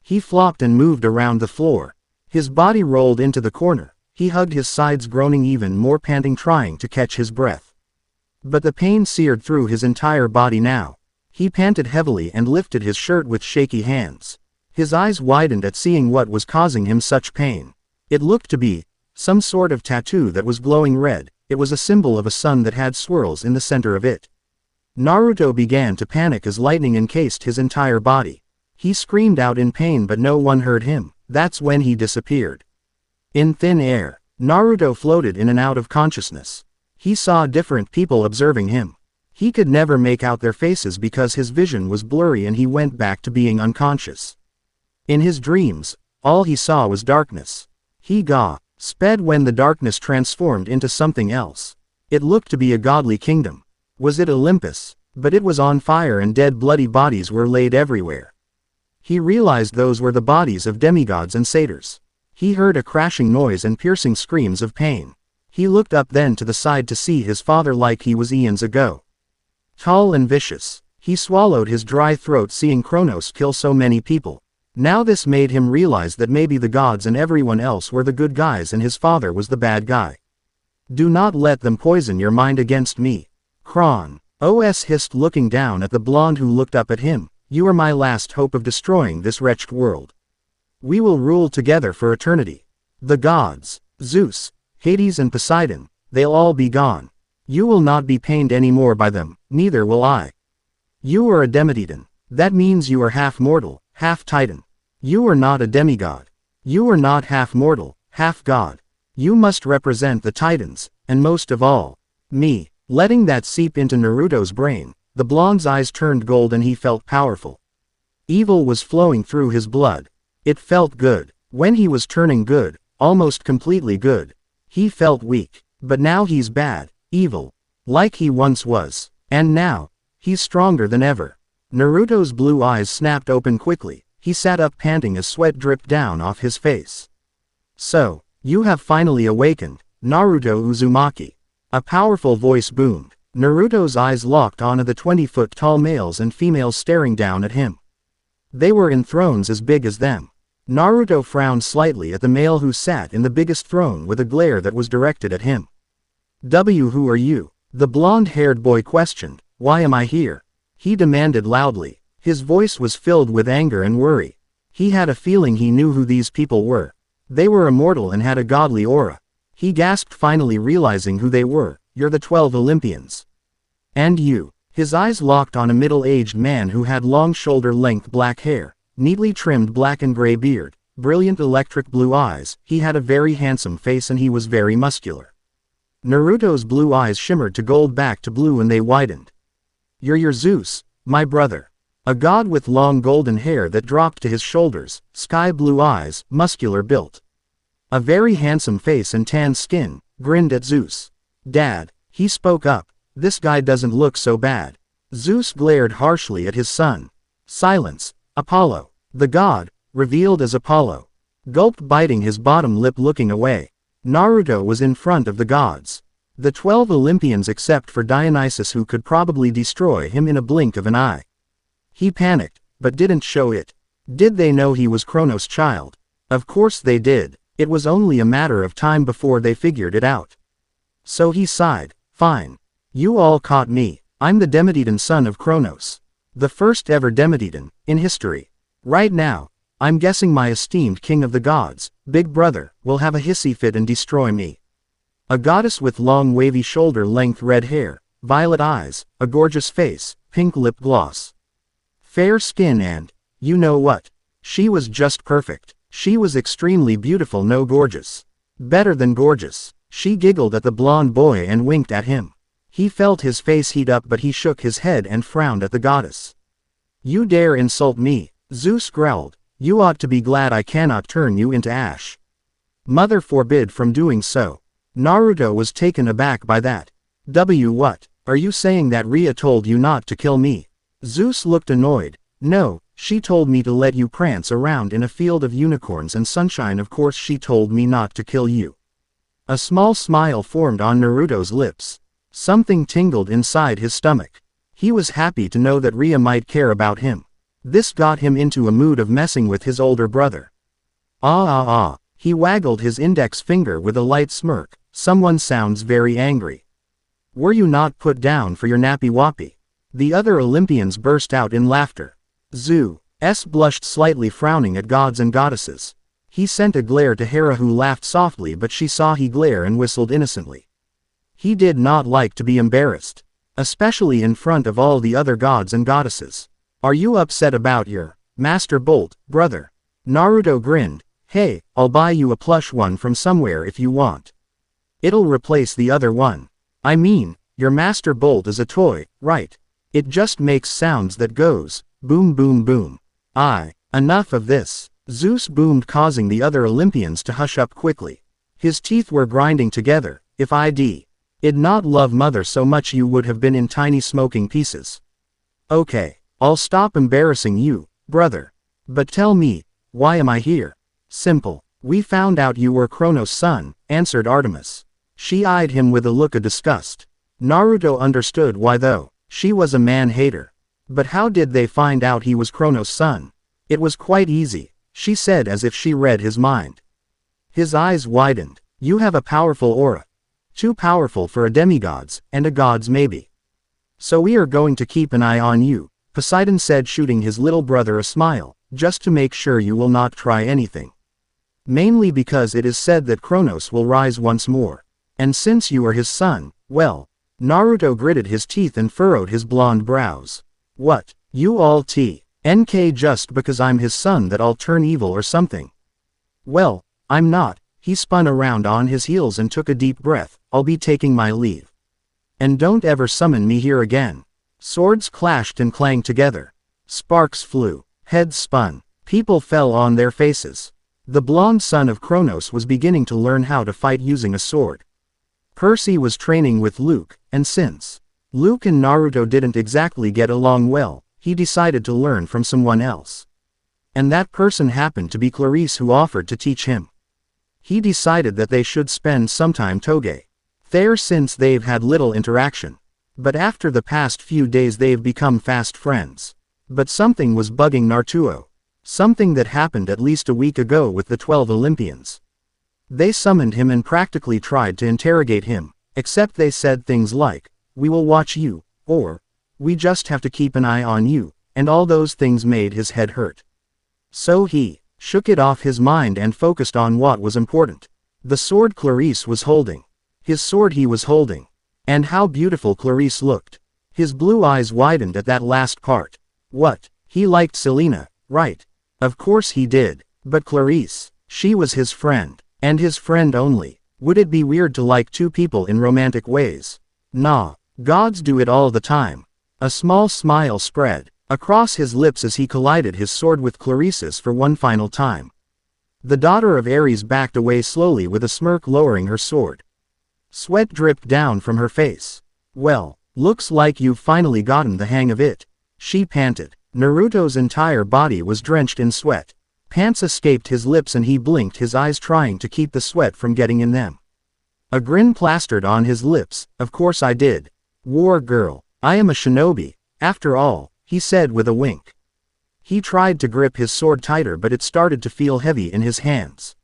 He flopped and moved around the floor. His body rolled into the corner. He hugged his sides, groaning even more, panting, trying to catch his breath. But the pain seared through his entire body now. He panted heavily and lifted his shirt with shaky hands. His eyes widened at seeing what was causing him such pain. It looked to be some sort of tattoo that was glowing red. It was a symbol of a sun that had swirls in the center of it. Naruto began to panic as lightning encased his entire body. He screamed out in pain, but no one heard him. That's when he disappeared. In thin air, Naruto floated in and out of consciousness. He saw different people observing him. He could never make out their faces because his vision was blurry and he went back to being unconscious. In his dreams, all he saw was darkness. He sped when the darkness transformed into something else. It looked to be a godly kingdom. Was it Olympus? But it was on fire and dead bloody bodies were laid everywhere. He realized those were the bodies of demigods and satyrs. He heard a crashing noise and piercing screams of pain. He looked up then to the side to see his father like he was eons ago. Tall and vicious. He swallowed his dry throat seeing Kronos kill so many people. Now this made him realize that maybe the gods and everyone else were the good guys and his father was the bad guy. Do not let them poison your mind against me. Kronos hissed, looking down at the blonde who looked up at him. You are my last hope of destroying this wretched world. We will rule together for eternity. The gods, Zeus, Hades and Poseidon, they'll all be gone. You will not be pained anymore by them, neither will I. You are a demititan. That means you are half mortal, half titan. You are not a demigod. You are not half mortal, half god. You must represent the titans, and most of all, me. Letting that seep into Naruto's brain, the blonde's eyes turned gold and he felt powerful. Evil was flowing through his blood. It felt good. When he was turning good, almost completely good, he felt weak. But now he's bad, evil, like he once was. And now, he's stronger than ever. Naruto's blue eyes snapped open quickly. He sat up panting as sweat dripped down off his face. So, you have finally awakened, Naruto Uzumaki. A powerful voice boomed. Naruto's eyes locked onto the 20-foot-tall males and females staring down at him. They were in thrones as big as them. Naruto frowned slightly at the male who sat in the biggest throne with a glare that was directed at him. Who are you? The blonde-haired boy questioned. Why am I here? He demanded loudly. His voice was filled with anger and worry. He had a feeling he knew who these people were. They were immortal and had a godly aura. He gasped, finally realizing who they were. You're the 12 Olympians. And you. His eyes locked on a middle-aged man who had long shoulder-length black hair, neatly trimmed black and gray beard, brilliant electric blue eyes. He had a very handsome face and he was very muscular. Naruto's blue eyes shimmered to gold back to blue and they widened. You're your Zeus, my brother. A god with long golden hair that dropped to his shoulders, sky blue eyes, muscular built. A very handsome face and tan skin, grinned at Zeus. Dad, he spoke up, this guy doesn't look so bad. Zeus glared harshly at his son. Silence. Apollo, the god, revealed as Apollo, gulped, biting his bottom lip, looking away. Naruto was in front of the gods. The 12 Olympians except for Dionysus, who could probably destroy him in a blink of an eye. He panicked, but didn't show it. Did they know he was Kronos' child? Of course they did. It was only a matter of time before they figured it out. So he sighed. Fine. You all caught me. I'm the Demetitan son of Kronos. The first ever Demetitan, in history. Right now, I'm guessing my esteemed king of the gods, Big Brother, will have a hissy fit and destroy me. A goddess with long wavy shoulder-length red hair, violet eyes, a gorgeous face, pink lip gloss, fair skin and, you know what? She was just perfect. She was extremely beautiful, no gorgeous. Better than gorgeous. She giggled at the blonde boy and winked at him. He felt his face heat up, but he shook his head and frowned at the goddess. You dare insult me? Zeus growled. You ought to be glad I cannot turn you into ash. Mother forbid from doing so. Naruto was taken aback by that. What? Are you saying that Rhea told you not to kill me? Zeus looked annoyed. No, she told me to let you prance around in a field of unicorns and sunshine. Of course she told me not to kill you. A small smile formed on Naruto's lips. Something tingled inside his stomach. He was happy to know that Rhea might care about him. This got him into a mood of messing with his older brother. He waggled his index finger with a light smirk. Someone sounds very angry. Were you not put down for your nappy wappy? The other Olympians burst out in laughter. Zeus blushed slightly, frowning at gods and goddesses. He sent a glare to Hera, who laughed softly, but she saw he glare and whistled innocently. He did not like to be embarrassed, especially in front of all the other gods and goddesses. Are you upset about your Master Bolt, brother? Naruto grinned. Hey, I'll buy you a plush one from somewhere if you want. It'll replace the other one. I mean, your Master Bolt is a toy, right? It just makes sounds that goes, boom boom boom. Enough of this. Zeus boomed, causing the other Olympians to hush up quickly. His teeth were grinding together. If I'd not love mother so much, you would have been in tiny smoking pieces. Okay, I'll stop embarrassing you, brother. But tell me, why am I here? Simple. We found out you were Kronos' son, answered Artemis. She eyed him with a look of disgust. Naruto understood why, though. She was a man-hater. But how did they find out he was Kronos' son? It was quite easy, she said as if she read his mind. His eyes widened. You have a powerful aura. Too powerful for a demigod's, and a god's maybe. So we are going to keep an eye on you, Poseidon said, shooting his little brother a smile, just to make sure you will not try anything. Mainly because it is said that Kronos will rise once more. And since you are his son, well. Naruto gritted his teeth and furrowed his blonde brows. What, you all TNK just because I'm his son that I'll turn evil or something? Well, I'm not. He spun around on his heels and took a deep breath. I'll be taking my leave. And don't ever summon me here again. Swords clashed and clanged together. Sparks flew. Heads spun. People fell on their faces. The blonde son of Kronos was beginning to learn how to fight using a sword. Percy was training with Luke, and since Luke and Naruto didn't exactly get along well, he decided to learn from someone else. And that person happened to be Clarice, who offered to teach him. He decided that they should spend some time together since they've had little interaction. But after the past few days they've become fast friends. But something was bugging Naruto. Something that happened at least a week ago with the 12 Olympians. They summoned him and practically tried to interrogate him, except they said things like, we will watch you, or, we just have to keep an eye on you, and all those things made his head hurt. So he shook it off his mind and focused on what was important. The sword Clarice was holding. His sword he was holding. And how beautiful Clarice looked. His blue eyes widened at that last part. What? He liked Selena, right? Of course he did. But Clarice, she was his friend. And his friend only. Would it be weird to like two people in romantic ways? Nah. Gods do it all the time. A small smile spread across his lips as he collided his sword with Clarice's for one final time. The daughter of Ares backed away slowly with a smirk, lowering her sword. Sweat dripped down from her face. Well, looks like you've finally gotten the hang of it, she panted. Naruto's entire body was drenched in sweat. Pants escaped his lips and he blinked his eyes, trying to keep the sweat from getting in them. A grin plastered on his lips. Of course I did. War girl, I am a shinobi, after all, he said with a wink. He tried to grip his sword tighter, but it started to feel heavy in his hands.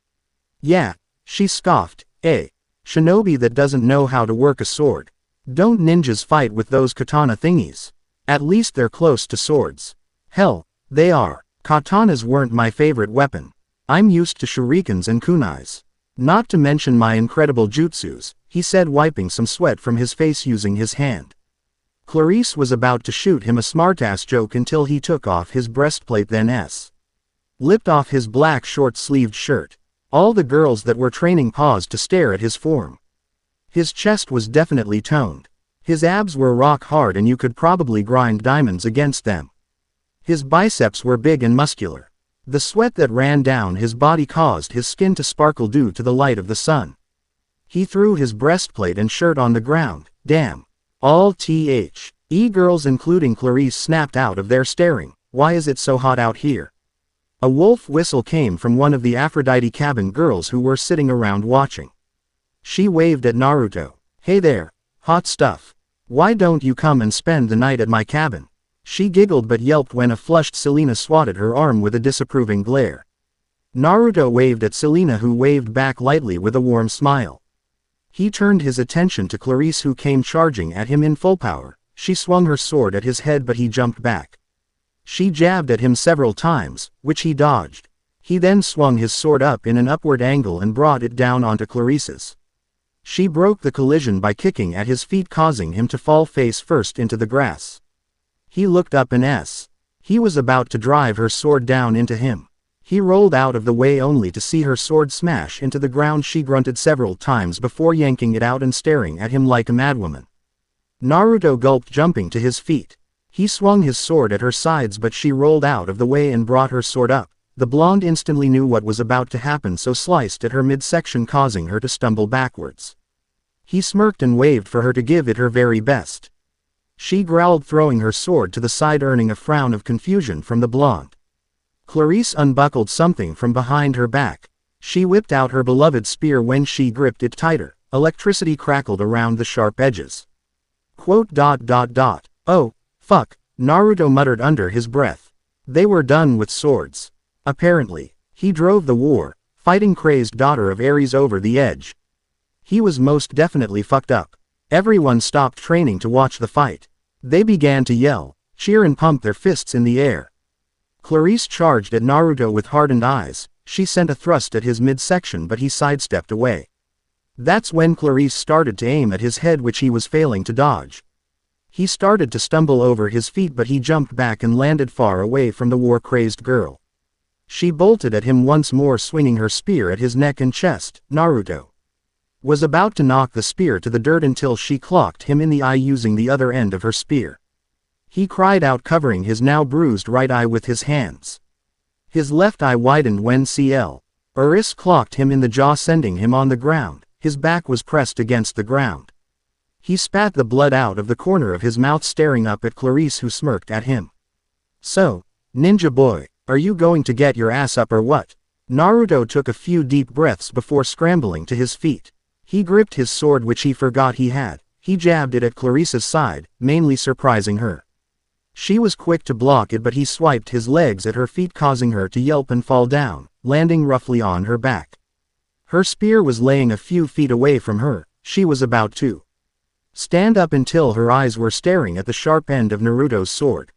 Yeah, she scoffed, shinobi that doesn't know how to work a sword. Don't ninjas fight with those katana thingies? At least they're close to swords. Hell, they are. Katanas weren't my favorite weapon. I'm used to shurikens and kunais. Not to mention my incredible jutsus, he said, wiping some sweat from his face using his hand. Clarice was about to shoot him a smartass joke until he took off his breastplate, then lipped off his black short-sleeved shirt. All the girls that were training paused to stare at his form. His chest was definitely toned. His abs were rock hard and you could probably grind diamonds against them. His biceps were big and muscular. The sweat that ran down his body caused his skin to sparkle due to the light of the sun. He threw his breastplate and shirt on the ground. Damn. All girls including Clarice snapped out of their staring. Why is it so hot out here? A wolf whistle came from one of the Aphrodite cabin girls who were sitting around watching. She waved at Naruto. Hey there, hot stuff. Why don't you come and spend the night at my cabin? She giggled but yelped when a flushed Selena swatted her arm with a disapproving glare. Naruto waved at Selena, who waved back lightly with a warm smile. He turned his attention to Clarice, who came charging at him in full power. She swung her sword at his head but he jumped back. She jabbed at him several times, which he dodged. He then swung his sword up in an upward angle and brought it down onto Clarice's. She broke the collision by kicking at his feet, causing him to fall face first into the grass. He looked up and he was about to drive her sword down into him. He rolled out of the way only to see her sword smash into the ground. She grunted several times before yanking it out and staring at him like a madwoman. Naruto gulped, jumping to his feet. He swung his sword at her sides but she rolled out of the way and brought her sword up. The blonde instantly knew what was about to happen, so sliced at her midsection, causing her to stumble backwards. He smirked and waved for her to give it her very best. She growled, throwing her sword to the side, earning a frown of confusion from the blonde. Clarice unbuckled something from behind her back. She whipped out her beloved spear. When she gripped it tighter, electricity crackled around the sharp edges. Oh, fuck, Naruto muttered under his breath. They were done with swords. Apparently, he drove the war, fighting crazed daughter of Ares over the edge. He was most definitely fucked up. Everyone stopped training to watch the fight. They began to yell, cheer and pump their fists in the air. Clarice charged at Naruto with hardened eyes. She sent a thrust at his midsection but he sidestepped away. That's when Clarice started to aim at his head, which he was failing to dodge. He started to stumble over his feet but he jumped back and landed far away from the war-crazed girl. She bolted at him once more, swinging her spear at his neck and chest. Naruto was about to knock the spear to the dirt until she clocked him in the eye using the other end of her spear. He cried out, covering his now bruised right eye with his hands. His left eye widened when Aris clocked him in the jaw, sending him on the ground. His back was pressed against the ground. He spat the blood out of the corner of his mouth, staring up at Clarice, who smirked at him. So, ninja boy, are you going to get your ass up or what? Naruto took a few deep breaths before scrambling to his feet. He gripped his sword, which he forgot he had. He jabbed it at Clarice's side, mainly surprising her. She was quick to block it but he swiped his legs at her feet, causing her to yelp and fall down, landing roughly on her back. Her spear was laying a few feet away from her. She was about to stand up until her eyes were staring at the sharp end of Naruto's sword.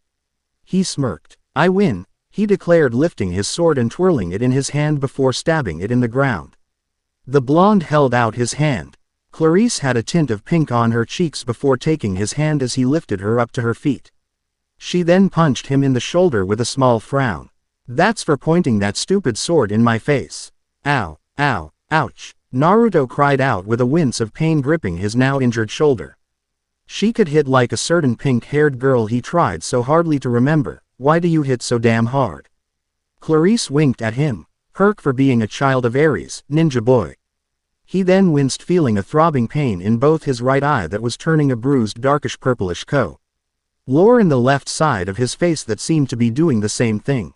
He smirked. I win, he declared, lifting his sword and twirling it in his hand before stabbing it in the ground. The blonde held out his hand. Clarice had a tint of pink on her cheeks before taking his hand as he lifted her up to her feet. She then punched him in the shoulder with a small frown. "That's for pointing that stupid sword in my face." "Ow, ow, ouch," Naruto cried out with a wince of pain gripping his now injured shoulder. "She could hit like a certain pink-haired girl he tried so hardly to remember. Why do you hit so damn hard?" Clarice winked at him. "Perk for being a child of Ares, ninja boy." He then winced, feeling a throbbing pain in both his right eye that was turning a bruised darkish purplish color in the left side of his face that seemed to be doing the same thing.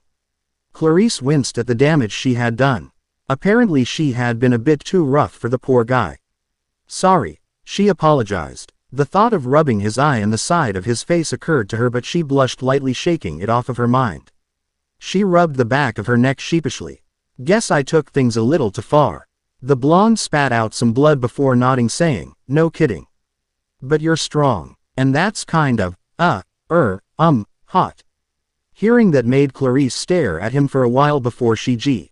Clarice winced at the damage she had done. Apparently she had been a bit too rough for the poor guy. "Sorry," she apologized. The thought of rubbing his eye and the side of his face occurred to her, but she blushed lightly, shaking it off of her mind. She rubbed the back of her neck sheepishly. "Guess I took things a little too far." The blonde spat out some blood before nodding, saying, "No kidding. But you're strong. And that's kind of, hot." Hearing that made Clarice stare at him for a while before she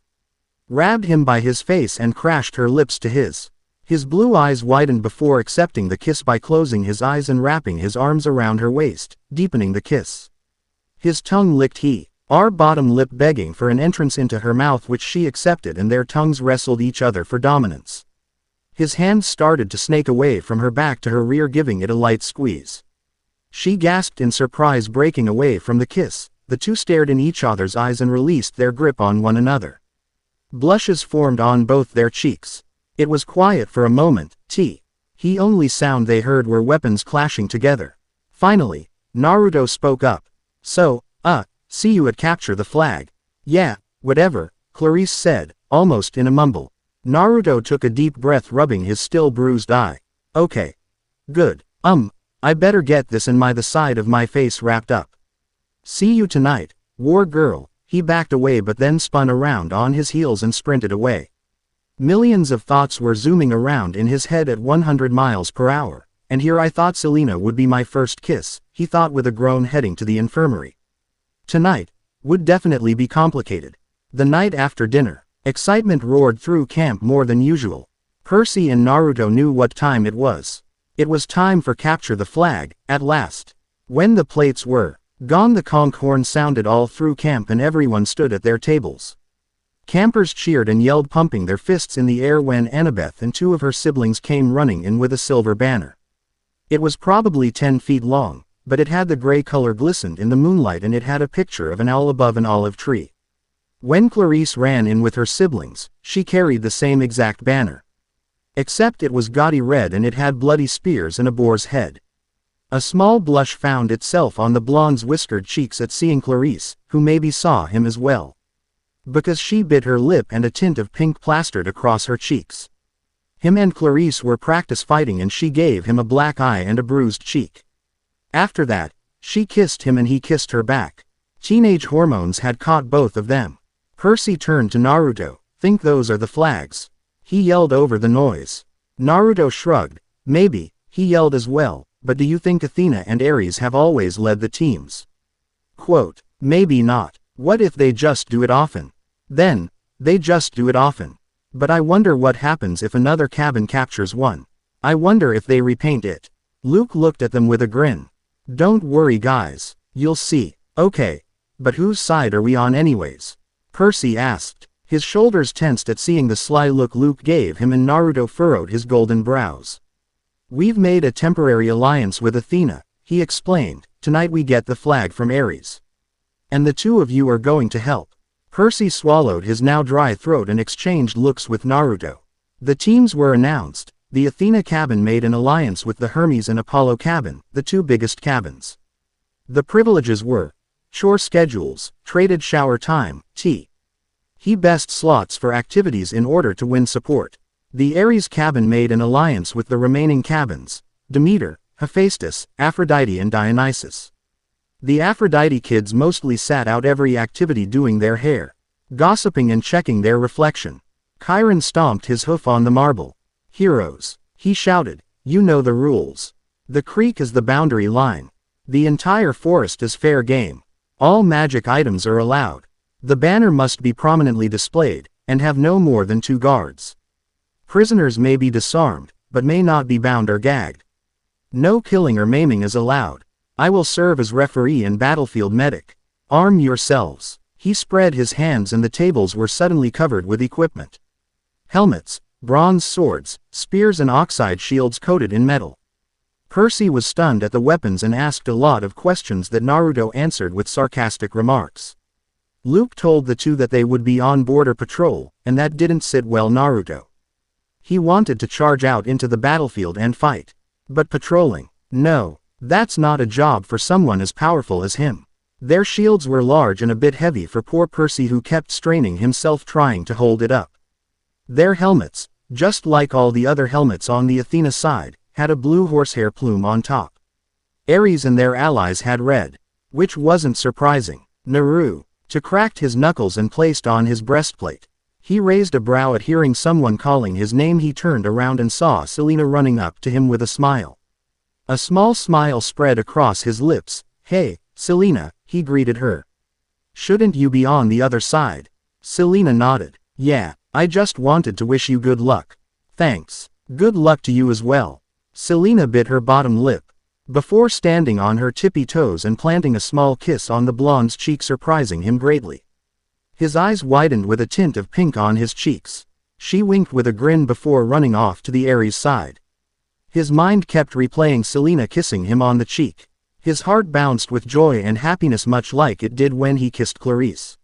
grabbed him by his face and crashed her lips to his. His blue eyes widened before accepting the kiss by closing his eyes and wrapping his arms around her waist, deepening the kiss. His tongue licked her bottom lip, begging for an entrance into her mouth, which she accepted, and their tongues wrestled each other for dominance. His hands started to snake away from her back to her rear, giving it a light squeeze. She gasped in surprise, breaking away from the kiss. The two stared in each other's eyes and released their grip on one another. Blushes formed on both their cheeks. It was quiet for a moment. The only sound they heard were weapons clashing together. Finally, Naruto spoke up. "So, see you at Capture the Flag." "Yeah, whatever," Clarice said, almost in a mumble. Naruto took a deep breath, rubbing his still bruised eye. "Okay. Good. I better get this and the side of my face wrapped up. See you tonight, war girl." He backed away but then spun around on his heels and sprinted away. Millions of thoughts were zooming around in his head at 100 miles per hour. "And here I thought Selena would be my first kiss," he thought with a groan, heading to the infirmary. Tonight would definitely be complicated. The night after dinner, excitement roared through camp more than usual. Percy and Naruto knew what time it was. It was time for Capture the Flag, at last. When the plates were gone, the conch horn sounded all through camp and everyone stood at their tables. Campers cheered and yelled, pumping their fists in the air, when Annabeth and two of her siblings came running in with a silver banner. It was probably 10 feet long, but it had the gray color glistened in the moonlight, and it had a picture of an owl above an olive tree. When Clarice ran in with her siblings, she carried the same exact banner. Except it was gaudy red and it had bloody spears and a boar's head. A small blush found itself on the blonde's whiskered cheeks at seeing Clarice, who maybe saw him as well. Because she bit her lip and a tint of pink plastered across her cheeks. Him and Clarice were practice fighting, and she gave him a black eye and a bruised cheek. After that, she kissed him and he kissed her back. Teenage hormones had caught both of them. Percy turned to Naruto. "Think those are the flags?" he yelled over the noise. Naruto shrugged. "Maybe," he yelled as well, "but do you think Athena and Ares have always led the teams?" Quote, "Maybe not. What if they just do it often? Then, they just do it often. But I wonder what happens if another cabin captures one. I wonder if they repaint it." Luke looked at them with a grin. "Don't worry guys, you'll see." "Okay. But whose side are we on anyways?" Percy asked. His shoulders tensed at seeing the sly look Luke gave him, and Naruto furrowed his golden brows. "We've made a temporary alliance with Athena," he explained. "Tonight we get the flag from Ares. And the two of you are going to help." Percy swallowed his now dry throat and exchanged looks with Naruto. The teams were announced. The Athena cabin made an alliance with the Hermes and Apollo cabin, the two biggest cabins. The privileges were chore schedules, traded shower time, he best slots for activities in order to win support. The Ares cabin made an alliance with the remaining cabins, Demeter, Hephaestus, Aphrodite and Dionysus. The Aphrodite kids mostly sat out every activity doing their hair, gossiping and checking their reflection. Chiron stomped his hoof on the marble. "Heroes," he shouted, "you know the rules. The creek is the boundary line. The entire forest is fair game. All magic items are allowed. The banner must be prominently displayed, and have no more than 2 guards. Prisoners may be disarmed, but may not be bound or gagged. No killing or maiming is allowed. I will serve as referee and battlefield medic. Arm yourselves. He spread his hands and the tables were suddenly covered with equipment. Helmets, bronze swords, spears and oxide shields coated in metal. Percy was stunned at the weapons and asked a lot of questions that Naruto answered with sarcastic remarks. Luke told the two that they would be on border patrol, and that didn't sit well Naruto. He wanted to charge out into the battlefield and fight. But patrolling? No, that's not a job for someone as powerful as him. Their shields were large and a bit heavy for poor Percy who kept straining himself trying to hold it up. Their helmets, just like all the other helmets on the Athena side, had a blue horsehair plume on top. Ares and their allies had red. Which wasn't surprising. Naruto cracked his knuckles and placed on his breastplate. He raised a brow at hearing someone calling his name. He turned around and saw Selena running up to him with a smile. A small smile spread across his lips. "Hey, Selena," he greeted her. "Shouldn't you be on the other side?" Selena nodded. "Yeah, I just wanted to wish you good luck." "Thanks. Good luck to you as well." Selena bit her bottom lip, before standing on her tippy toes and planting a small kiss on the blonde's cheek, surprising him greatly. His eyes widened with a tint of pink on his cheeks. She winked with a grin before running off to the Ares side. His mind kept replaying Selena kissing him on the cheek. His heart bounced with joy and happiness much like it did when he kissed Clarice.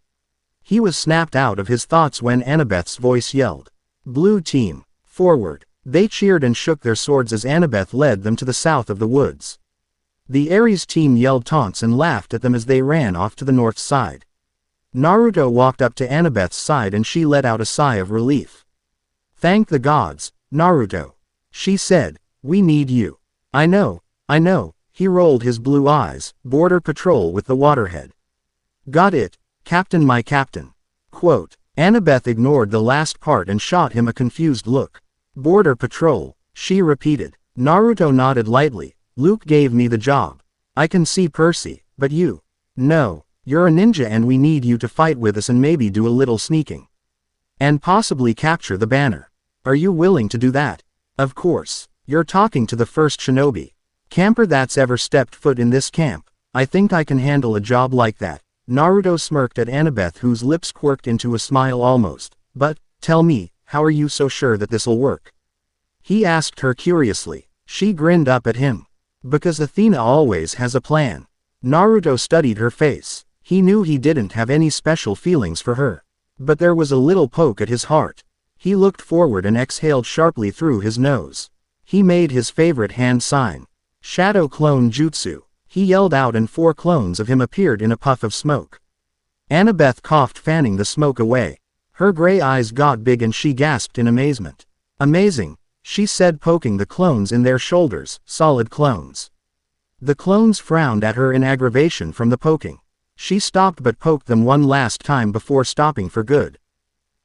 He was snapped out of his thoughts when Annabeth's voice yelled, "Blue team, forward." They cheered and shook their swords as Annabeth led them to the south of the woods. The Ares team yelled taunts and laughed at them as they ran off to the north side. Naruto walked up to Annabeth's side and she let out a sigh of relief. "Thank the gods, Naruto," she said. "We need you." I know. He rolled his blue eyes. "Border patrol with the waterhead." "Got it, Captain, my captain." Quote. Annabeth ignored the last part and shot him a confused look. "Border patrol," she repeated. Naruto nodded lightly. "Luke gave me the job. I can see Percy, but you? No. You're a ninja and we need you to fight with us and maybe do a little sneaking. And possibly capture the banner. Are you willing to do that?" "Of course. You're talking to the first shinobi camper that's ever stepped foot in this camp. I think I can handle a job like that." Naruto smirked at Annabeth, whose lips quirked into a smile almost. "But, tell me, how are you so sure that this'll work?" he asked her curiously. She grinned up at him. "Because Athena always has a plan." Naruto studied her face. He knew he didn't have any special feelings for her. But there was a little poke at his heart. He looked forward and exhaled sharply through his nose. He made his favorite hand sign. "Shadow clone jutsu." He yelled out and 4 clones of him appeared in a puff of smoke. Annabeth coughed, fanning the smoke away. Her gray eyes got big and she gasped in amazement. "Amazing," she said, poking the clones in their shoulders. "Solid clones." The clones frowned at her in aggravation from the poking. She stopped but poked them one last time before stopping for good.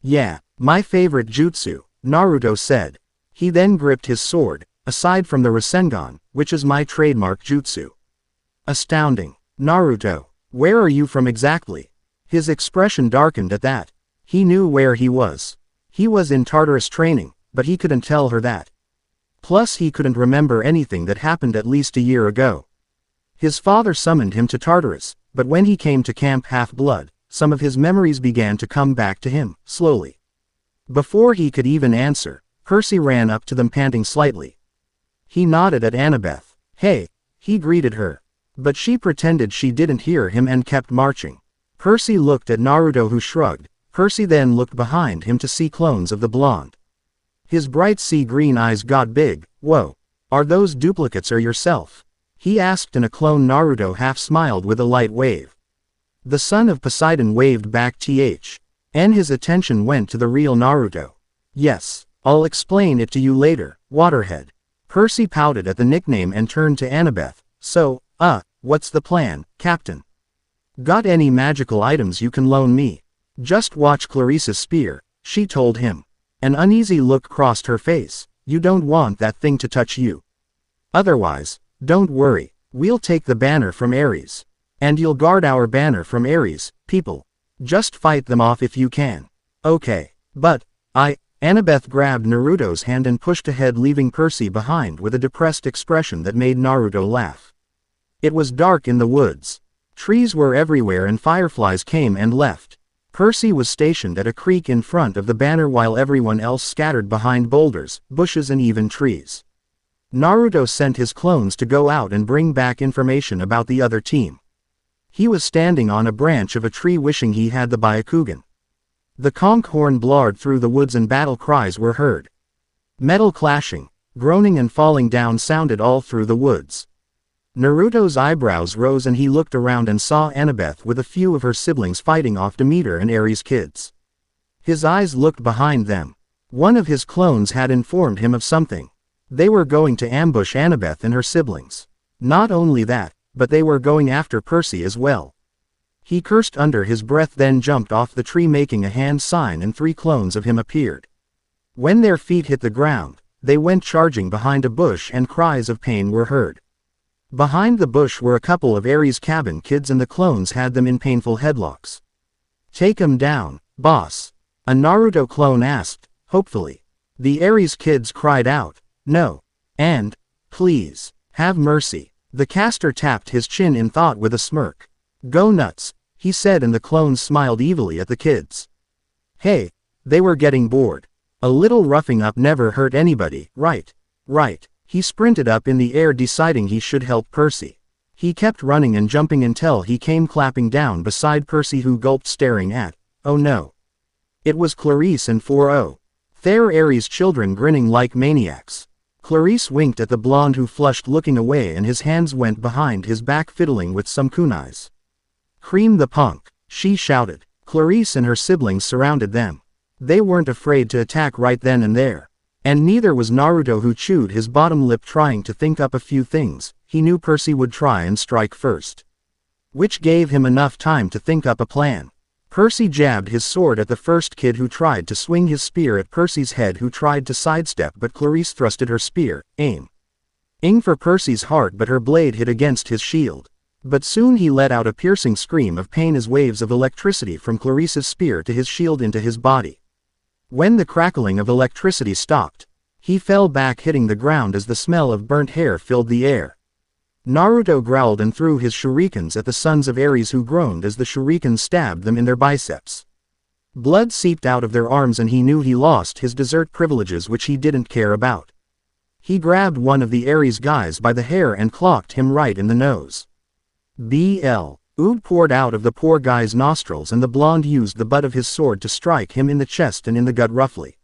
"Yeah, my favorite jutsu," Naruto said. He then gripped his sword, "aside from the Rasengan, which is my trademark jutsu." "Astounding. Naruto, where are you from exactly?" His expression darkened at that. He knew where he was. He was in Tartarus training, but he couldn't tell her that. Plus he couldn't remember anything that happened at least a year ago. His father summoned him to Tartarus, but when he came to Camp Half-Blood, some of his memories began to come back to him, slowly. Before he could even answer, Percy ran up to them panting slightly. He nodded at Annabeth. "Hey," he greeted her. But she pretended she didn't hear him and kept marching. Percy looked at Naruto, who shrugged. Percy then looked behind him to see clones of the blonde. His bright sea green eyes got big. "Whoa. Are those duplicates or yourself?" he asked, and a clone Naruto half smiled with a light wave. The son of Poseidon waved back and his attention went to the real Naruto. "Yes, I'll explain it to you later, Waterhead." Percy pouted at the nickname and turned to Annabeth. "So, what's the plan, Captain? Got any magical items you can loan me?" "Just watch Clarice's spear," she told him. An uneasy look crossed her face. "You don't want that thing to touch you. Otherwise, don't worry, we'll take the banner from Ares. And you'll guard our banner from Ares, people." Just fight them off if you can. Okay. But, Annabeth grabbed Naruto's hand and pushed ahead, leaving Percy behind with a depressed expression that made Naruto laugh. It was dark in the woods. Trees were everywhere and fireflies came and left. Percy was stationed at a creek in front of the banner while everyone else scattered behind boulders, bushes and even trees. Naruto sent his clones to go out and bring back information about the other team. He was standing on a branch of a tree wishing he had the Byakugan. The conch horn blared through the woods and battle cries were heard. Metal clashing, groaning and falling down sounded all through the woods. Naruto's eyebrows rose and he looked around and saw Annabeth with a few of her siblings fighting off Demeter and Ares' kids. His eyes looked behind them. One of his clones had informed him of something. They were going to ambush Annabeth and her siblings. Not only that, but they were going after Percy as well. He cursed under his breath, then jumped off the tree making a hand sign, and 3 clones of him appeared. When their feet hit the ground, they went charging behind a bush and cries of pain were heard. Behind the bush were a couple of Ares' cabin kids and the clones had them in painful headlocks. "Take 'em down, boss," a Naruto clone asked, hopefully. The Ares kids cried out, "No. And, please, have mercy." The caster tapped his chin in thought with a smirk. "Go nuts," he said, and the clones smiled evilly at the kids. Hey, they were getting bored. A little roughing up never hurt anybody, right? Right. He sprinted up in the air, deciding he should help Percy. He kept running and jumping until he came clapping down beside Percy, who gulped, staring at, oh no. It was Clarice and 4-0. Their Ares children grinning like maniacs. Clarice winked at the blonde who flushed, looking away, and his hands went behind his back fiddling with some kunais. "Cream the punk," she shouted. Clarice and her siblings surrounded them. They weren't afraid to attack right then and there. And neither was Naruto, who chewed his bottom lip trying to think up a few things. He knew Percy would try and strike first, which gave him enough time to think up a plan. Percy jabbed his sword at the first kid who tried to swing his spear at Percy's head, who tried to sidestep, but Clarice thrusted her spear, aiming for Percy's heart, but her blade hit against his shield. But soon he let out a piercing scream of pain as waves of electricity from Clarice's spear to his shield into his body. When the crackling of electricity stopped, he fell back, hitting the ground as the smell of burnt hair filled the air. Naruto growled and threw his shurikens at the sons of Ares, who groaned as the shurikens stabbed them in their biceps. Blood seeped out of their arms and he knew he lost his dessert privileges, which he didn't care about. He grabbed one of the Ares guys by the hair and clocked him right in the nose. Ooh poured out of the poor guy's nostrils, and the blonde used the butt of his sword to strike him in the chest and in the gut roughly.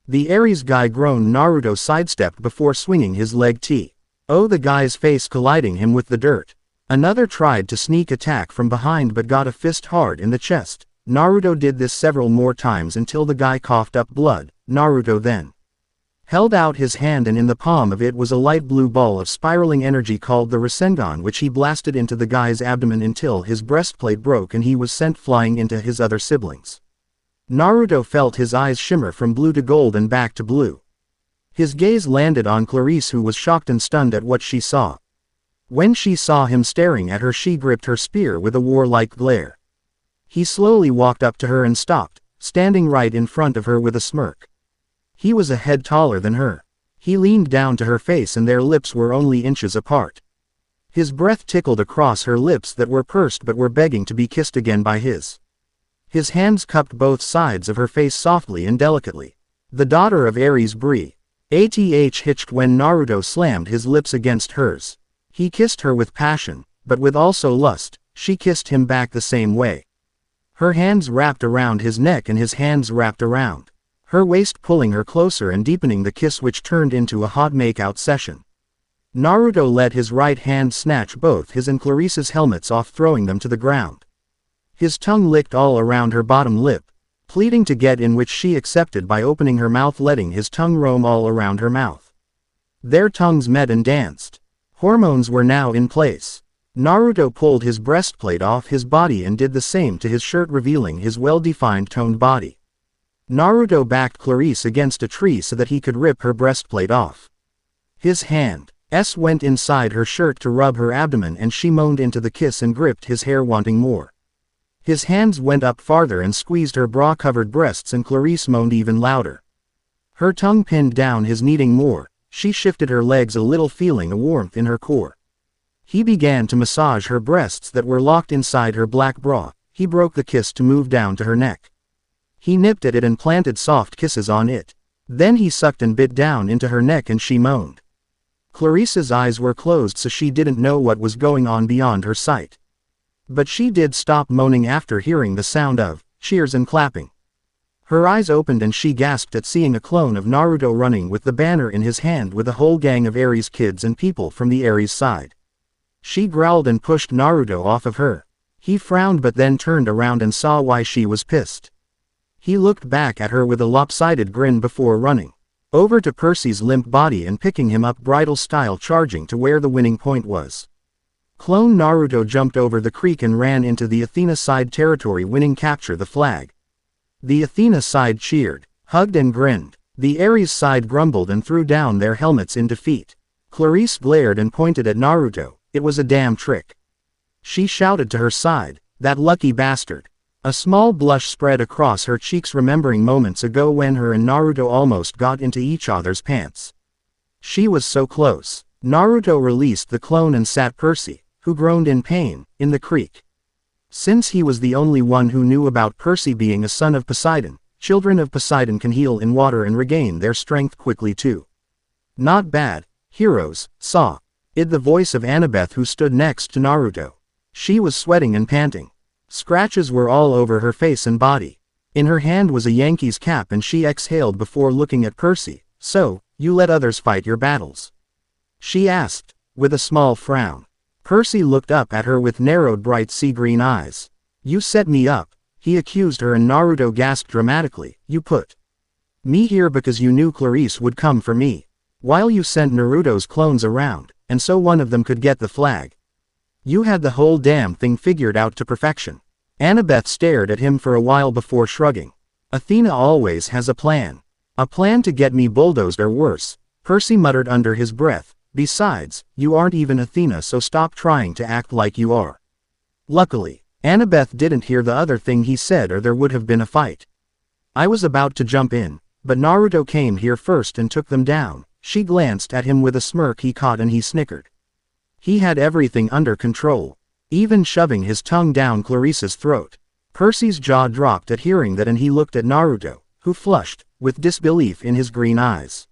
The Ares guy groaned. Naruto sidestepped before swinging his leg the guy's face colliding him with the dirt. Another tried to sneak attack from behind but got a fist hard in the chest. Naruto did this several more times until the guy coughed up blood. Naruto then held out his hand, and in the palm of it was a light blue ball of spiraling energy called the Rasengan, which he blasted into the guy's abdomen until his breastplate broke and he was sent flying into his other siblings. Naruto felt his eyes shimmer from blue to gold and back to blue. His gaze landed on Clarice, who was shocked and stunned at what she saw. When she saw him staring at her, she gripped her spear with a warlike glare. He slowly walked up to her and stopped, standing right in front of her with a smirk. He was a head taller than her. He leaned down to her face and their lips were only inches apart. His breath tickled across her lips that were pursed but were begging to be kissed again by his. His hands cupped both sides of her face softly and delicately. The daughter of Ares hitched when Naruto slammed his lips against hers. He kissed her with passion, but with also lust. She kissed him back the same way. Her hands wrapped around his neck and his hands wrapped around her waist, pulling her closer and deepening the kiss, which turned into a hot make-out session. Naruto let his right hand snatch both his and Clarice's helmets off, throwing them to the ground. His tongue licked all around her bottom lip, pleading to get in, which she accepted by opening her mouth, letting his tongue roam all around her mouth. Their tongues met and danced. Hormones were now in place. Naruto pulled his breastplate off his body and did the same to his shirt, revealing his well-defined toned body. Naruto backed Clarice against a tree so that he could rip her breastplate off. His hands went inside her shirt to rub her abdomen and she moaned into the kiss and gripped his hair, wanting more. His hands went up farther and squeezed her bra-covered breasts, and Clarice moaned even louder. Her tongue pinned down his, needing more. She shifted her legs a little, feeling a warmth in her core. He began to massage her breasts that were locked inside her black bra. He broke the kiss to move down to her neck. He nipped at it and planted soft kisses on it. Then he sucked and bit down into her neck, and she moaned. Clarice's eyes were closed, so she didn't know what was going on beyond her sight. But she did stop moaning after hearing the sound of cheers and clapping. Her eyes opened and she gasped at seeing a clone of Naruto running with the banner in his hand with a whole gang of Ares kids and people from the Ares side. She growled and pushed Naruto off of her. He frowned but then turned around and saw why she was pissed. He looked back at her with a lopsided grin before running over to Percy's limp body and picking him up bridal style, charging to where the winning point was. Clone Naruto jumped over the creek and ran into the Athena side territory, winning capture the flag. The Athena side cheered, hugged and grinned. The Ares side grumbled and threw down their helmets in defeat. Clarice glared and pointed at Naruto. It was a damn trick. She shouted to her side, "That lucky bastard." A small blush spread across her cheeks, remembering moments ago when her and Naruto almost got into each other's pants. She was so close. Naruto released the clone and sat Percy, who groaned in pain, in the creek. Since he was the only one who knew about Percy being a son of Poseidon, children of Poseidon can heal in water and regain their strength quickly too. Not bad, heroes, saw it, the voice of Annabeth, who stood next to Naruto. She was sweating and panting. Scratches were all over her face and body. In her hand was a Yankees cap and she exhaled before looking at Percy. "So, you let others fight your battles?" she asked, with a small frown. Percy looked up at her with narrowed bright sea-green eyes. "You set me up," he accused her, and Naruto gasped dramatically. "You put me here because you knew Clarice would come for me. While you sent Naruto's clones around, and so one of them could get the flag. You had the whole damn thing figured out to perfection." Annabeth stared at him for a while before shrugging. "Athena always has a plan. A plan to get me bulldozed or worse," Percy muttered under his breath. "Besides, you aren't even Athena, so stop trying to act like you are." Luckily, Annabeth didn't hear the other thing he said, or there would have been a fight. "I was about to jump in, but Naruto came here first and took them down." She glanced at him with a smirk he caught, and he snickered. He had everything under control, even shoving his tongue down Clarice's throat. Percy's jaw dropped at hearing that, and he looked at Naruto, who flushed, with disbelief in his green eyes.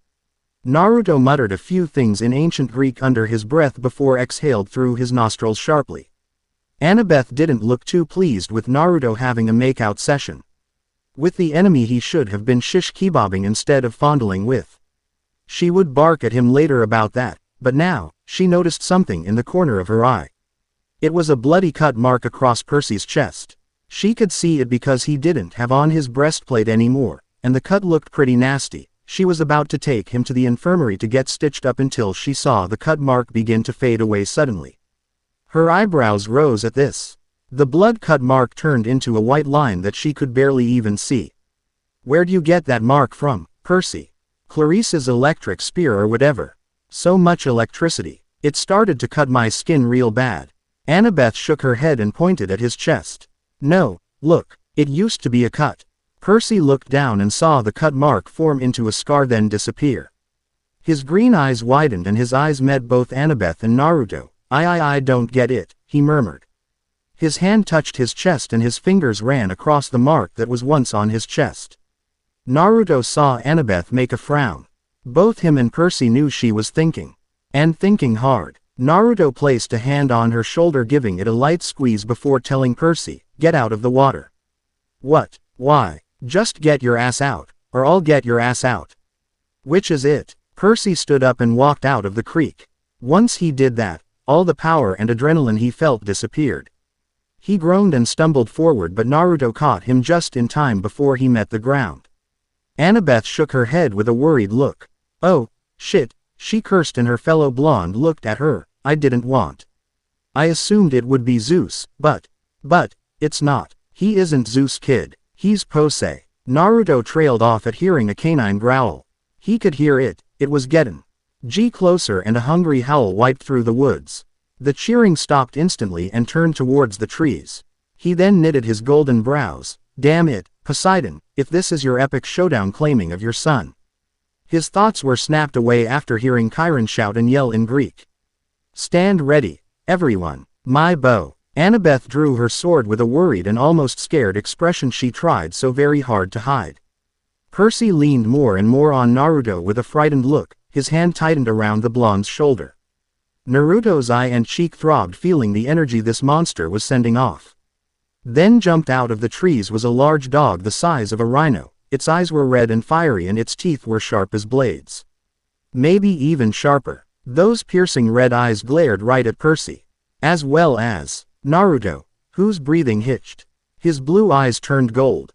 Naruto muttered a few things in ancient Greek under his breath before exhaled through his nostrils sharply. Annabeth didn't look too pleased with Naruto having a makeout session with the enemy he should have been shish kebabbing instead of fondling with. She would bark at him later about that, but now, she noticed something in the corner of her eye. It was a bloody cut mark across Percy's chest. She could see it because he didn't have on his breastplate anymore, and the cut looked pretty nasty. She was about to take him to the infirmary to get stitched up until she saw the cut mark begin to fade away suddenly. Her eyebrows rose at this. The blood cut mark turned into a white line that she could barely even see. "Where'd you get that mark from, Percy?" "Clarice's electric spear or whatever. So much electricity. It started to cut my skin real bad." Annabeth shook her head and pointed at his chest. "No, look, it used to be a cut." Percy looked down and saw the cut mark form into a scar then disappear. His green eyes widened and his eyes met both Annabeth and Naruto. I don't get it," he murmured. His hand touched his chest and his fingers ran across the mark that was once on his chest. Naruto saw Annabeth make a frown. Both him and Percy knew she was thinking. And thinking hard. Naruto placed a hand on her shoulder, giving it a light squeeze before telling Percy, "Get out of the water." "What? Why?" "Just get your ass out, or I'll get your ass out." "Which is it?" Percy stood up and walked out of the creek. Once he did that, all the power and adrenaline he felt disappeared. He groaned and stumbled forward, but Naruto caught him just in time before he met the ground. Annabeth shook her head with a worried look. "Oh, shit," she cursed, and her fellow blonde looked at her. "I didn't want. I assumed it would be Zeus, but, it's not. He isn't Zeus, kid. He's Posei." Naruto trailed off at hearing a canine growl. He could hear it. It was getting closer, and a hungry howl wiped through the woods. The cheering stopped instantly and turned towards the trees. He then knitted his golden brows. Damn it, Poseidon, if this is your epic showdown claiming of your son. His thoughts were snapped away after hearing Chiron shout and yell in Greek. Stand ready, everyone, my bow. Annabeth drew her sword with a worried and almost scared expression she tried so very hard to hide. Percy leaned more and more on Naruto with a frightened look, his hand tightened around the blonde's shoulder. Naruto's eye and cheek throbbed feeling the energy this monster was sending off. Then jumped out of the trees was a large dog the size of a rhino, its eyes were red and fiery and its teeth were sharp as blades. Maybe even sharper. Those piercing red eyes glared right at Percy. As well as Naruto, whose breathing hitched. His blue eyes turned gold.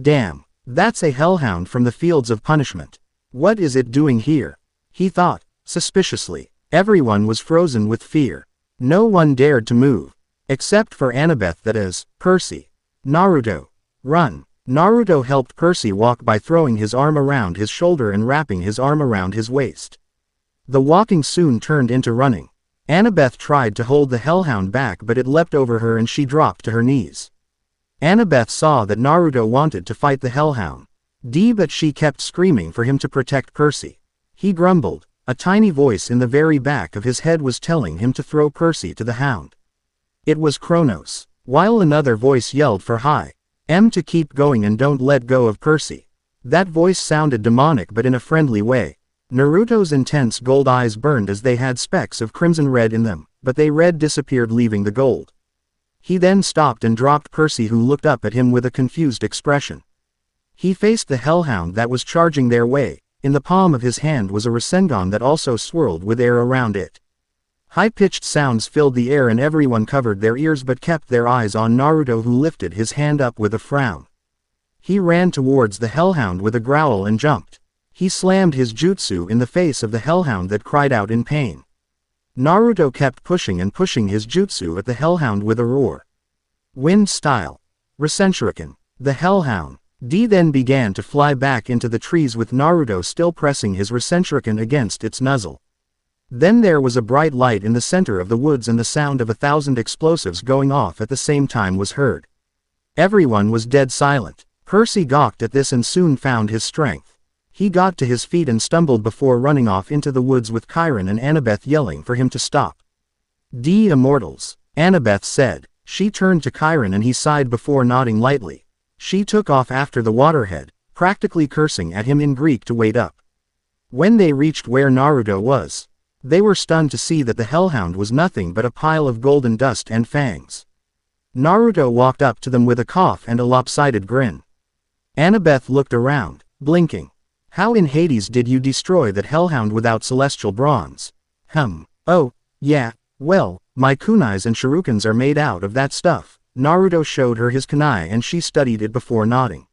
Damn, that's a hellhound from the fields of punishment. What is it doing here? He thought, suspiciously. Everyone was frozen with fear. No one dared to move. Except for Annabeth, that is, Percy. Naruto. Run. Naruto helped Percy walk by throwing his arm around his shoulder and wrapping his arm around his waist. The walking soon turned into running. Annabeth tried to hold the hellhound back but it leapt over her and she dropped to her knees. Annabeth saw that Naruto wanted to fight the hellhound. But she kept screaming for him to protect Percy. He grumbled. A tiny voice in the very back of his head was telling him to throw Percy to the hound. It was Kronos, while another voice yelled for to keep going and don't let go of Percy. That voice sounded demonic but in a friendly way. Naruto's intense gold eyes burned as they had specks of crimson red in them, but they red disappeared leaving the gold. He then stopped and dropped Percy who looked up at him with a confused expression. He faced the hellhound that was charging their way. In the palm of his hand was a Rasengan that also swirled with air around it. High-pitched sounds filled the air and everyone covered their ears but kept their eyes on Naruto who lifted his hand up with a frown. He ran towards the hellhound with a growl and jumped. He slammed his jutsu in the face of the hellhound that cried out in pain. Naruto kept pushing and pushing his jutsu at the hellhound with a roar. Wind style. Rasenshuriken. The hellhound. Then began to fly back into the trees with Naruto still pressing his Rasenshuriken against its muzzle. Then there was a bright light in the center of the woods and the sound of 1,000 explosives going off at the same time was heard. Everyone was dead silent. Percy gawked at this and soon found his strength. He got to his feet and stumbled before running off into the woods with Chiron and Annabeth yelling for him to stop. Immortals, Annabeth said. She turned to Chiron and he sighed before nodding lightly. She took off after the waterhead, practically cursing at him in Greek to wait up. When they reached where Naruto was, they were stunned to see that the hellhound was nothing but a pile of golden dust and fangs. Naruto walked up to them with a cough and a lopsided grin. Annabeth looked around, blinking. How in Hades did you destroy that hellhound without celestial bronze? Oh, yeah, well, my kunais and shurikens are made out of that stuff. Naruto showed her his kunai and she studied it before nodding.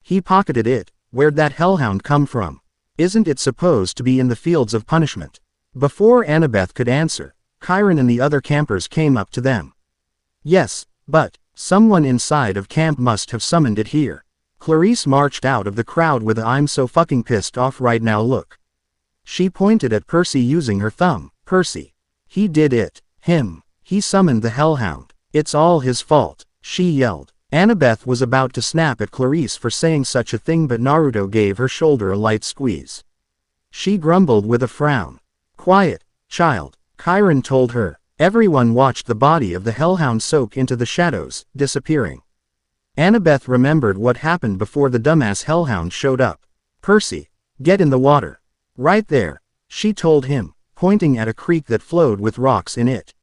He pocketed it. Where'd that hellhound come from? Isn't it supposed to be in the fields of punishment? Before Annabeth could answer, Chiron and the other campers came up to them. Yes, but someone inside of camp must have summoned it here. Clarice marched out of the crowd with a "I'm so fucking pissed off right now" look. She pointed at Percy using her thumb. Percy. He did it. He summoned the hellhound. It's all his fault, she yelled. Annabeth was about to snap at Clarice for saying such a thing but Naruto gave her shoulder a light squeeze. She grumbled with a frown. Quiet, child, Chiron told her. Everyone watched the body of the hellhound soak into the shadows, disappearing. Annabeth remembered what happened before the dumbass hellhound showed up. Percy, get in the water. Right there, she told him, pointing at a creek that flowed with rocks in it.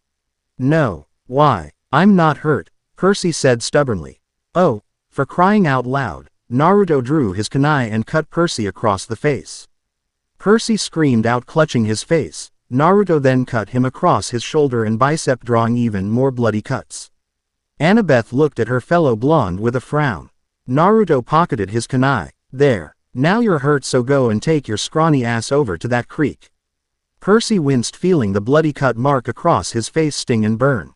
No, why, I'm not hurt, Percy said stubbornly. Oh, for crying out loud, Naruto drew his kunai and cut Percy across the face. Percy screamed out clutching his face. Naruto then cut him across his shoulder and bicep drawing even more bloody cuts. Annabeth looked at her fellow blonde with a frown. Naruto pocketed his kunai. There, now you're hurt so go and take your scrawny ass over to that creek. Percy winced feeling the bloody cut mark across his face sting and burn.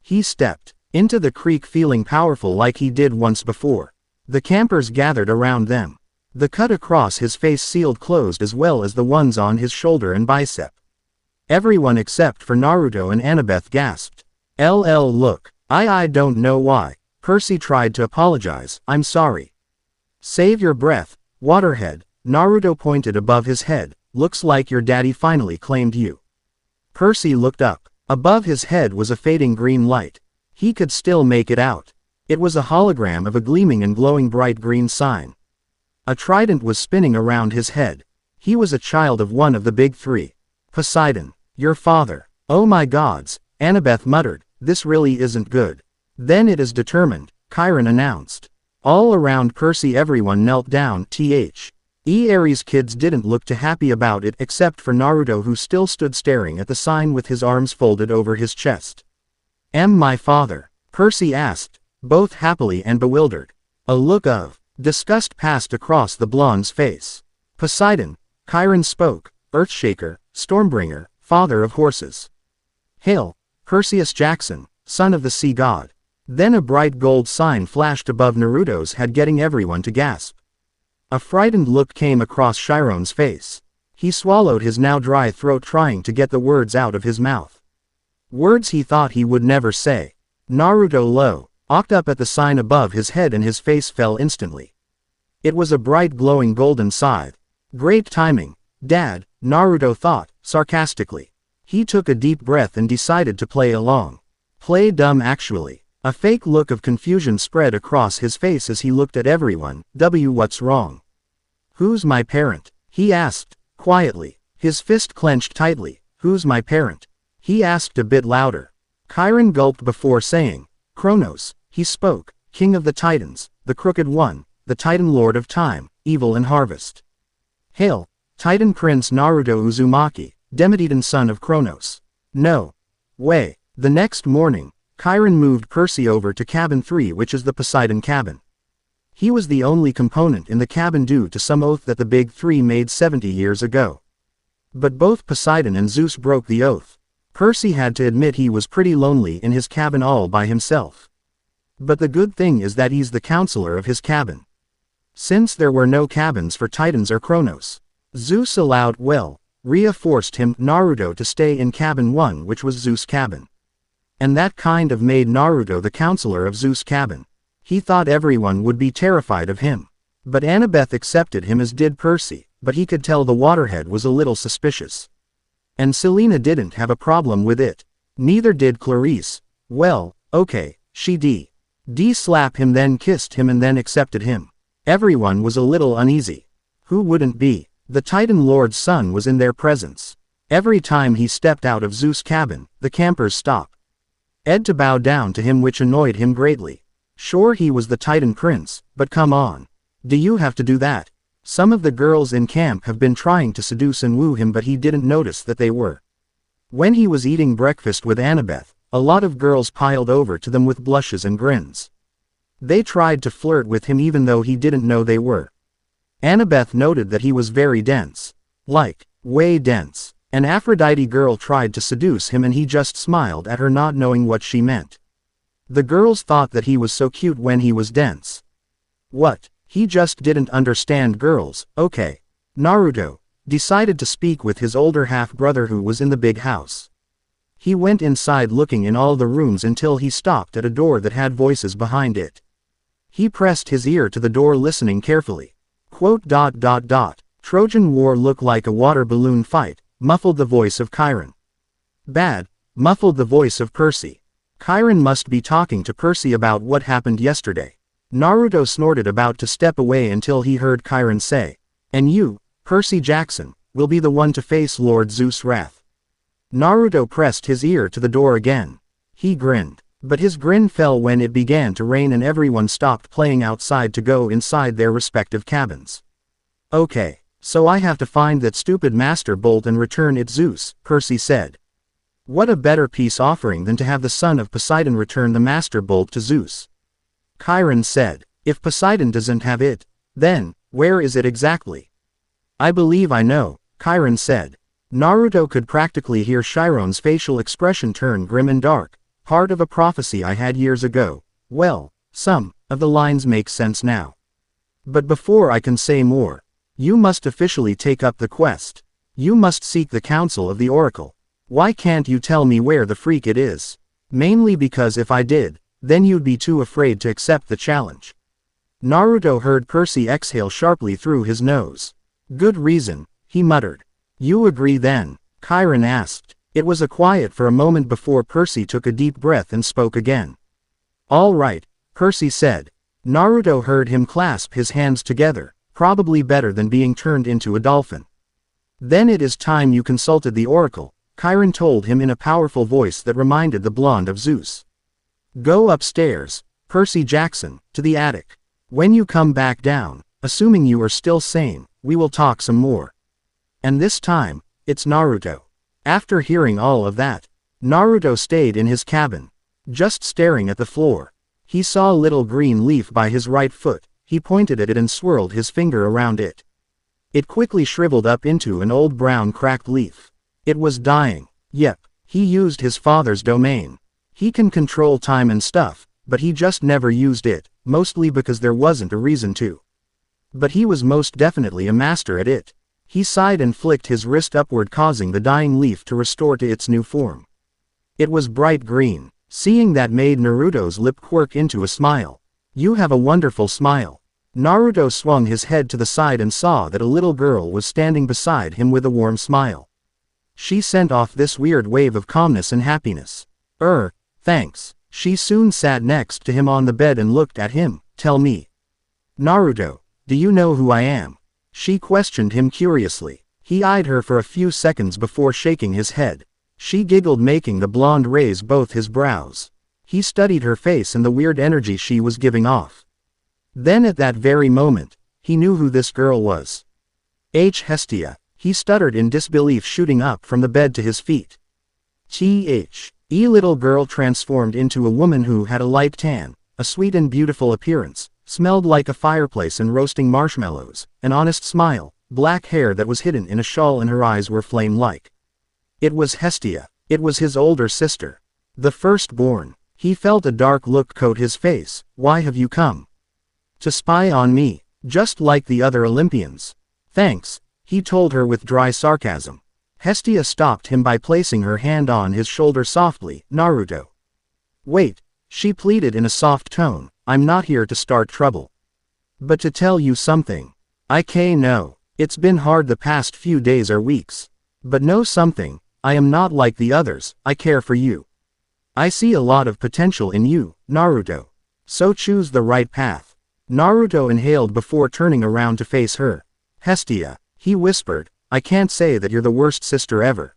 He stepped into the creek feeling powerful like he did once before. The campers gathered around them. The cut across his face sealed closed as well as the ones on his shoulder and bicep. Everyone except for Naruto and Annabeth gasped. Look. I don't know why. Percy tried to apologize. I'm sorry. Save your breath, Waterhead. Naruto pointed above his head. Looks like your daddy finally claimed you. Percy looked up. Above his head was a fading green light. He could still make it out. It was a hologram of a gleaming and glowing bright green sign. A trident was spinning around his head. He was a child of one of the big three. Poseidon. Your father. Oh my gods, Annabeth muttered, this really isn't good. Then it is determined, Chiron announced. All around Percy everyone knelt down. Ares kids didn't look too happy about it except for Naruto, who still stood staring at the sign with his arms folded over his chest. Am my father? Percy asked, both happily and bewildered. A look of disgust passed across the blonde's face. Poseidon, Chiron spoke, Earthshaker, Stormbringer, father of horses. Hail, Perseus Jackson, son of the sea god. Then a bright gold sign flashed above Naruto's head, getting everyone to gasp. A frightened look came across Chiron's face. He swallowed his now dry throat, trying to get the words out of his mouth. Words he thought he would never say. Naruto looked up at the sign above his head and his face fell instantly. It was a bright glowing golden scythe. Great timing, Dad, Naruto thought, sarcastically. He took a deep breath and decided to play along. Play dumb actually. A fake look of confusion spread across his face as he looked at everyone. What's wrong? Who's my parent? He asked, quietly. His fist clenched tightly. Who's my parent? He asked a bit louder. Chiron gulped before saying, Kronos, he spoke, king of the Titans, the crooked one, the Titan lord of time, evil and harvest. Hail, Titan Prince Naruto Uzumaki, Demetitan son of Kronos. No way. The next morning, Chiron moved Percy over to cabin 3, which is the Poseidon cabin. He was the only component in the cabin due to some oath that the big three made 70 years ago. But both Poseidon and Zeus broke the oath. Percy had to admit he was pretty lonely in his cabin all by himself. But the good thing is that he's the counselor of his cabin. Since there were no cabins for Titans or Kronos, Zeus Rhea forced Naruto to stay in cabin 1, which was Zeus' cabin. And that kind of made Naruto the counselor of Zeus' cabin. He thought everyone would be terrified of him. But Annabeth accepted him, as did Percy, but he could tell the Waterhead was a little suspicious. And Selena didn't have a problem with it. Neither did Clarice. Well, okay, she slapped him, then kissed him and then accepted him. Everyone was a little uneasy. Who wouldn't be? The Titan Lord's son was in their presence. Every time he stepped out of Zeus' cabin, the campers stopped. To bow down to him, which annoyed him greatly. Sure, he was the Titan Prince, but come on. Do you have to do that? Some of the girls in camp have been trying to seduce and woo him, but he didn't notice that they were. When he was eating breakfast with Annabeth, a lot of girls piled over to them with blushes and grins. They tried to flirt with him even though he didn't know they were. Annabeth noted that he was very dense. Like, way dense. An Aphrodite girl tried to seduce him and he just smiled at her, not knowing what she meant. The girls thought that he was so cute when he was dense. What? He just didn't understand girls. Okay. Naruto decided to speak with his older half-brother who was in the big house. He went inside looking in all the rooms until he stopped at a door that had voices behind it. He pressed his ear to the door, listening carefully. Trojan War looked like a water balloon fight, muffled the voice of Chiron. Bad, muffled the voice of Percy. Chiron must be talking to Percy about what happened yesterday. Naruto snorted, about to step away until he heard Chiron say, and you, Percy Jackson, will be the one to face Lord Zeus' wrath. Naruto pressed his ear to the door again. He grinned. But his grin fell when it began to rain and everyone stopped playing outside to go inside their respective cabins. Okay, so I have to find that stupid Master Bolt and return it, Zeus, Percy said. What a better peace offering than to have the son of Poseidon return the Master Bolt to Zeus. Chiron said, if Poseidon doesn't have it, then, where is it exactly? I believe I know, Chiron said. Naruto could practically hear Chiron's facial expression turn grim and dark. Part of a prophecy I had years ago. Well, some of the lines make sense now. But before I can say more, you must officially take up the quest. You must seek the counsel of the oracle. Why can't you tell me where the freak it is? Mainly because if I did, then you'd be too afraid to accept the challenge. Naruto heard Percy exhale sharply through his nose. Good reason, he muttered. You agree then? Chiron asked. It was a quiet for a moment before Percy took a deep breath and spoke again. All right, Percy said. Naruto heard him clasp his hands together, probably better than being turned into a dolphin. Then it is time you consulted the oracle, Chiron told him in a powerful voice that reminded the blonde of Zeus. Go upstairs, Percy Jackson, to the attic. When you come back down, assuming you are still sane, we will talk some more. And this time, it's Naruto. After hearing all of that, Naruto stayed in his cabin, just staring at the floor. He saw a little green leaf by his right foot. He pointed at it and swirled his finger around it. It quickly shriveled up into an old brown cracked leaf. It was dying. Yep, he used his father's domain. He can control time and stuff, but he just never used it, mostly because there wasn't a reason to. But he was most definitely a master at it. He sighed and flicked his wrist upward, causing the dying leaf to restore to its new form. It was bright green. Seeing that made Naruto's lip quirk into a smile. You have a wonderful smile. Naruto swung his head to the side and saw that a little girl was standing beside him with a warm smile. She sent off this weird wave of calmness and happiness. Thanks. She soon sat next to him on the bed and looked at him. Tell me. Naruto, do you know who I am? She questioned him curiously. He eyed her for a few seconds before shaking his head. She giggled, making the blonde raise both his brows. He studied her face and the weird energy she was giving off. Then at that very moment, he knew who this girl was. Hestia, he stuttered in disbelief, shooting up from the bed to his feet. Little girl transformed into a woman who had a light tan, a sweet and beautiful appearance, smelled like a fireplace and roasting marshmallows, an honest smile, black hair that was hidden in a shawl, and her eyes were flame-like. It was Hestia. It was his older sister. The firstborn. He felt a dark look coat his face. Why have you come? To spy on me, just like the other Olympians. Thanks, he told her with dry sarcasm. Hestia stopped him by placing her hand on his shoulder softly. Naruto. Wait, she pleaded in a soft tone. I'm not here to start trouble. But to tell you something. No. It's been hard the past few days or weeks. But know something. I am not like the others. I care for you. I see a lot of potential in you, Naruto. So choose the right path. Naruto inhaled before turning around to face her. Hestia, he whispered, I can't say that you're the worst sister ever.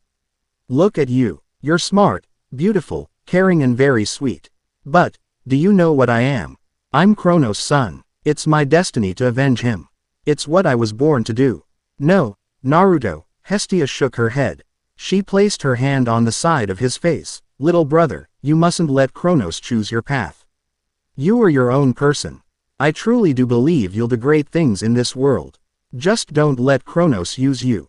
Look at you. You're smart, beautiful, caring and very sweet. But, do you know what I am? I'm Kronos' son. It's my destiny to avenge him. It's what I was born to do. No, Naruto, Hestia shook her head. She placed her hand on the side of his face. Little brother, you mustn't let Kronos choose your path. You are your own person. I truly do believe you'll do great things in this world. Just don't let Kronos use you.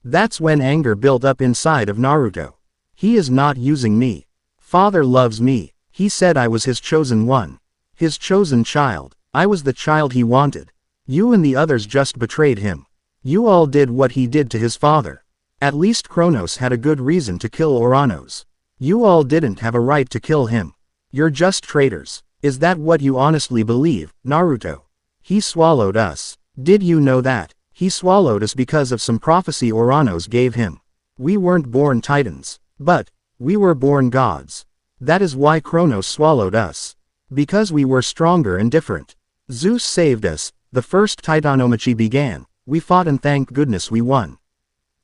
That's when anger built up inside of Naruto. He is not using me. Father loves me. He said I was his chosen one. His chosen child. I was the child he wanted. You and the others just betrayed him. You all did what he did to his father. At least Kronos had a good reason to kill Uranos. You all didn't have a right to kill him. You're just traitors. Is that what you honestly believe, Naruto? He swallowed us. Did you know that? He swallowed us because of some prophecy Uranos gave him. We weren't born titans. But, we were born gods. That is why Kronos swallowed us. Because we were stronger and different. Zeus saved us. The first Titanomachi began. We fought and thank goodness we won.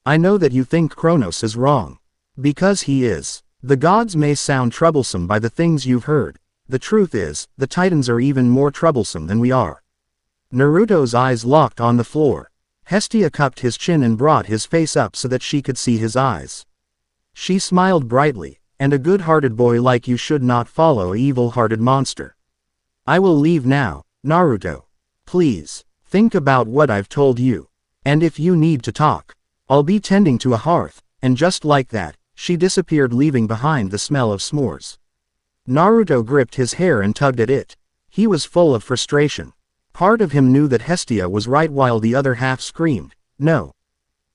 I know that you think Kronos is wrong. Because he is. The gods may sound troublesome by the things you've heard. The truth is, the Titans are even more troublesome than we are. Naruto's eyes locked on the floor. Hestia cupped his chin and brought his face up so that she could see his eyes. She smiled brightly, and a good-hearted boy like you should not follow an evil-hearted monster. I will leave now, Naruto. Please, think about what I've told you. And if you need to talk, I'll be tending to a hearth, and just like that, she disappeared, leaving behind the smell of s'mores. Naruto gripped his hair and tugged at it. He was full of frustration. Part of him knew that Hestia was right while the other half screamed, no.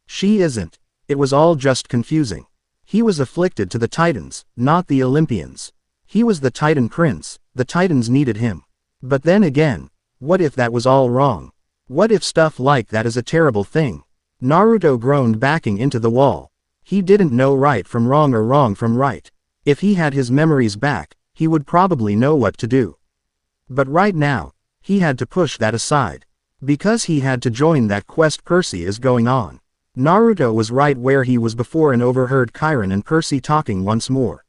She isn't. It was all just confusing. He was afflicted to the Titans, not the Olympians. He was the Titan Prince, the Titans needed him. But then again, what if that was all wrong? What if stuff like that is a terrible thing? Naruto groaned, backing into the wall. He didn't know right from wrong or wrong from right. If he had his memories back, he would probably know what to do. But right now, he had to push that aside. Because he had to join that quest Percy is going on. Naruto was right where he was before and overheard Chiron and Percy talking once more.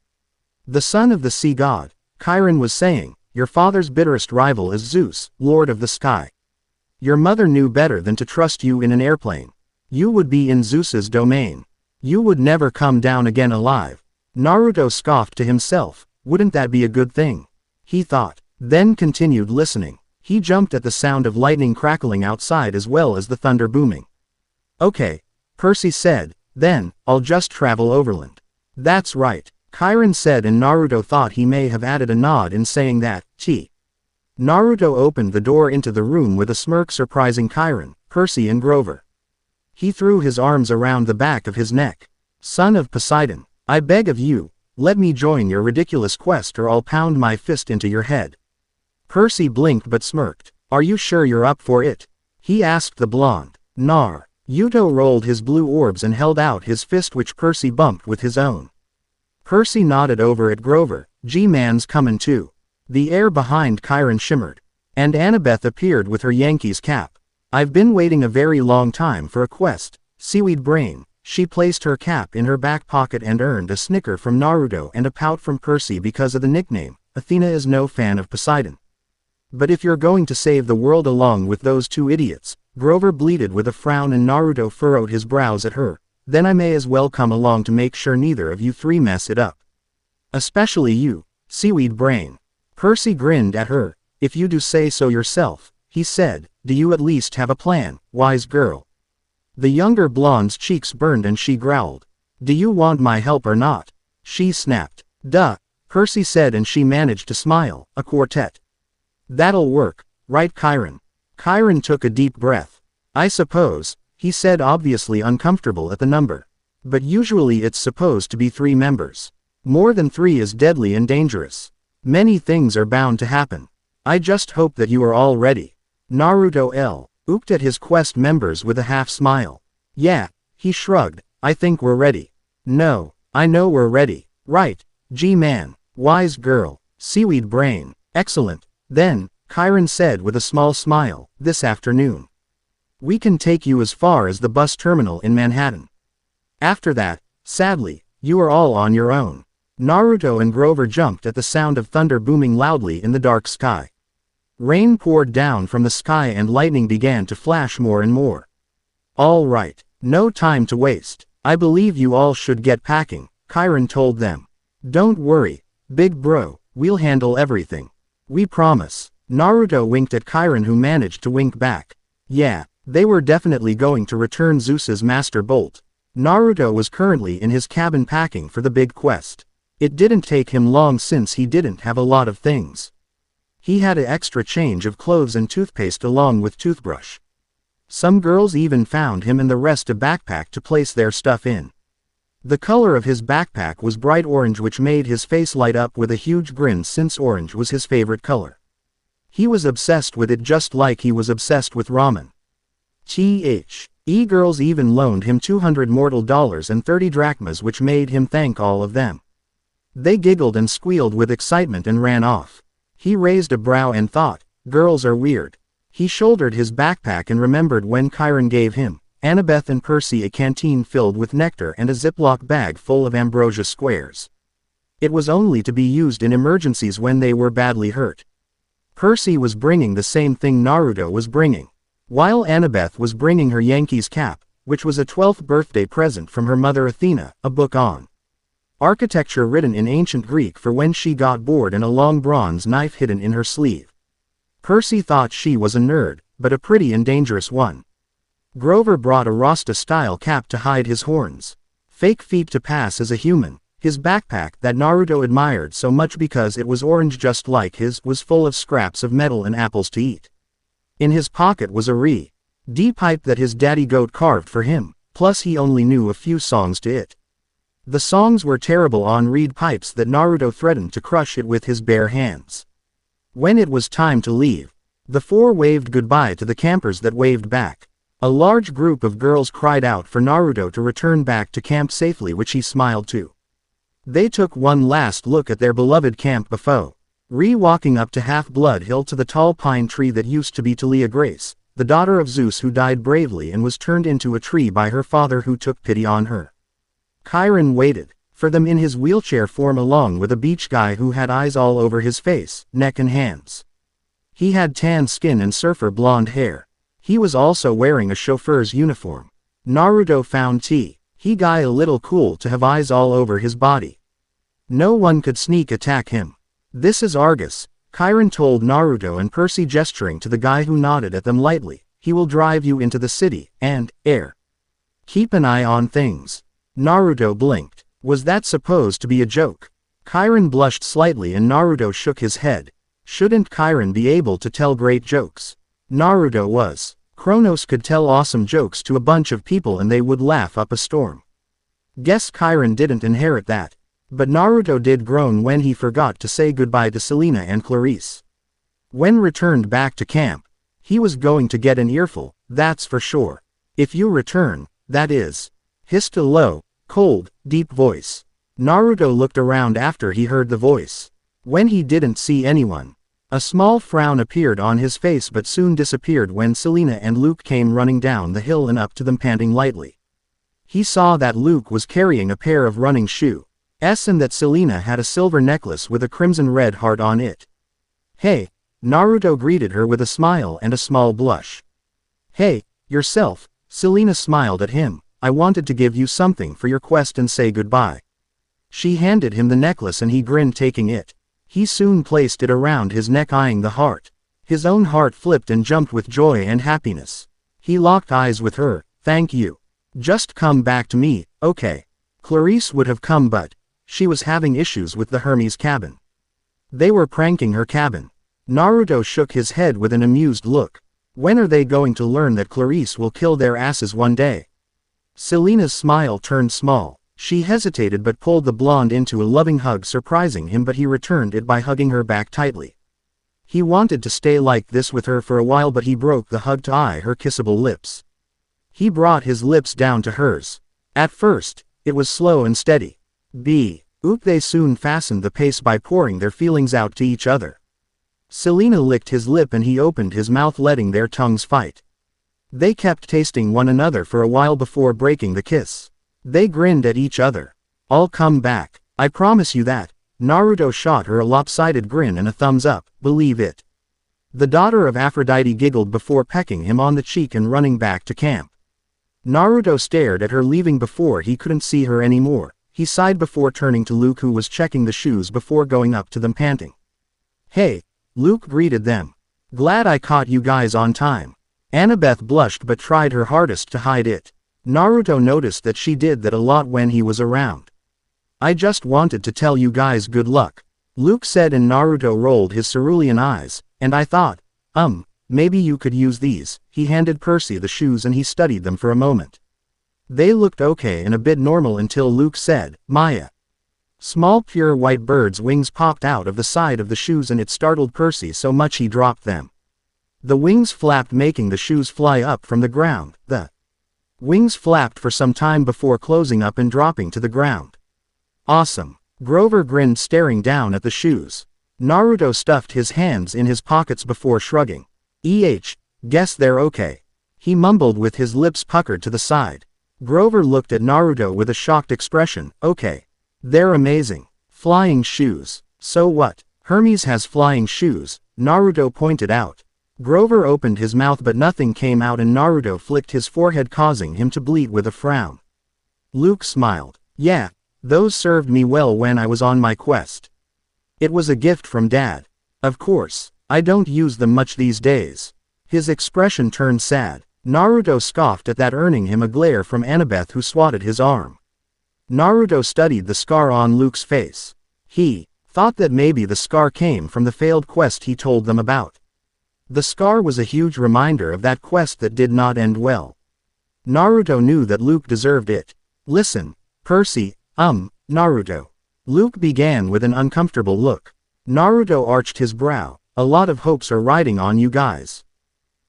The son of the sea god, Chiron was saying, your father's bitterest rival is Zeus, lord of the sky. Your mother knew better than to trust you in an airplane. You would be in Zeus's domain. You would never come down again alive. Naruto scoffed to himself, wouldn't that be a good thing? He thought, then continued listening. He jumped at the sound of lightning crackling outside as well as the thunder booming. Okay, Percy said, then, I'll just travel overland. That's right, Chiron said, and Naruto thought he may have added a nod in saying that. Naruto opened the door into the room with a smirk, surprising Chiron, Percy and Grover. He threw his arms around the back of his neck. Son of Poseidon, I beg of you, let me join your ridiculous quest or I'll pound my fist into your head. Percy blinked but smirked. Are you sure you're up for it? He asked the blonde. Yuto rolled his blue orbs and held out his fist, which Percy bumped with his own. Percy nodded over at Grover. G-man's comin' too. The air behind Chiron shimmered. And Annabeth appeared with her Yankees cap. I've been waiting a very long time for a quest, Seaweed Brain. She placed her cap in her back pocket and earned a snicker from Naruto and a pout from Percy because of the nickname. Athena is no fan of Poseidon. But if you're going to save the world along with those two idiots, Grover bleated with a frown, and Naruto furrowed his brows at her, then I may as well come along to make sure neither of you three mess it up. Especially you, Seaweed Brain. Percy grinned at her. If you do say so yourself, he said. Do you at least have a plan, wise girl? The younger blonde's cheeks burned and she growled. Do you want my help or not? She snapped. Duh, Percy said, and she managed to smile. A quartet. That'll work, right, Chiron? Chiron took a deep breath. I suppose, he said, obviously uncomfortable at the number. But usually it's supposed to be 3 members. More than 3 is deadly and dangerous. Many things are bound to happen. I just hope that you are all ready. Naruto looked at his quest members with a half smile. Yeah, he shrugged, I think we're ready. No, I know we're ready. Right, G-man, wise girl, Seaweed Brain, excellent. Then, Chiron said with a small smile, this afternoon. We can take you as far as the bus terminal in Manhattan. After that, sadly, you are all on your own. Naruto and Grover jumped at the sound of thunder booming loudly in the dark sky. Rain poured down from the sky and lightning began to flash more and more. All right, no time to waste. I believe you all should get packing, Chiron told them. Don't worry, big bro, we'll handle everything. We promise. Naruto winked at Chiron, who managed to wink back. Yeah, they were definitely going to return Zeus's Master Bolt. Naruto was currently in his cabin packing for the big quest. It didn't take him long since he didn't have a lot of things. He had an extra change of clothes and toothpaste along with toothbrush. Some girls even found him and the rest a backpack to place their stuff in. The color of his backpack was bright orange, which made his face light up with a huge grin since orange was his favorite color. He was obsessed with it, just like he was obsessed with ramen. Girls even loaned him 200 mortal dollars and 30 drachmas, which made him thank all of them. They giggled and squealed with excitement and ran off. He raised a brow and thought, girls are weird. He shouldered his backpack and remembered when Chiron gave him, Annabeth and Percy, a canteen filled with nectar and a Ziploc bag full of ambrosia squares. It was only to be used in emergencies when they were badly hurt. Percy was bringing the same thing Naruto was bringing, while Annabeth was bringing her Yankees cap, which was a 12th birthday present from her mother Athena, a book on architecture written in ancient Greek for when she got bored, and a long bronze knife hidden in her sleeve. Percy thought she was a nerd, but a pretty and dangerous one. Grover brought a Rasta-style cap to hide his horns. Fake feet to pass as a human. His backpack, that Naruto admired so much because it was orange just like his, was full of scraps of metal and apples to eat. In his pocket was a D pipe that his daddy goat carved for him, plus he only knew a few songs to it. The songs were terrible on reed pipes that Naruto threatened to crush it with his bare hands. When it was time to leave, the four waved goodbye to the campers that waved back. A large group of girls cried out for Naruto to return back to camp safely, which he smiled to. They took one last look at their beloved camp before walking up to Half-Blood Hill to the tall pine tree that used to be Talia Grace, the daughter of Zeus who died bravely and was turned into a tree by her father who took pity on her. Chiron waited for them in his wheelchair form along with a beach guy who had eyes all over his face, neck and hands. He had tan skin and surfer blonde hair. He was also wearing a chauffeur's uniform. Naruto found he guy a little cool to have eyes all over his body. No one could sneak attack him. This is Argus, Chiron told Naruto and Percy, gesturing to the guy who nodded at them lightly. He will drive you into the city, and, keep an eye on things. Naruto blinked. Was that supposed to be a joke? Chiron blushed slightly and Naruto shook his head. Shouldn't Chiron be able to tell great jokes? Naruto was. Kronos could tell awesome jokes to a bunch of people and they would laugh up a storm. Guess Chiron didn't inherit that. But Naruto did groan when he forgot to say goodbye to Selena and Clarice. When returned back to camp, he was going to get an earful, that's for sure. If you return, that is. Hissed a low, cold, deep voice. Naruto looked around after he heard the voice. When he didn't see anyone, a small frown appeared on his face but soon disappeared when Selena and Luke came running down the hill and up to them panting lightly. He saw that Luke was carrying a pair of running shoes, and that Selena had a silver necklace with a crimson red heart on it. Hey, Naruto greeted her with a smile and a small blush. Hey, yourself, Selena smiled at him. I wanted to give you something for your quest and say goodbye. She handed him the necklace and he grinned taking it. He soon placed it around his neck eyeing the heart. His own heart flipped and jumped with joy and happiness. He locked eyes with her. Thank you. Just come back to me, okay. Clarice would have come but she was having issues with the Hermes cabin. They were pranking her cabin. Naruto shook his head with an amused look. When are they going to learn that Clarice will kill their asses one day? Selena's smile turned small. She hesitated but pulled the blonde into a loving hug, surprising him, but he returned it by hugging her back tightly. He wanted to stay like this with her for a while, but he broke the hug to eye her kissable lips. He brought his lips down to hers. At first, it was slow and steady. They soon fastened the pace by pouring their feelings out to each other. Selena licked his lip and he opened his mouth, letting their tongues fight. They kept tasting one another for a while before breaking the kiss. They grinned at each other. I'll come back. I promise you that. Naruto shot her a lopsided grin and a thumbs up, believe it. The daughter of Aphrodite giggled before pecking him on the cheek and running back to camp. Naruto stared at her leaving before he couldn't see her anymore. He sighed before turning to Luke, who was checking the shoes before going up to them panting. Hey, Luke greeted them. Glad I caught you guys on time. Annabeth blushed but tried her hardest to hide it. Naruto noticed that she did that a lot when he was around. I just wanted to tell you guys good luck, Luke said, and Naruto rolled his cerulean eyes, and I thought, maybe you could use these. He handed Percy the shoes and he studied them for a moment. They looked okay and a bit normal until Luke said, Maya. Small pure white birds' wings popped out of the side of the shoes and it startled Percy so much he dropped them. The wings flapped, making the shoes fly up from the ground. The wings flapped for some time before closing up and dropping to the ground. Awesome. Grover grinned, staring down at the shoes. Naruto stuffed his hands in his pockets before shrugging. Guess they're okay. He mumbled with his lips puckered to the side. Grover looked at Naruto with a shocked expression. Okay. They're amazing. Flying shoes. So what? Hermes has flying shoes, Naruto pointed out. Grover opened his mouth but nothing came out and Naruto flicked his forehead, causing him to bleat with a frown. Luke smiled. Yeah, those served me well when I was on my quest. It was a gift from Dad. Of course, I don't use them much these days. His expression turned sad. Naruto scoffed at that, earning him a glare from Annabeth, who swatted his arm. Naruto studied the scar on Luke's face. He thought that maybe the scar came from the failed quest he told them about. The scar was a huge reminder of that quest that did not end well. Naruto knew that Luke deserved it. Listen, Percy, Naruto. Luke began with an uncomfortable look. Naruto arched his brow. A lot of hopes are riding on you guys.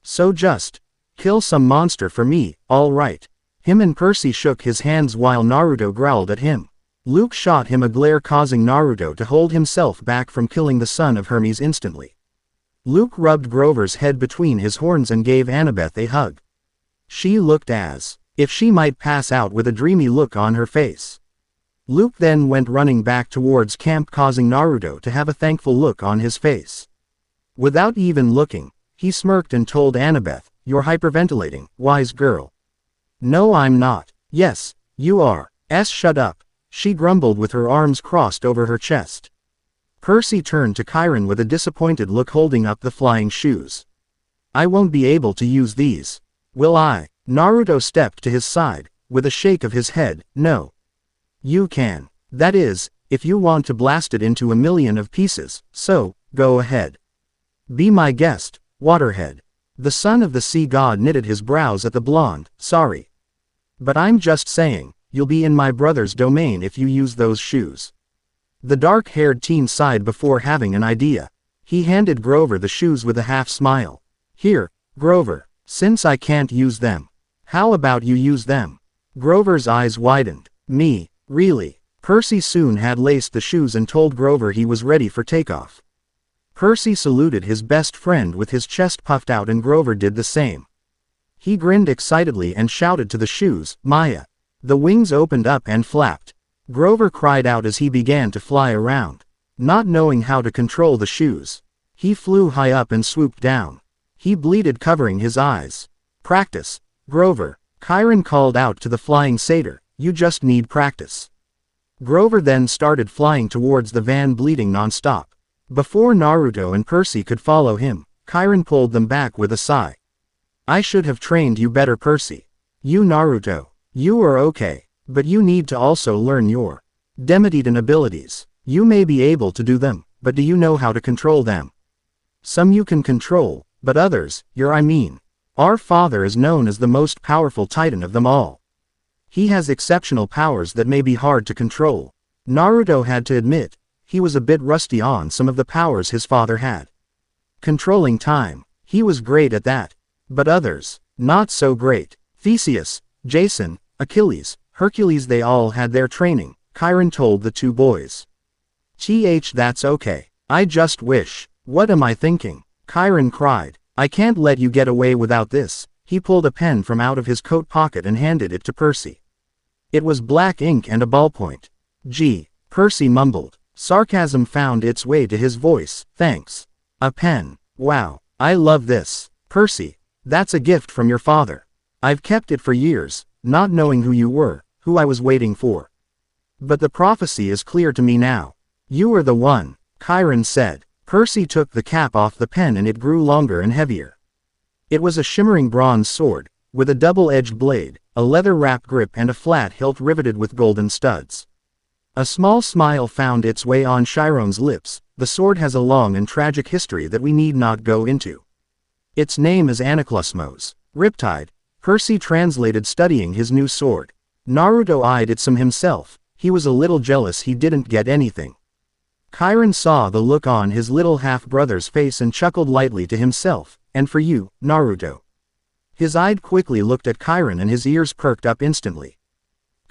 So just kill some monster for me, all right. Him and Percy shook his hands while Naruto growled at him. Luke shot him a glare, causing Naruto to hold himself back from killing the son of Hermes instantly. Luke rubbed Grover's head between his horns and gave Annabeth a hug. She looked as if she might pass out with a dreamy look on her face. Luke then went running back towards camp, causing Naruto to have a thankful look on his face. Without even looking, he smirked and told Annabeth, "You're hyperventilating, wise girl." "No, I'm not." "Yes, you are." Shut up," she grumbled with her arms crossed over her chest. Percy turned to Chiron with a disappointed look, holding up the flying shoes. "I won't be able to use these. Will I?" Naruto stepped to his side, with a shake of his head. "No. You can. That is, if you want to blast it into a million of pieces, so, go ahead. Be my guest, Waterhead." The son of the sea god knitted his brows at the blonde. "Sorry. But I'm just saying, you'll be in my brother's domain if you use those shoes." The dark-haired teen sighed before having an idea. He handed Grover the shoes with a half-smile. "Here, Grover, since I can't use them, how about you use them?" Grover's eyes widened. "Me, really?" Percy soon had laced the shoes and told Grover he was ready for takeoff. Percy saluted his best friend with his chest puffed out, and Grover did the same. He grinned excitedly and shouted to the shoes, "Maya." The wings opened up and flapped. Grover cried out as he began to fly around. Not knowing how to control the shoes, he flew high up and swooped down. He bleated, covering his eyes. "Practice, Grover," Chiron called out to the flying satyr. "You just need practice." Grover then started flying towards the van, bleeding non-stop. Before Naruto and Percy could follow him, Chiron pulled them back with a sigh. "I should have trained you better, Percy. You, Naruto, you are okay, but you need to also learn your Demetitan abilities. You may be able to do them, but do you know how to control them? Some you can control, but others, our father is known as the most powerful titan of them all. He has exceptional powers that may be hard to control." Naruto had to admit, he was a bit rusty on some of the powers his father had. Controlling time, he was great at that. But others, not so great. Theseus, Jason, Achilles, Hercules, they all had their training, Chiron told the two boys. That's okay. I just wish. What am I thinking? Chiron cried. I can't let you get away without this. He pulled a pen from out of his coat pocket and handed it to Percy. It was black ink and a ballpoint. Gee, Percy mumbled. Sarcasm found its way to his voice. Thanks. A pen. Wow, I love this. Percy, that's a gift from your father. I've kept it for years, not knowing who you were, who I was waiting for. But the prophecy is clear to me now. You are the one, Chiron said. Percy took the cap off the pen and it grew longer and heavier. It was a shimmering bronze sword, with a double-edged blade, a leather-wrapped grip and a flat hilt riveted with golden studs. A small smile found its way on Chiron's lips. The sword has a long and tragic history that we need not go into. Its name is Anaklusmos, Riptide. Percy translated, studying his new sword. Naruto eyed it some himself. He was a little jealous he didn't get anything. Chiron saw the look on his little half-brother's face and chuckled lightly to himself. And for you, Naruto. His eye quickly looked at Chiron and his ears perked up instantly.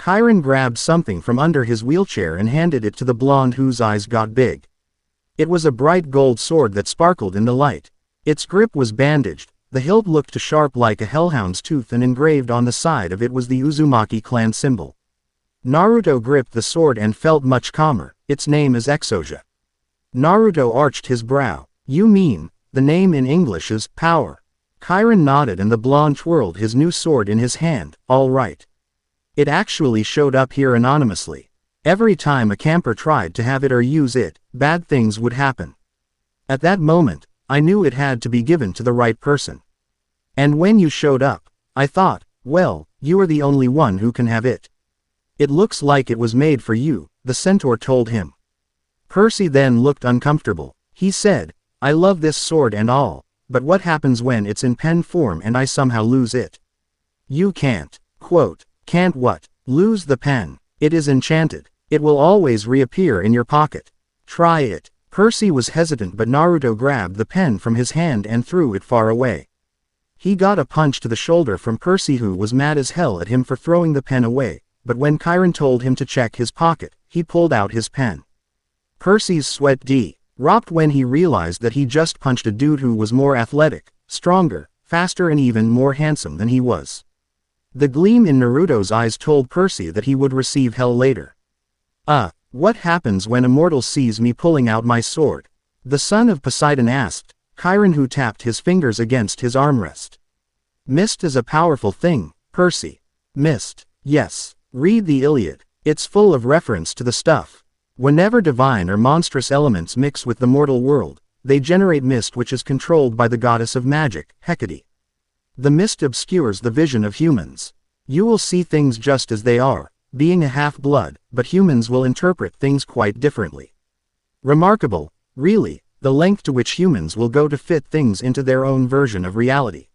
Chiron grabbed something from under his wheelchair and handed it to the blonde whose eyes got big. It was a bright gold sword that sparkled in the light. Its grip was bandaged, the hilt looked sharp like a hellhound's tooth, and engraved on the side of it was the Uzumaki clan symbol. Naruto gripped the sword and felt much calmer. Its name is Exosia. Naruto arched his brow. You mean, the name in English is power? Chiron nodded and the blonde twirled his new sword in his hand. All right. It actually showed up here anonymously. Every time a camper tried to have it or use it, bad things would happen. At that moment, I knew it had to be given to the right person. And when you showed up, I thought, well, you are the only one who can have it. It looks like it was made for you, the centaur told him. Percy then looked uncomfortable. He said, I love this sword and all, but what happens when it's in pen form and I somehow lose it? You can't. Quote, can't what? Lose the pen. It is enchanted. It will always reappear in your pocket. Try it. Percy was hesitant, but Naruto grabbed the pen from his hand and threw it far away. He got a punch to the shoulder from Percy, who was mad as hell at him for throwing the pen away, but when Chiron told him to check his pocket, he pulled out his pen. Percy's sweat dropped when he realized that he just punched a dude who was more athletic, stronger, faster and even more handsome than he was. The gleam in Naruto's eyes told Percy that he would receive hell later. What happens when a mortal sees me pulling out my sword? The son of Poseidon asked, Chiron, who tapped his fingers against his armrest. Mist is a powerful thing, Percy. Mist. Yes. Read the Iliad. It's full of reference to the stuff. Whenever divine or monstrous elements mix with the mortal world, they generate mist, which is controlled by the goddess of magic, Hecate. The mist obscures the vision of humans. You will see things just as they are, being a half-blood, but humans will interpret things quite differently. Remarkable, really, the length to which humans will go to fit things into their own version of reality.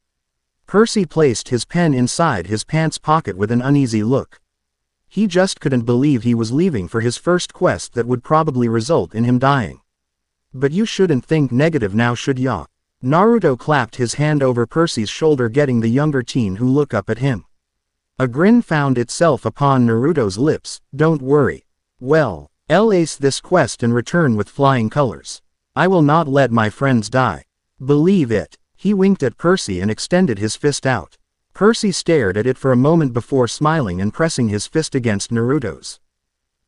Percy placed his pen inside his pants pocket with an uneasy look. He just couldn't believe he was leaving for his first quest that would probably result in him dying. But you shouldn't think negative now, should ya? Naruto clapped his hand over Percy's shoulder, getting the younger teen who look up at him. A grin found itself upon Naruto's lips. Don't worry. Well, I'll ace this quest and return with flying colors. I will not let my friends die. Believe it. He winked at Percy and extended his fist out. Percy stared at it for a moment before smiling and pressing his fist against Naruto's.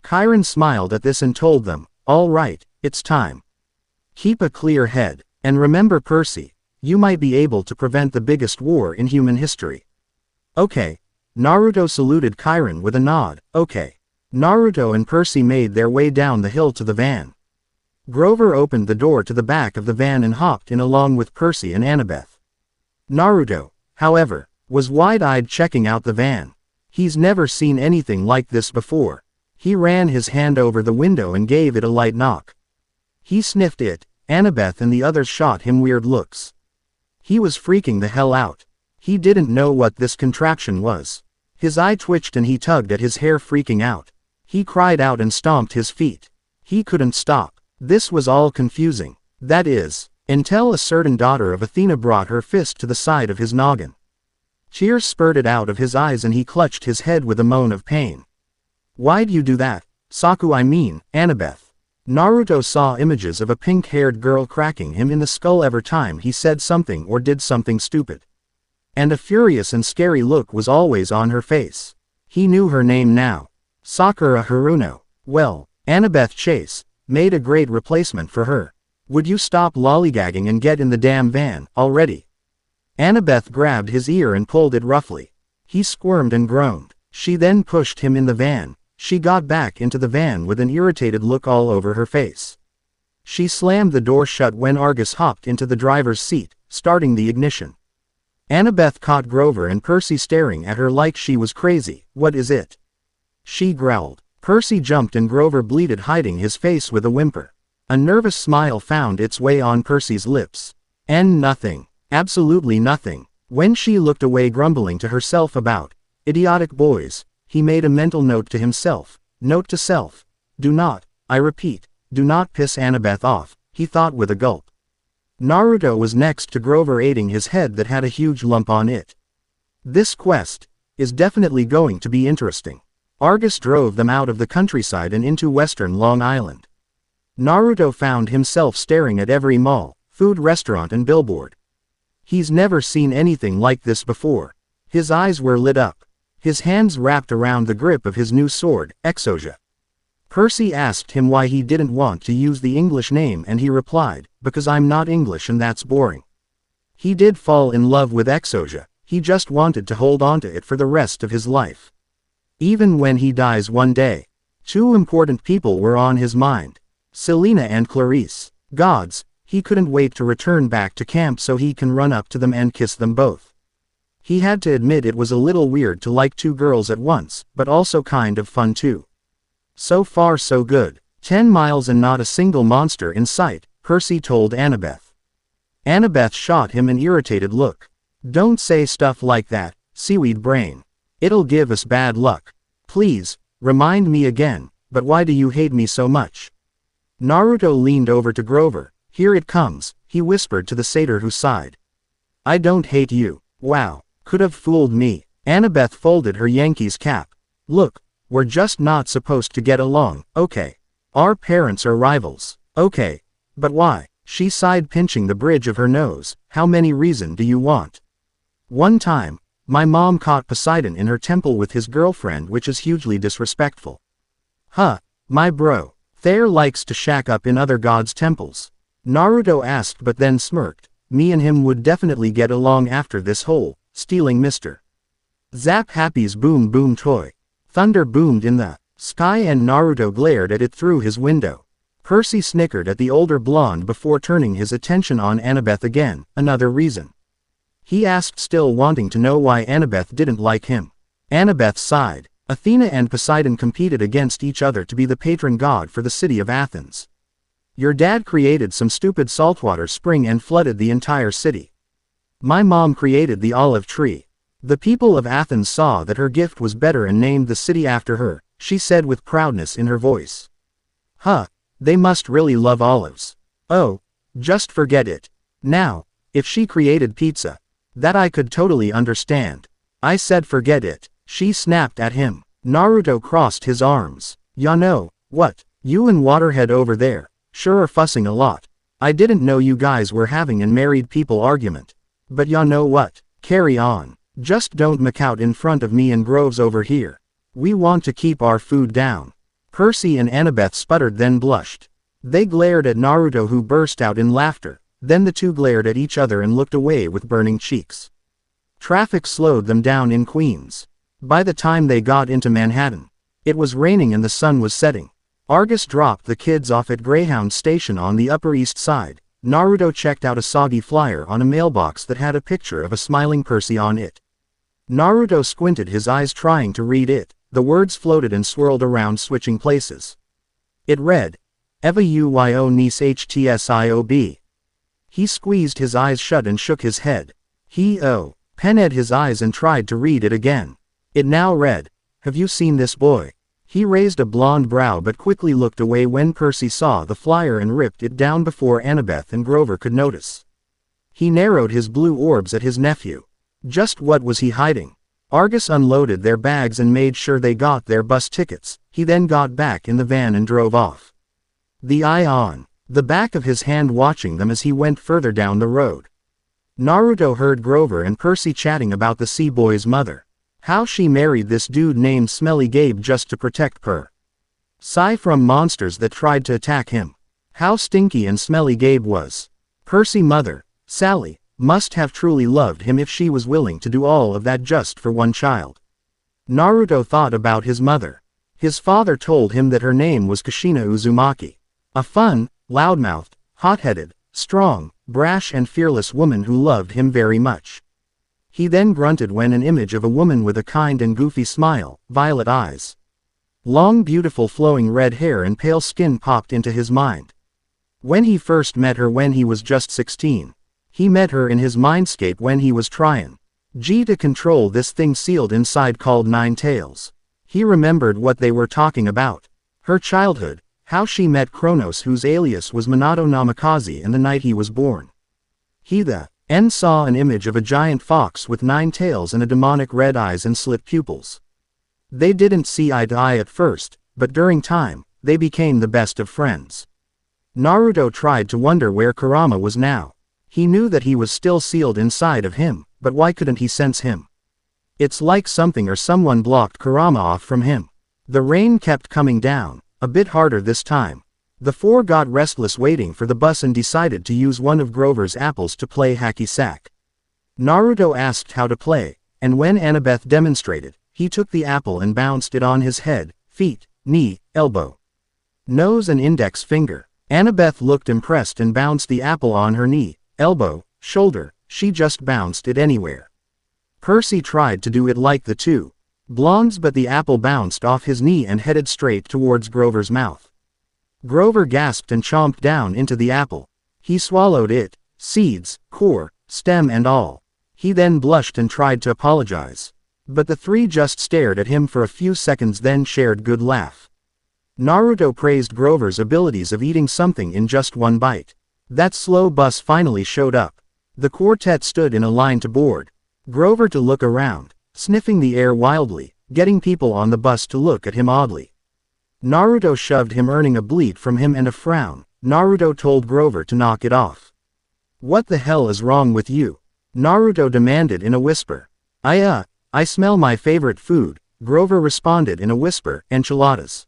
Chiron smiled at this and told them, all right, it's time. Keep a clear head, and remember, Percy, you might be able to prevent the biggest war in human history. Okay. Naruto saluted Chiron with a nod. Okay. Naruto and Percy made their way down the hill to the van. Grover opened the door to the back of the van and hopped in along with Percy and Annabeth. Naruto, however, was wide-eyed, checking out the van. He's never seen anything like this before. He ran his hand over the window and gave it a light knock. He sniffed it. Annabeth and the others shot him weird looks. He was freaking the hell out. He didn't know what this contraption was. His eye twitched and he tugged at his hair, freaking out. He cried out and stomped his feet. He couldn't stop. This was all confusing. That is, until a certain daughter of Athena brought her fist to the side of his noggin. Tears spurted out of his eyes and he clutched his head with a moan of pain. Why'd you do that, Annabeth? Naruto saw images of a pink-haired girl cracking him in the skull every time he said something or did something stupid. And a furious and scary look was always on her face. He knew her name now. Sakura Haruno. Well, Annabeth Chase made a great replacement for her. Would you stop lollygagging and get in the damn van already? Annabeth grabbed his ear and pulled it roughly. He squirmed and groaned. She then pushed him in the van. She got back into the van with an irritated look all over her face. She slammed the door shut when Argus hopped into the driver's seat, starting the ignition. Annabeth caught Grover and Percy staring at her like she was crazy. What is it? She growled. Percy jumped and Grover bleated, hiding his face with a whimper. A nervous smile found its way on Percy's lips. And nothing. Absolutely nothing. When she looked away, grumbling to herself about idiotic boys, he made a mental note to himself. Note to self. Do not, I repeat, do not piss Annabeth off, he thought with a gulp. Naruto was next to Grover, aiding his head that had a huge lump on it. This quest is definitely going to be interesting. Argus drove them out of the countryside and into western Long Island. Naruto found himself staring at every mall, food restaurant and billboard. He's never seen anything like this before. His eyes were lit up. His hands wrapped around the grip of his new sword, Exosia. Percy asked him why he didn't want to use the English name and he replied, because I'm not English and that's boring. He did fall in love with Exosia, he just wanted to hold onto it for the rest of his life. Even when he dies one day. Two important people were on his mind. Selena and Clarice. Gods, he couldn't wait to return back to camp so he can run up to them and kiss them both. He had to admit it was a little weird to like two girls at once, but also kind of fun too. So far so good. 10 miles and not a single monster in sight, Percy told Annabeth. Annabeth shot him an irritated look. Don't say stuff like that, seaweed brain. It'll give us bad luck. Please, Remind me again, but why do you hate me so much? Naruto leaned over to Grover. Here it comes, he whispered to the satyr who sighed. I don't hate you. Wow, could have fooled me. Annabeth folded her Yankees cap. Look, we're just not supposed to get along, okay? Our parents are rivals, okay? But why? She sighed, pinching the bridge of her nose. How many reasons do you want? One time, my mom caught Poseidon in her temple with his girlfriend, which is hugely disrespectful. Huh, my bro. Thayer likes to shack up in other gods' temples. Naruto asked but then smirked. Me and him would definitely get along after this whole stealing Mr. Zap Happy's boom boom toy. Thunder boomed in the sky and Naruto glared at it through his window. Percy snickered at the older blonde before turning his attention on Annabeth again. Another reason? He asked, still wanting to know why Annabeth didn't like him. Annabeth sighed. Athena and Poseidon competed against each other to be the patron god for the city of Athens. Your dad created some stupid saltwater spring and flooded the entire city. My mom created the olive tree. The people of Athens saw that her gift was better and named the city after her, she said with proudness in her voice. Huh, they must really love olives. Oh, just forget it. Now, if she created pizza, that I could totally understand. I said forget it. She snapped at him. Naruto crossed his arms. Ya know, what? You and Waterhead over there, sure are fussing a lot. I didn't know you guys were having a married people argument. But ya know what? Carry on. Just don't muck out in front of me and Groves over here. We want to keep our food down. Percy and Annabeth sputtered then blushed. They glared at Naruto, who burst out in laughter. Then the two glared at each other and looked away with burning cheeks. Traffic slowed them down in Queens. By the time they got into Manhattan, it was raining and the sun was setting. Argus dropped the kids off at Greyhound Station on the Upper East Side. Naruto checked out a soggy flyer on a mailbox that had a picture of a smiling Percy on it. Naruto squinted his eyes trying to read it. The words floated and swirled around, switching places. It read, Eva Uyo niece HTSIOB. He squeezed his eyes shut and shook his head. Pened his eyes and tried to read it again. It now read, Have you seen this boy? He raised a blonde brow but quickly looked away when Percy saw the flyer and ripped it down before Annabeth and Grover could notice. He narrowed his blue orbs at his nephew. Just what was he hiding? Argus unloaded their bags and made sure they got their bus tickets. He then got back in the van and drove off. The eye on the back of his hand, watching them as he went further down the road. Naruto heard Grover and Percy chatting about the sea boy's mother. How she married this dude named Smelly Gabe just to protect Psy from monsters that tried to attack him. How stinky and smelly Gabe was. Percy mother, Sally, must have truly loved him if she was willing to do all of that just for one child. Naruto thought about his mother. His father told him that her name was Kushina Uzumaki. A fun, loudmouthed, hot-headed, strong, brash and fearless woman who loved him very much. He then grunted when an image of a woman with a kind and goofy smile, violet eyes, long beautiful flowing red hair and pale skin popped into his mind. When he first met her when he was just 16, he met her in his mindscape when he was trying to control this thing sealed inside called Nine Tails. He remembered what they were talking about. Her childhood, how she met Kronos, whose alias was Minato Namikaze, and the night he was born. He then saw an image of a giant fox with 9 tails and a demonic red eyes and slit pupils. They didn't see eye to eye at first, but during time, they became the best of friends. Naruto tried to wonder where Kurama was now. He knew that he was still sealed inside of him, but why couldn't he sense him? It's like something or someone blocked Kurama off from him. The rain kept coming down, a bit harder this time. The four got restless waiting for the bus and decided to use one of Grover's apples to play hacky sack. Naruto asked how to play, and when Annabeth demonstrated, he took the apple and bounced it on his head, feet, knee, elbow, nose and index finger. Annabeth looked impressed and bounced the apple on her knee, elbow, shoulder. She just bounced it anywhere. Percy tried to do it like the two blondes, but the apple bounced off his knee and headed straight towards Grover's mouth. Grover gasped and chomped down into the apple. He swallowed it, seeds, core, stem and all. He then blushed and tried to apologize. But the three just stared at him for a few seconds then shared good laugh. Naruto praised Grover's abilities of eating something in just one bite. That slow bus finally showed up. The quartet stood in a line to board. Grover to look around, sniffing the air wildly, getting people on the bus to look at him oddly. Naruto shoved him, earning a bleat from him and a frown. Naruto told Grover to knock it off. What the hell is wrong with you? Naruto demanded in a whisper. I smell my favorite food, Grover responded in a whisper, enchiladas.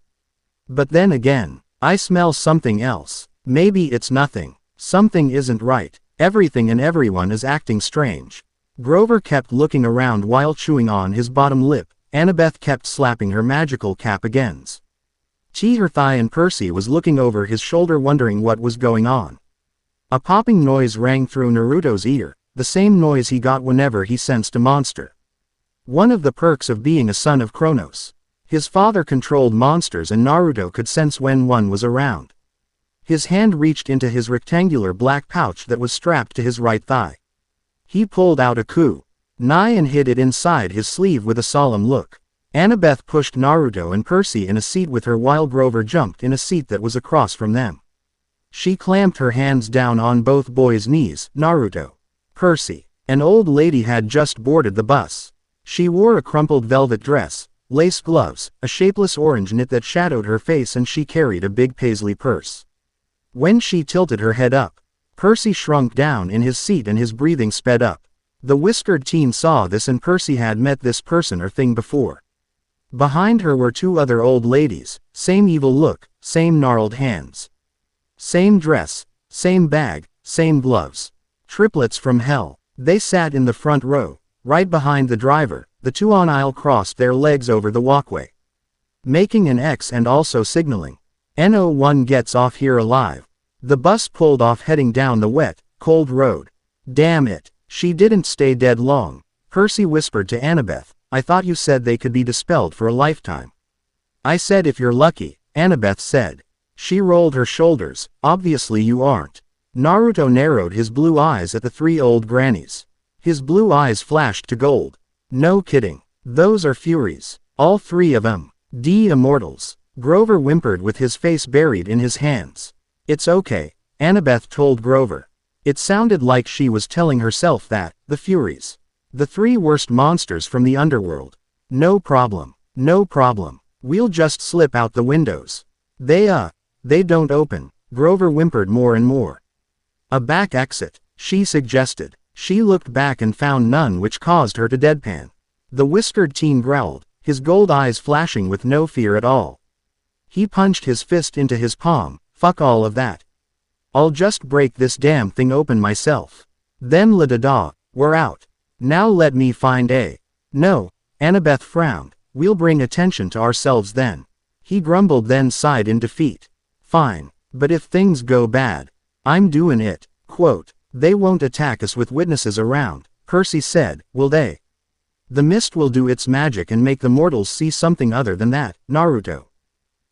But then again, I smell something else. Maybe it's nothing. Something isn't right. Everything and everyone is acting strange. Grover kept looking around while chewing on his bottom lip. Annabeth kept slapping her magical cap against her thigh, and Percy was looking over his shoulder wondering what was going on. A popping noise rang through Naruto's ear, the same noise he got whenever he sensed a monster. One of the perks of being a son of Kronos. His father controlled monsters and Naruto could sense when one was around. His hand reached into his rectangular black pouch that was strapped to his right thigh. He pulled out a kunai and hid it inside his sleeve with a solemn look. Annabeth pushed Naruto and Percy in a seat with her while Grover jumped in a seat that was across from them. She clamped her hands down on both boys' knees. Naruto. Percy. An old lady had just boarded the bus. She wore a crumpled velvet dress, lace gloves, a shapeless orange knit that shadowed her face, and she carried a big paisley purse. When she tilted her head up, Percy shrunk down in his seat and his breathing sped up. The whiskered teen saw this, and Percy had met this person or thing before. Behind her were two other old ladies, same evil look, same gnarled hands. Same dress, same bag, same gloves. Triplets from hell. They sat in the front row, right behind the driver. The two on aisle crossed their legs over the walkway, making an X and also signaling, "No one gets off here alive." The bus pulled off, heading down the wet, cold road. Damn it, she didn't stay dead long. Percy whispered to Annabeth, "I thought you said they could be dispelled for a lifetime." "I said if you're lucky," Annabeth said. She rolled her shoulders. "Obviously you aren't." Naruto narrowed his blue eyes at the three old grannies. His blue eyes flashed to gold. "No kidding. Those are Furies. All three of them. Immortals." Grover whimpered with his face buried in his hands. "It's okay," Annabeth told Grover. It sounded like she was telling herself that, the Furies. The three worst monsters from the underworld. No problem. No problem. We'll just slip out the windows. They don't open." Grover whimpered more and more. "A back exit," she suggested. She looked back and found none, which caused her to deadpan. The whiskered teen growled, his gold eyes flashing with no fear at all. He punched his fist into his palm. "Fuck all of that. I'll just break this damn thing open myself. Then la-da-da, we're out. Now let me find a." "No," Annabeth frowned. "We'll bring attention to ourselves then." He grumbled, then sighed in defeat. "Fine. But if things go bad, I'm doing it." Quote, "They won't attack us with witnesses around," Percy said, "will they? The mist will do its magic and make the mortals see something other than that," Naruto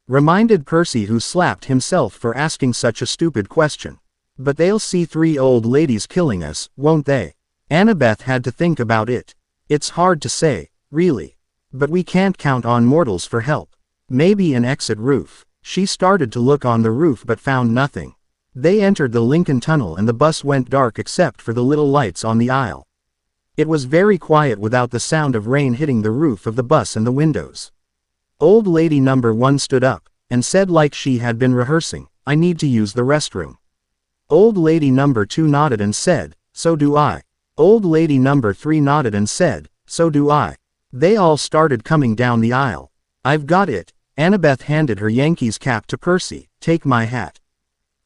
reminded Percy, who slapped himself for asking such a stupid question. "But they'll see three old ladies killing us, won't they?" Annabeth had to think about it. "It's hard to say, really. But we can't count on mortals for help. Maybe an exit roof." She started to look on the roof but found nothing. They entered the Lincoln Tunnel and the bus went dark except for the little lights on the aisle. It was very quiet without the sound of rain hitting the roof of the bus and the windows. Old lady number 1 stood up and said like she had been rehearsing, "I need to use the restroom." Old lady number 2 nodded and said, "So do I." Old lady number 3 nodded and said, "So do I." They all started coming down the aisle. "I've got it." Annabeth handed her Yankees cap to Percy. "Take my hat."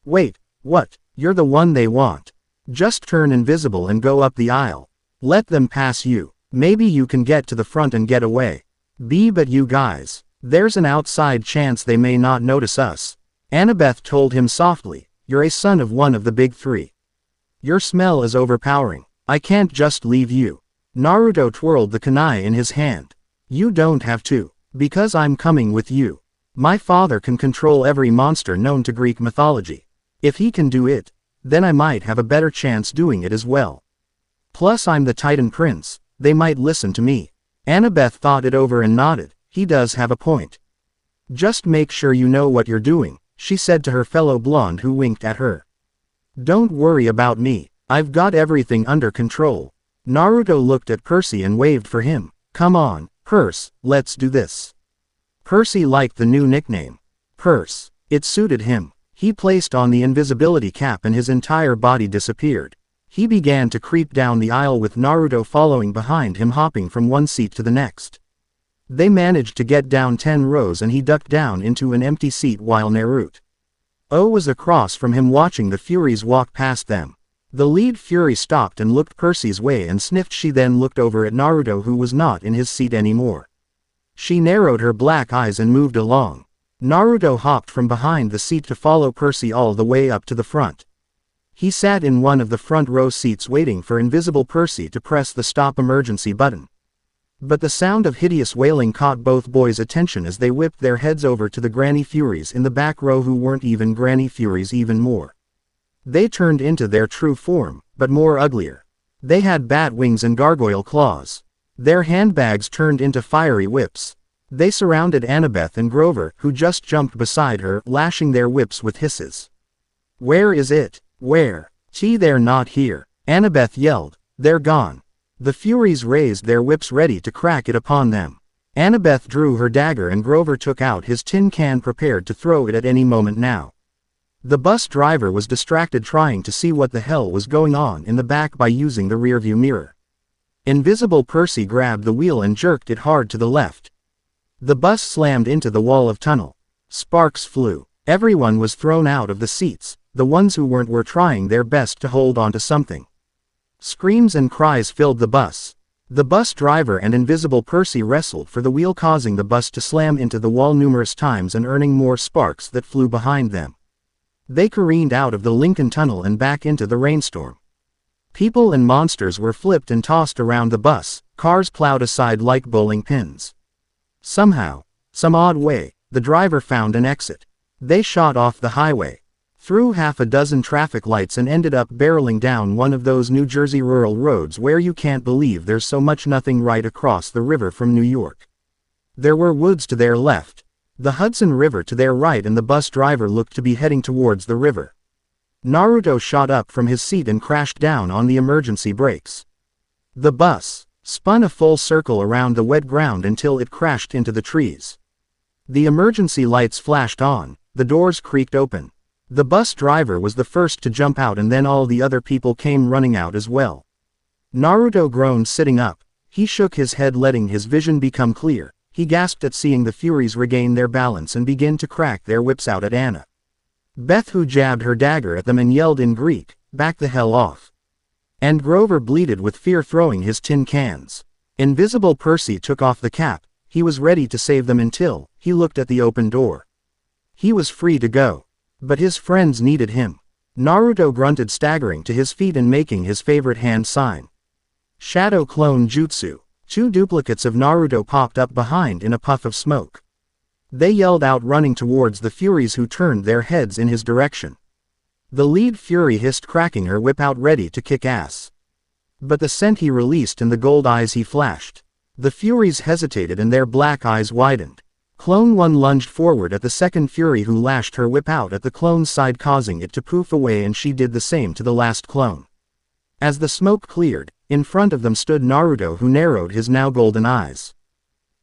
"Wait, what? You're the one they want. Just turn invisible and go up the aisle. Let them pass you. Maybe you can get to the front and get away." But you guys, there's an outside chance they may not notice us," Annabeth told him softly. "You're a son of one of the big three. Your smell is overpowering. I can't just leave you." Naruto twirled the kunai in his hand. "You don't have to. Because I'm coming with you. My father can control every monster known to Greek mythology. If he can do it, then I might have a better chance doing it as well. Plus I'm the Titan Prince, they might listen to me." Annabeth thought it over and nodded. He does have a point. Just make sure you know what you're doing, she said to her fellow blonde who winked at her. Don't worry about me, I've got everything under control. Naruto looked at Percy and waved for him. Come on, Percy, let's do this. Percy liked the new nickname. Percy. It suited him. He placed on the invisibility cap and his entire body disappeared. He began to creep down the aisle with Naruto following behind him, hopping from one seat to the next. They managed to get down 10 rows and he ducked down into an empty seat while Naruto was across from him watching the Furies walk past them. The lead Fury stopped and looked Percy's way and sniffed. She then looked over at Naruto, who was not in his seat anymore. She narrowed her black eyes and moved along. Naruto hopped from behind the seat to follow Percy all the way up to the front. He sat in one of the front row seats waiting for invisible Percy to press the stop emergency button. But the sound of hideous wailing caught both boys' attention as they whipped their heads over to the Granny Furies in the back row, who weren't even Granny Furies even more. They turned into their true form, but more uglier. They had bat wings and gargoyle claws. Their handbags turned into fiery whips. They surrounded Annabeth and Grover, who just jumped beside her, lashing their whips with hisses. Where is it? Where? They're not here, Annabeth yelled. They're gone. The Furies raised their whips ready to crack it upon them. Annabeth drew her dagger and Grover took out his tin can, prepared to throw it at any moment now. The bus driver was distracted trying to see what the hell was going on in the back by using the rearview mirror. Invisible Percy grabbed the wheel and jerked it hard to the left. The bus slammed into the wall of tunnel. Sparks flew. Everyone was thrown out of the seats. The ones who weren't were trying their best to hold on to something. Screams and cries filled the bus. The bus driver and invisible Percy wrestled for the wheel, causing the bus to slam into the wall numerous times and earning more sparks that flew behind them. They careened out of the Lincoln Tunnel and back into the rainstorm. People and monsters were flipped and tossed around the bus, cars plowed aside like bowling pins. Somehow, some odd way, the driver found an exit. They shot off the highway, through half a dozen traffic lights, and ended up barreling down one of those New Jersey rural roads where you can't believe there's so much nothing right across the river from New York. There were woods to their left, the Hudson River to their right, and the bus driver looked to be heading towards the river. Naruto shot up from his seat and crashed down on the emergency brakes. The bus spun a full circle around the wet ground until it crashed into the trees. The emergency lights flashed on, the doors creaked open. The bus driver was the first to jump out, and then all the other people came running out as well. Naruto groaned sitting up. He shook his head, letting his vision become clear. He gasped at seeing the Furies regain their balance and begin to crack their whips out at Anna Beth, who jabbed her dagger at them and yelled in Greek, "Back the hell off." And Grover bleated with fear, throwing his tin cans. Invisible Percy took off the cap. He was ready to save them until he looked at the open door. He was free to go. But his friends needed him. Naruto grunted, staggering to his feet and making his favorite hand sign. Shadow Clone Jutsu. 2 duplicates of Naruto popped up behind in a puff of smoke. They yelled out, running towards the Furies, who turned their heads in his direction. The lead Fury hissed, cracking her whip out, ready to kick ass. But the scent he released and the gold eyes he flashed. The Furies hesitated and their black eyes widened. Clone 1 lunged forward at the second Fury, who lashed her whip out at the clone's side, causing it to poof away, and she did the same to the last clone. As the smoke cleared, in front of them stood Naruto, who narrowed his now golden eyes.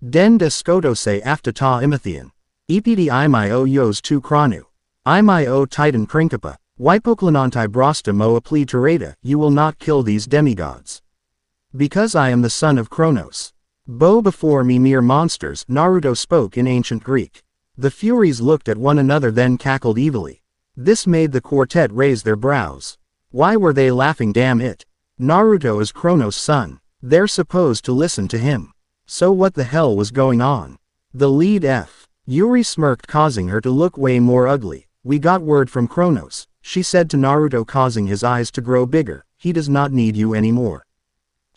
Den de skotose after ta imathian. Epd imio yos tu kranu. Imio titan principa. Wypoklananti brosta mo apli tereta. You will not kill these demigods. Because I am the son of Kronos. Bow before me, mere monsters, Naruto spoke in ancient Greek. The Furies looked at one another, then cackled evilly. This made the quartet raise their brows. Why were they laughing? Damn it. Naruto is Kronos' son. They're supposed to listen to him. So what the hell was going on? The lead Yuri smirked, causing her to look way more ugly. We got word from Kronos, she said to Naruto, causing his eyes to grow bigger. He does not need you anymore.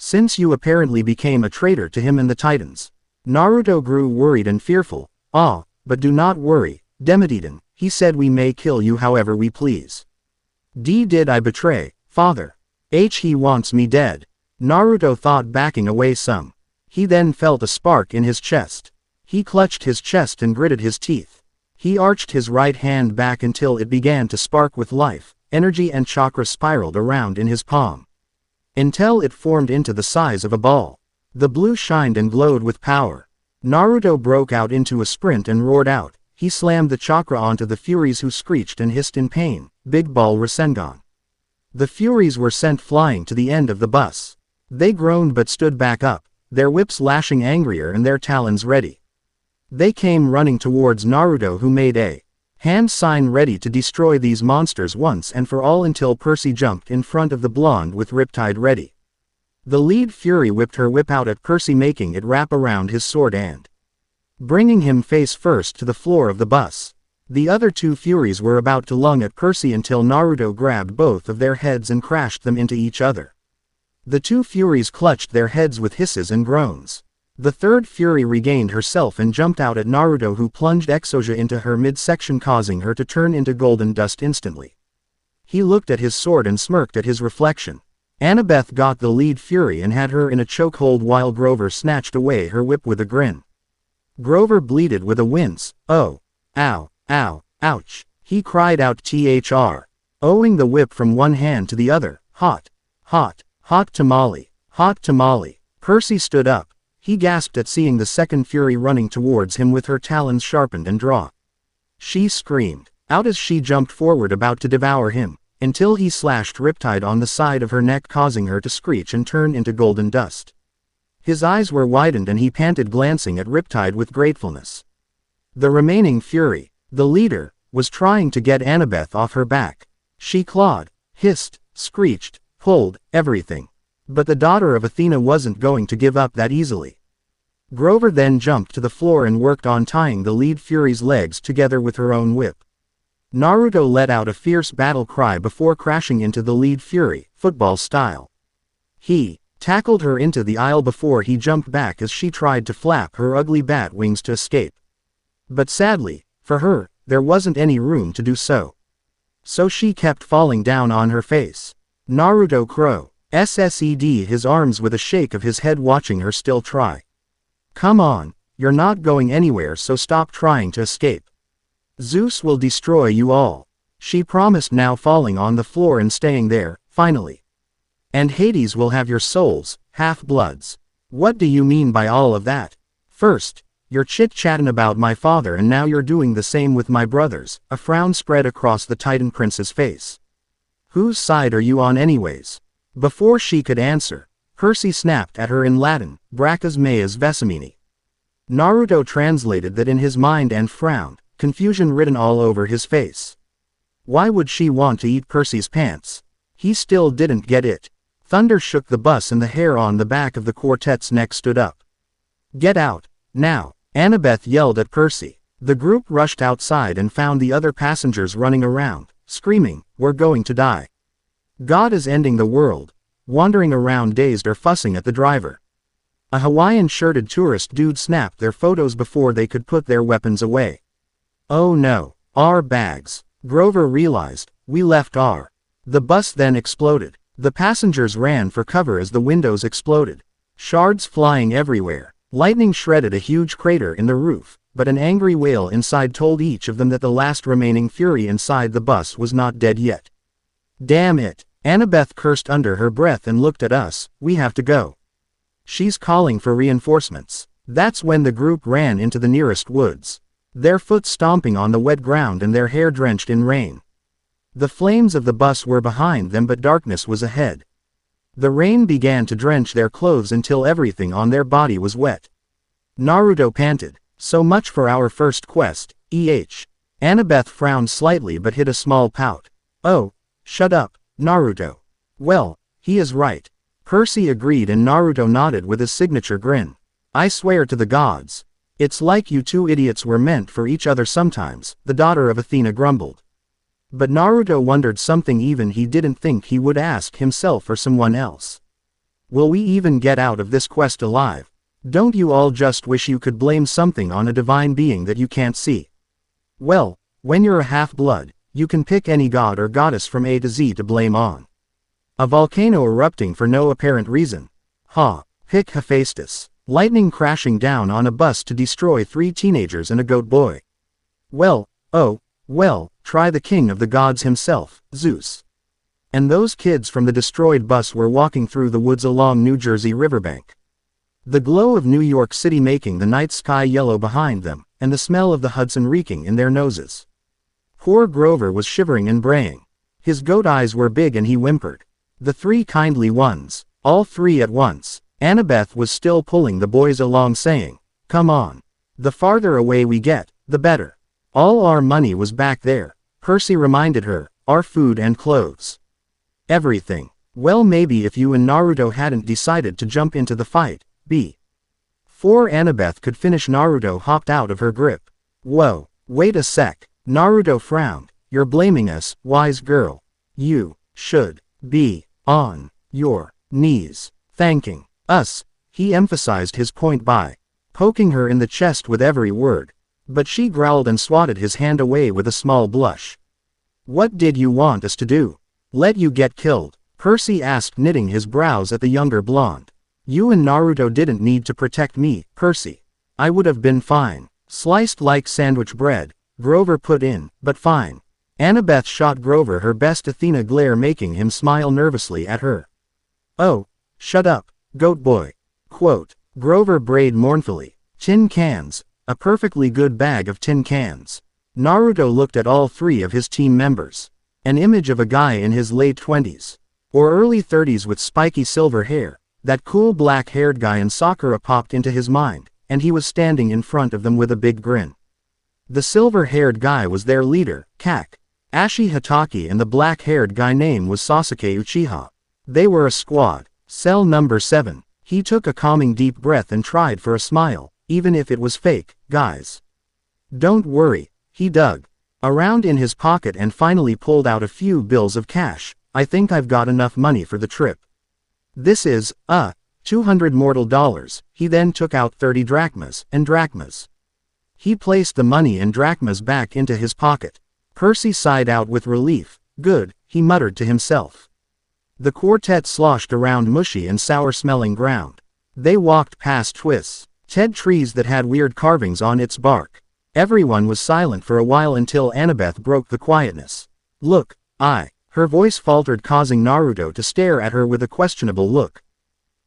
Since you apparently became a traitor to him and the Titans. Naruto grew worried and fearful. Ah, but do not worry, Demetitan, he said, we may kill you however we please. Did I betray, father? He wants me dead. Naruto thought, backing away some. He then felt a spark in his chest. He clutched his chest and gritted his teeth. He arched his right hand back until it began to spark with life, energy and chakra spiraled around in his palm, until it formed into the size of a ball. The blue shined and glowed with power. Naruto broke out into a sprint and roared out. He slammed the chakra onto the Furies, who screeched and hissed in pain. Big Ball Rasengan. The Furies were sent flying to the end of the bus. They groaned but stood back up, their whips lashing angrier and their talons ready. They came running towards Naruto, who made a hand sign ready to destroy these monsters once and for all until Percy jumped in front of the blonde with Riptide ready. The lead Fury whipped her whip out at Percy, making it wrap around his sword and bringing him face first to the floor of the bus. The other two Furies were about to lunge at Percy until Naruto grabbed both of their heads and crashed them into each other. The two Furies clutched their heads with hisses and groans. The third Fury regained herself and jumped out at Naruto, who plunged Exosia into her midsection, causing her to turn into golden dust instantly. He looked at his sword and smirked at his reflection. Annabeth got the lead Fury and had her in a chokehold while Grover snatched away her whip with a grin. Grover bleated with a wince. "Oh. Ow. Ow. Ouch," he cried out, throwing the whip from one hand to the other. "Hot. Hot. Hot tamale. Hot tamale." Percy stood up. He gasped at seeing the second Fury running towards him with her talons sharpened and drawn. She screamed out as she jumped forward, about to devour him, until he slashed Riptide on the side of her neck, causing her to screech and turn into golden dust. His eyes were widened and he panted, glancing at Riptide with gratefulness. The remaining Fury, the leader, was trying to get Annabeth off her back. She clawed, hissed, screeched, pulled, everything. But the daughter of Athena wasn't going to give up that easily. Grover then jumped to the floor and worked on tying the lead Fury's legs together with her own whip. Naruto let out a fierce battle cry before crashing into the lead Fury, football style. He tackled her into the aisle before he jumped back as she tried to flap her ugly bat wings to escape. But sadly, for her, there wasn't any room to do so. So she kept falling down on her face. Naruto SSED his arms with a shake of his head, watching her still try. "Come on, you're not going anywhere, so stop trying to escape. Zeus will destroy you all," she promised, now falling on the floor and staying there, finally. "And Hades will have your souls, half-bloods." "What do you mean by all of that? First, you're chit-chatting about my father and now you're doing the same with my brothers." A frown spread across the Titan Prince's face. "Whose side are you on anyways?" Before she could answer, Percy snapped at her in Latin, "Bracas meas vesamini." Naruto translated that in his mind and frowned, confusion written all over his face. Why would she want to eat Percy's pants? He still didn't get it. Thunder shook the bus and the hair on the back of the quartet's neck stood up. "Get out, now!" Annabeth yelled at Percy. The group rushed outside and found the other passengers running around, screaming, "We're going to die. God is ending the world," wandering around dazed or fussing at the driver. A Hawaiian-shirted tourist dude snapped their photos before they could put their weapons away. "Oh no, our bags." Grover realized, "We left our." The bus then exploded. The passengers ran for cover as the windows exploded. Shards flying everywhere. Lightning shredded a huge crater in the roof, but an angry wail inside told each of them that the last remaining Fury inside the bus was not dead yet. "Damn it." Annabeth cursed under her breath and looked at us. "We have to go. She's calling for reinforcements." That's when the group ran into the nearest woods, their foot stomping on the wet ground and their hair drenched in rain. The flames of the bus were behind them, but darkness was ahead. The rain began to drench their clothes until everything on their body was wet. Naruto panted, "So much for our first quest, Annabeth frowned slightly but hid a small pout. "Oh, shut up, Naruto." "Well, he is right." Percy agreed and Naruto nodded with his signature grin. "I swear to the gods. It's like you two idiots were meant for each other sometimes," the daughter of Athena grumbled. But Naruto wondered something even he didn't think he would ask himself or someone else. Will we even get out of this quest alive? Don't you all just wish you could blame something on a divine being that you can't see? Well, when you're a half-blood, you can pick any god or goddess from A to Z to blame on. A volcano erupting for no apparent reason. Ha, pick Hephaestus. Lightning crashing down on a bus to destroy 3 teenagers and a goat boy. Well, oh, well, try the king of the gods himself, Zeus. And those kids from the destroyed bus were walking through the woods along New Jersey riverbank. The glow of New York City making the night sky yellow behind them, and the smell of the Hudson reeking in their noses. Poor Grover was shivering and braying. His goat eyes were big and he whimpered. The 3 kindly ones, all 3 at once. Annabeth was still pulling the boys along saying, "Come on. The farther away we get, the better. All our money was back there," Percy reminded her, "our food and clothes. Everything. Well, maybe if you and Naruto hadn't decided to jump into the fight, Before Annabeth could finish, Naruto hopped out of her grip. Whoa, wait a sec. Naruto frowned. You're blaming us, wise girl. You should be on your knees, thanking us. He emphasized his point by poking her in the chest with every word. But she growled and swatted his hand away with a small blush. What did you want us to do? Let you get killed? Percy asked, knitting his brows at the younger blonde. You and Naruto didn't need to protect me, Percy. I would have been fine. Sliced like sandwich bread, Grover put in, but fine. Annabeth shot Grover her best Athena glare, making him smile nervously at her. Oh, shut up, goat boy. Quote. Grover brayed mournfully. Tin cans. A perfectly good bag of tin cans. Naruto looked at all 3 of his team members. An image of a guy in his late 20s. Or early 30s with spiky silver hair. That cool black-haired guy in Sakura popped into his mind, and he was standing in front of them with a big grin. The silver-haired guy was their leader, Kak. Ashi Hatake, and the black-haired guy name was Sasuke Uchiha. They were a squad. Cell number 7. He took a calming deep breath and tried for a smile, even if it was fake, guys. Don't worry, he dug around in his pocket and finally pulled out a few bills of cash. I think I've got enough money for the trip. This is, 200 mortal dollars. He then took out 30 drachmas, and drachmas. He placed the money and drachmas back into his pocket. Percy sighed out with relief. Good, he muttered to himself. The quartet sloshed around mushy and sour-smelling ground. They walked past twists, dead trees that had weird carvings on its bark. Everyone was silent for a while until Annabeth broke the quietness. Look, her voice faltered, causing Naruto to stare at her with a questionable look.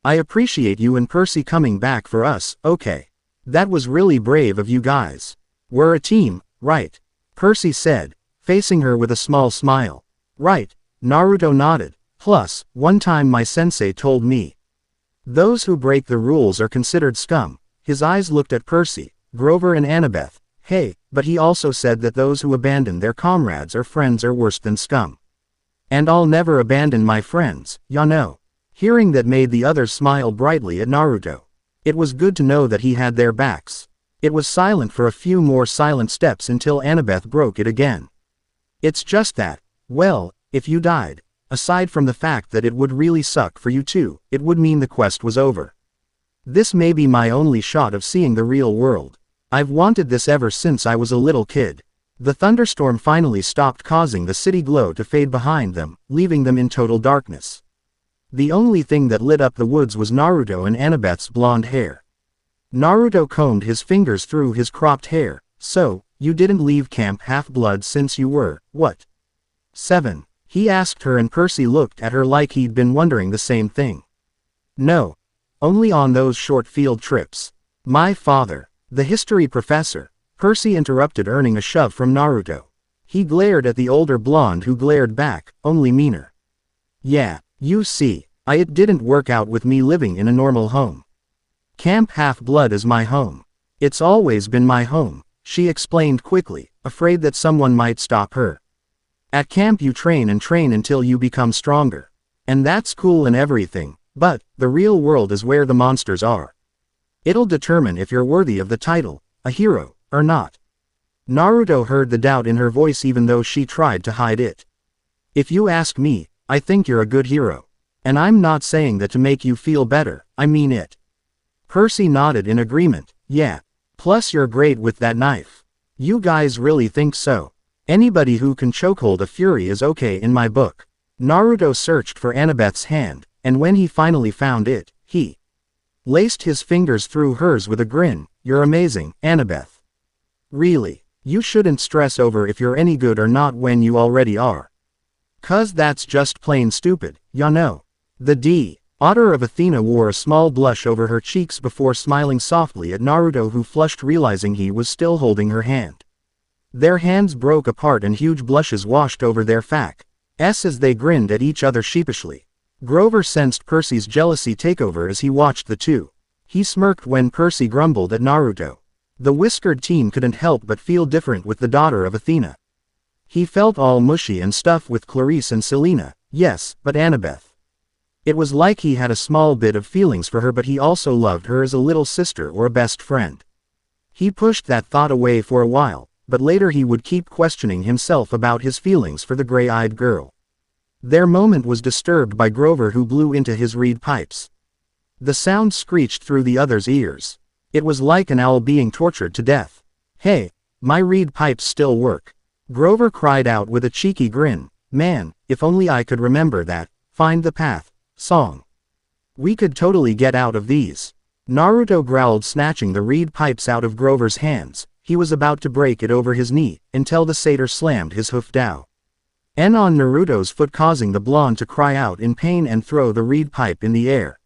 I appreciate you and Percy coming back for us, okay. That was really brave of you guys. We're a team, right? Percy said, facing her with a small smile. Right, Naruto nodded. Plus, one time my sensei told me, those who break the rules are considered scum. His eyes looked at Percy, Grover and Annabeth. Hey, but he also said that those who abandon their comrades or friends are worse than scum. And I'll never abandon my friends, ya know. Hearing that made the others smile brightly at Naruto. It was good to know that he had their backs. It was silent for a few more silent steps until Annabeth broke it again. It's just that, well, if you died, aside from the fact that it would really suck for you too, it would mean the quest was over. This may be my only shot of seeing the real world. I've wanted this ever since I was a little kid. The thunderstorm finally stopped, causing the city glow to fade behind them, leaving them in total darkness. The only thing that lit up the woods was Naruto and Annabeth's blonde hair. Naruto combed his fingers through his cropped hair. So, you didn't leave Camp Half-Blood since you were, what? 7. He asked her, and Percy looked at her like he'd been wondering the same thing. No. Only on those short field trips. My father, the history professor, Percy interrupted, earning a shove from Naruto. He glared at the older blonde, who glared back, only meaner. Yeah, you see, it didn't work out with me living in a normal home. Camp Half-Blood is my home. It's always been my home, she explained quickly, afraid that someone might stop her. At camp you train and train until you become stronger. And that's cool and everything, but the real world is where the monsters are. It'll determine if you're worthy of the title, a hero, or not. Naruto heard the doubt in her voice even though she tried to hide it. If you ask me, I think you're a good hero. And I'm not saying that to make you feel better, I mean it. Percy nodded in agreement. Yeah. Plus you're great with that knife. You guys really think so? Anybody who can chokehold a fury is okay in my book. Naruto searched for Annabeth's hand, and when he finally found it, he laced his fingers through hers with a grin. You're amazing, Annabeth. Really, you shouldn't stress over if you're any good or not when you already are. 'Cause that's just plain stupid, ya know. The daughter of Athena wore a small blush over her cheeks before smiling softly at Naruto, who flushed realizing he was still holding her hand. Their hands broke apart and huge blushes washed over their faces as they grinned at each other sheepishly. Grover sensed Percy's jealousy take over as he watched the two. He smirked when Percy grumbled at Naruto. The whiskered teen couldn't help but feel different with the daughter of Athena. He felt all mushy and stuff with Clarice and Selena, yes, but Annabeth. It was like he had a small bit of feelings for her, but he also loved her as a little sister or a best friend. He pushed that thought away for a while, but later he would keep questioning himself about his feelings for the gray-eyed girl. Their moment was disturbed by Grover, who blew into his reed pipes. The sound screeched through the other's ears. It was like an owl being tortured to death. Hey, my reed pipes still work. Grover cried out with a cheeky grin. Man, if only I could remember that "Find the Path" song. We could totally get out of these. Naruto growled, snatching the reed pipes out of Grover's hands. He was about to break it over his knee, until the satyr slammed his hoof down on Naruto's foot, causing the blonde to cry out in pain and throw the reed pipe in the air.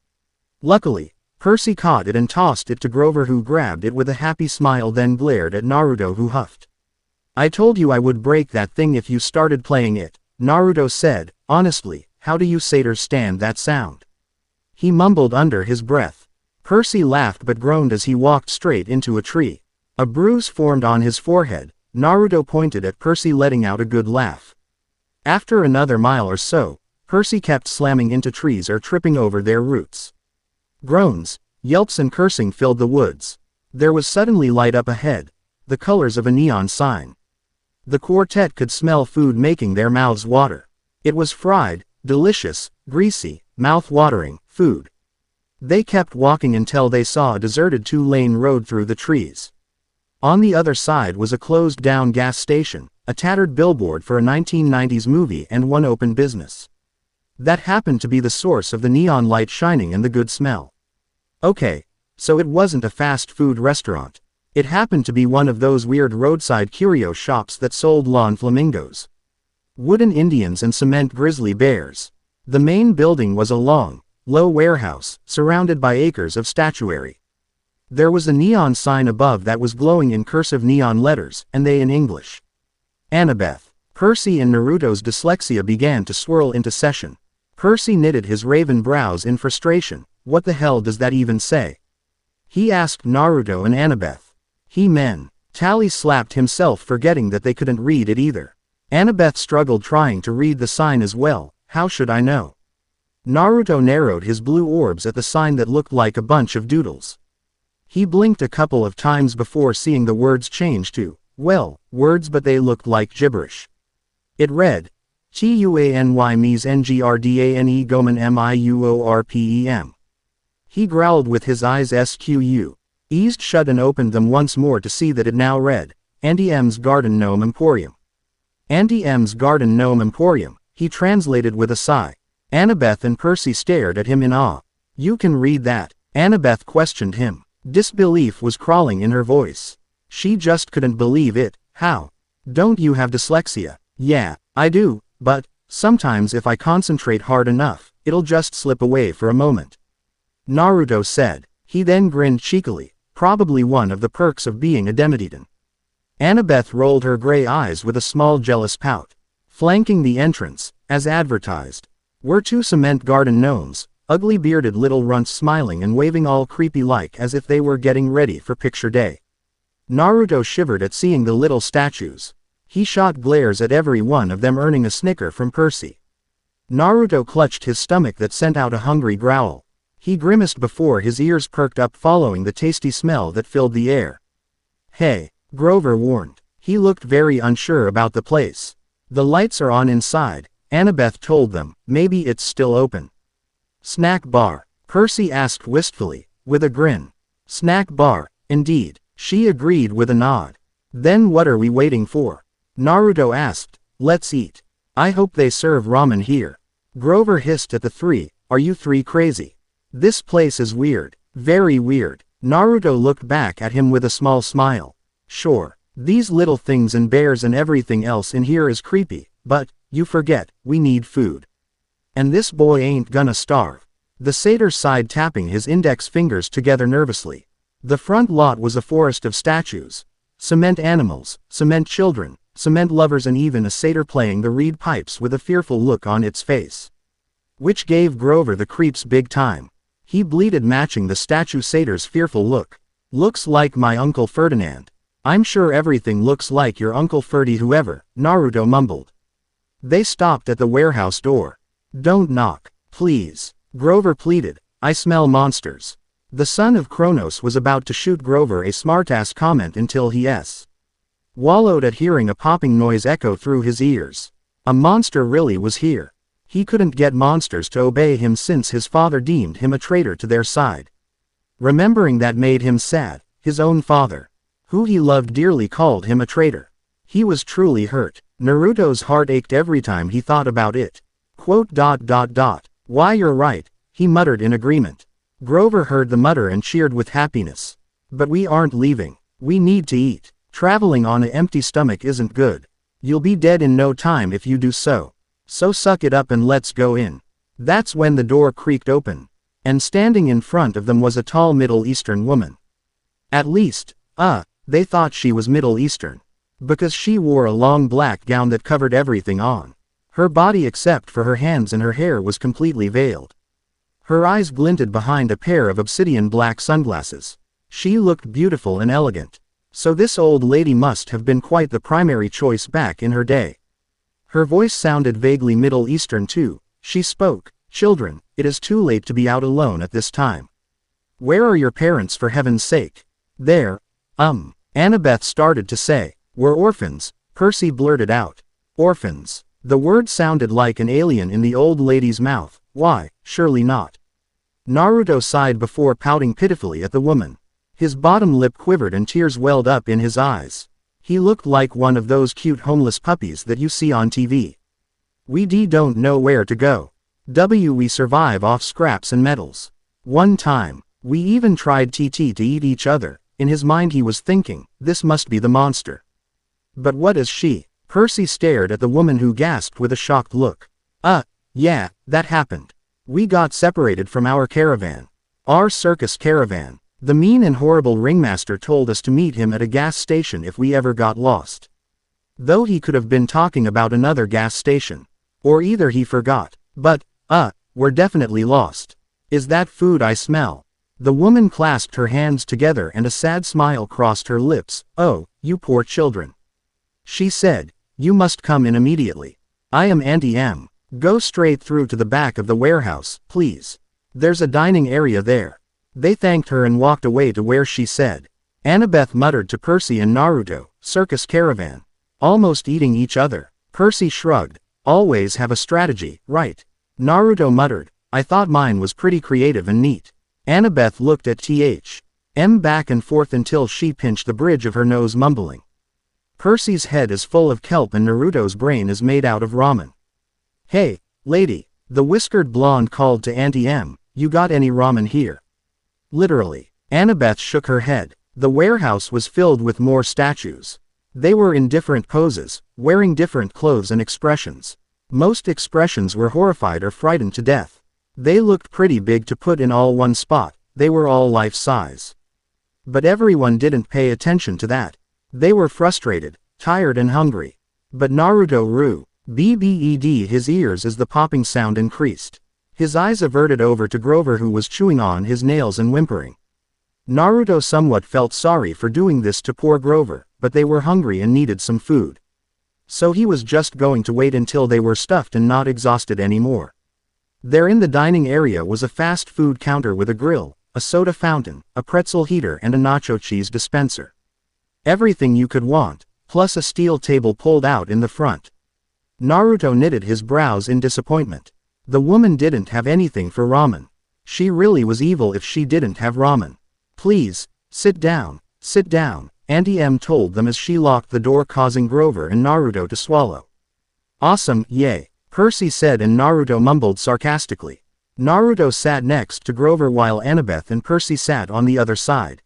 Luckily, Percy caught it and tossed it to Grover, who grabbed it with a happy smile, then glared at Naruto, who huffed. I told you I would break that thing if you started playing it, Naruto said. Honestly, how do you satyrs stand that sound? He mumbled under his breath. Percy laughed but groaned as he walked straight into a tree. A bruise formed on his forehead. Naruto pointed at Percy, letting out a good laugh. After another mile or so, Percy kept slamming into trees or tripping over their roots. Groans, yelps and cursing filled the woods. There was suddenly light up ahead, the colors of a neon sign. The quartet could smell food making their mouths water. It was fried, delicious, greasy, mouth-watering food. They kept walking until they saw a deserted two-lane road through the trees. On the other side was a closed-down gas station, a tattered billboard for a 1990s movie, and one open business. That happened to be the source of the neon light shining and the good smell. Okay, so it wasn't a fast food restaurant. It happened to be one of those weird roadside curio shops that sold lawn flamingos, wooden Indians and cement grizzly bears. The main building was a long, low warehouse, surrounded by acres of statuary. There was a neon sign above that was glowing in cursive neon letters, and they in English. Annabeth. Percy and Naruto's dyslexia began to swirl into session. Percy knitted his raven brows in frustration. What the hell does that even say? He asked Naruto and Annabeth. Men. Tally slapped himself, forgetting that they couldn't read it either. Annabeth struggled, trying to read the sign as well. How should I know? Naruto narrowed his blue orbs at the sign that looked like a bunch of doodles. He blinked a couple of times before seeing the words change to, well, words, but they looked like gibberish. It read, Tuany mies ngrdane goman miuorpem. He growled with his eyes eased shut and opened them once more to see that it now read, Auntie M's Garden Gnome Emporium. Auntie M's Garden Gnome Emporium, he translated with a sigh. Annabeth and Percy stared at him in awe. You can read that? Annabeth questioned him. Disbelief was crawling in her voice. She just couldn't believe it. How? Don't you have dyslexia? Yeah, I do, but sometimes if I concentrate hard enough, it'll just slip away for a moment, Naruto said. He then grinned cheekily, probably one of the perks of being a Demetitan. Annabeth rolled her gray eyes with a small jealous pout. Flanking the entrance, as advertised, were two cement garden gnomes, ugly bearded little runts, smiling and waving all creepy-like as if they were getting ready for picture day. Naruto shivered at seeing the little statues. He shot glares at every one of them, earning a snicker from Percy. Naruto clutched his stomach that sent out a hungry growl. He grimaced before his ears perked up, following the tasty smell that filled the air. Hey, Grover warned. He looked very unsure about the place. The lights are on inside, Annabeth told them. Maybe it's still open. Snack bar? Percy asked wistfully, with a grin. Snack bar, indeed, she agreed with a nod. Then what are we waiting for? Naruto asked. Let's eat. I hope they serve ramen here. Grover hissed at the three. Are you three crazy? This place is weird. Very weird. Naruto looked back at him with a small smile. Sure, these little things and bears and everything else in here is creepy, but, you forget, we need food. And this boy ain't gonna starve. The satyr sighed, tapping his index fingers together nervously. The front lot was a forest of statues. Cement animals, cement children, cement lovers, and even a satyr playing the reed pipes with a fearful look on its face. Which gave Grover the creeps big time. He bleated, matching the statue satyr's fearful look. Looks like my Uncle Ferdinand. I'm sure everything looks like your Uncle Ferdy whoever, Naruto mumbled. They stopped at the warehouse door. Don't knock, please, Grover pleaded. I smell monsters. The son of Kronos was about to shoot Grover a smartass comment until he wallowed at hearing a popping noise echo through his ears. A monster really was here. He couldn't get monsters to obey him since his father deemed him a traitor to their side. Remembering that made him sad. His own father, who he loved dearly, called him a traitor. He was truly hurt. Naruto's heart ached every time he thought about it. Quote. Why, you're right, he muttered in agreement. Grover heard the mutter and cheered with happiness. But we aren't leaving. We need to eat. Traveling on an empty stomach isn't good. You'll be dead in no time if you do so. So suck it up and let's go in. That's when the door creaked open. And standing in front of them was a tall Middle Eastern woman. At least, they thought she was Middle Eastern. Because she wore a long black gown that covered everything on her body except for her hands, and her hair was completely veiled. Her eyes glinted behind a pair of obsidian black sunglasses. She looked beautiful and elegant. So this old lady must have been quite the primary choice back in her day. Her voice sounded vaguely Middle Eastern too. She spoke. Children, it is too late to be out alone at this time. Where are your parents, for heaven's sake? There. Annabeth started to say. We're orphans, Percy blurted out. Orphans. The word sounded like an alien in the old lady's mouth. Why, surely not. Naruto sighed before pouting pitifully at the woman. His bottom lip quivered and tears welled up in his eyes. He looked like one of those cute homeless puppies that you see on TV. We don't know where to go. We survive off scraps and metals. One time, we even tried to eat each other. In his mind he was thinking, this must be the monster. But what is she? Percy stared at the woman, who gasped with a shocked look. Yeah, that happened. We got separated from our caravan. Our circus caravan. The mean and horrible ringmaster told us to meet him at a gas station if we ever got lost. Though he could have been talking about another gas station. Or either he forgot. But, we're definitely lost. Is that food I smell? The woman clasped her hands together and a sad smile crossed her lips. Oh, you poor children. She said, you must come in immediately. I am Auntie M. Go straight through to the back of the warehouse, please. There's a dining area there. They thanked her and walked away to where she said. Annabeth muttered to Percy and Naruto, circus caravan. Almost eating each other. Percy shrugged. Always have a strategy, right? Naruto muttered. I thought mine was pretty creative and neat. Annabeth looked at Th.M. back and forth until she pinched the bridge of her nose, mumbling. Percy's head is full of kelp and Naruto's brain is made out of ramen. Hey, lady, the whiskered blonde called to Auntie M, you got any ramen here? Literally. Annabeth shook her head. The warehouse was filled with more statues. They were in different poses, wearing different clothes and expressions. Most expressions were horrified or frightened to death. They looked pretty big to put in all one spot. They were all life-size. But everyone didn't pay attention to that. They were frustrated, tired and hungry. But Naruto BBED his ears as the popping sound increased. His eyes averted over to Grover, who was chewing on his nails and whimpering. Naruto somewhat felt sorry for doing this to poor Grover, but they were hungry and needed some food. So he was just going to wait until they were stuffed and not exhausted anymore. There in the dining area was a fast food counter with a grill, a soda fountain, a pretzel heater and a nacho cheese dispenser. Everything you could want, plus a steel table pulled out in the front. Naruto knitted his brows in disappointment. The woman didn't have anything for ramen. She really was evil if she didn't have ramen. Please, sit down, Auntie M told them as she locked the door, causing Grover and Naruto to swallow. Awesome, yay, Percy said, and Naruto mumbled sarcastically. Naruto sat next to Grover while Annabeth and Percy sat on the other side.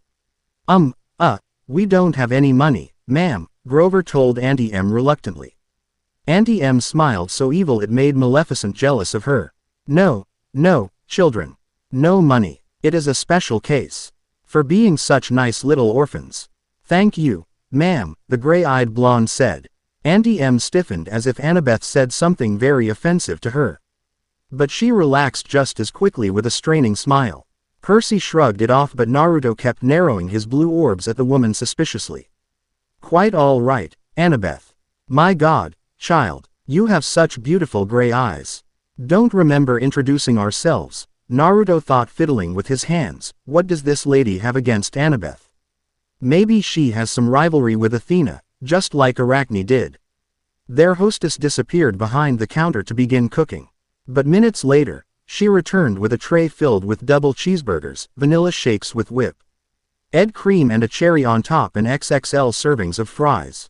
We don't have any money, ma'am, Grover told Auntie M reluctantly. Auntie M smiled so evil it made Maleficent jealous of her. No, children. No money. It is a special case. For being such nice little orphans. Thank you, ma'am, the gray-eyed blonde said. Auntie M stiffened as if Annabeth said something very offensive to her. But she relaxed just as quickly with a straining smile. Percy shrugged it off, but Naruto kept narrowing his blue orbs at the woman suspiciously. Quite all right, Annabeth. My God, child, you have such beautiful gray eyes. Don't remember introducing ourselves, Naruto thought, fiddling with his hands. What does this lady have against Annabeth? Maybe she has some rivalry with Athena, just like Arachne did. Their hostess disappeared behind the counter to begin cooking. But minutes later, she returned with a tray filled with double cheeseburgers, vanilla shakes with whip, Ed cream and a cherry on top, and XXL servings of fries.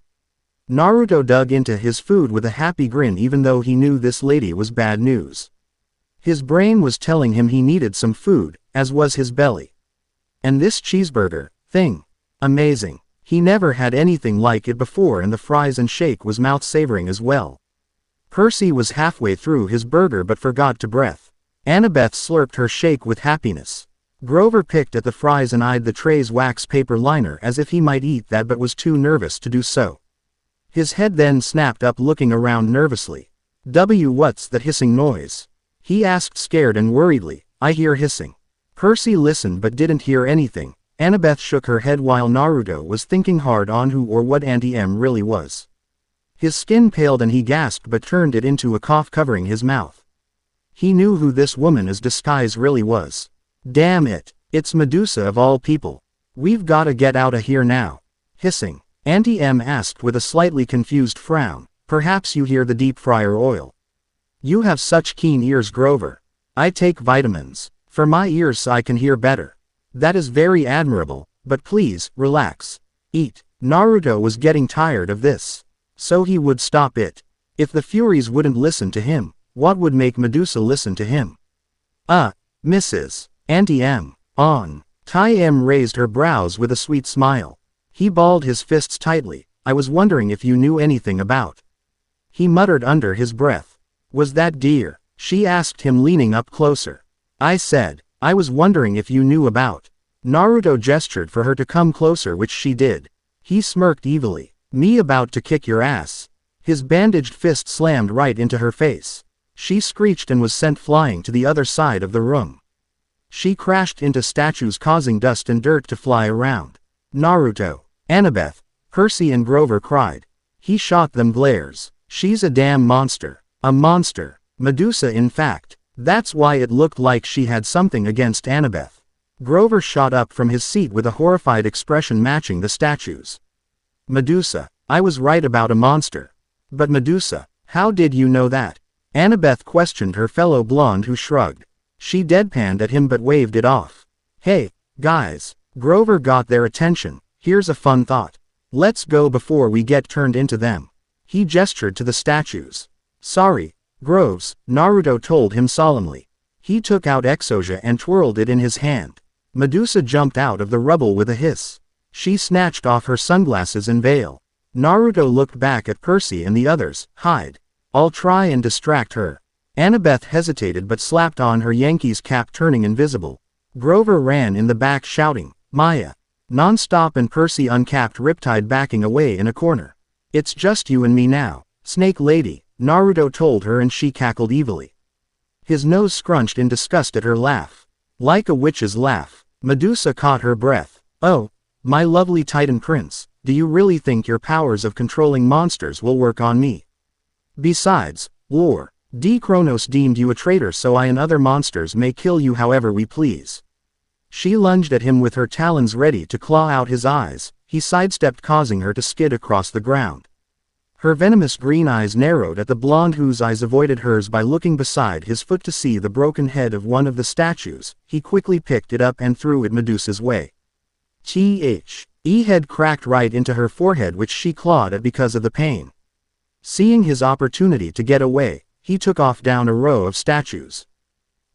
Naruto dug into his food with a happy grin, even though he knew this lady was bad news. His brain was telling him he needed some food, as was his belly. And this cheeseburger thing. Amazing. He never had anything like it before, and the fries and shake was mouth-savoring as well. Percy was halfway through his burger but forgot to breath. Annabeth slurped her shake with happiness. Grover picked at the fries and eyed the tray's wax paper liner as if he might eat that, but was too nervous to do so. His head then snapped up, looking around nervously. What's that hissing noise? He asked, scared and worriedly. I hear hissing. Percy listened but didn't hear anything. Annabeth shook her head while Naruto was thinking hard on who or what Auntie M really was. His skin paled and he gasped but turned it into a cough, covering his mouth. He knew who this woman's disguise really was. Damn it, it's Medusa of all people. We've gotta get out of here now. Hissing. Auntie M asked with a slightly confused frown. Perhaps you hear the deep fryer oil. You have such keen ears, Grover. I take vitamins. For my ears so I can hear better. That is very admirable, but please, relax. Eat. Naruto was getting tired of this. So he would stop it. If the Furies wouldn't listen to him, what would make Medusa listen to him? Mrs. Auntie M. On. Tai M raised her brows with a sweet smile. He balled his fists tightly. I was wondering if you knew anything about. He muttered under his breath. Was that dear? She asked him, leaning up closer. I said, I was wondering if you knew about. Naruto gestured for her to come closer, which she did. He smirked evilly. Me about to kick your ass. His bandaged fist slammed right into her face. She screeched and was sent flying to the other side of the room. She crashed into statues, causing dust and dirt to fly around. Naruto, Annabeth, Percy and Grover cried. He shot them glares. She's a damn monster. A monster. Medusa, in fact. That's why it looked like she had something against Annabeth. Grover shot up from his seat with a horrified expression matching the statues. Medusa. I was right about a monster. But Medusa, how did you know that? Annabeth questioned her fellow blonde, who shrugged. She deadpanned at him but waved it off. Hey, guys. Grover got their attention. Here's a fun thought. Let's go before we get turned into them. He gestured to the statues. Sorry, Groves, Naruto told him solemnly. He took out Exosia and twirled it in his hand. Medusa jumped out of the rubble with a hiss. She snatched off her sunglasses and veil. Naruto looked back at Percy and the others. Hide. I'll try and distract her. Annabeth hesitated but slapped on her Yankees cap, turning invisible. Grover ran in the back shouting, Maya. Non-stop, and Percy uncapped Riptide, backing away in a corner. It's just you and me now, Snake Lady, Naruto told her, and she cackled evilly. His nose scrunched in disgust at her laugh. Like a witch's laugh. Medusa caught her breath. Oh, my lovely Titan Prince, do you really think your powers of controlling monsters will work on me? Besides, Lord Kronos deemed you a traitor, so I and other monsters may kill you however we please. She lunged at him with her talons ready to claw out his eyes. He sidestepped, causing her to skid across the ground. Her venomous green eyes narrowed at the blonde, whose eyes avoided hers by looking beside his foot to see the broken head of one of the statues. He quickly picked it up and threw it Medusa's way. Head cracked right into her forehead, which she clawed at because of the pain. Seeing his opportunity to get away, he took off down a row of statues.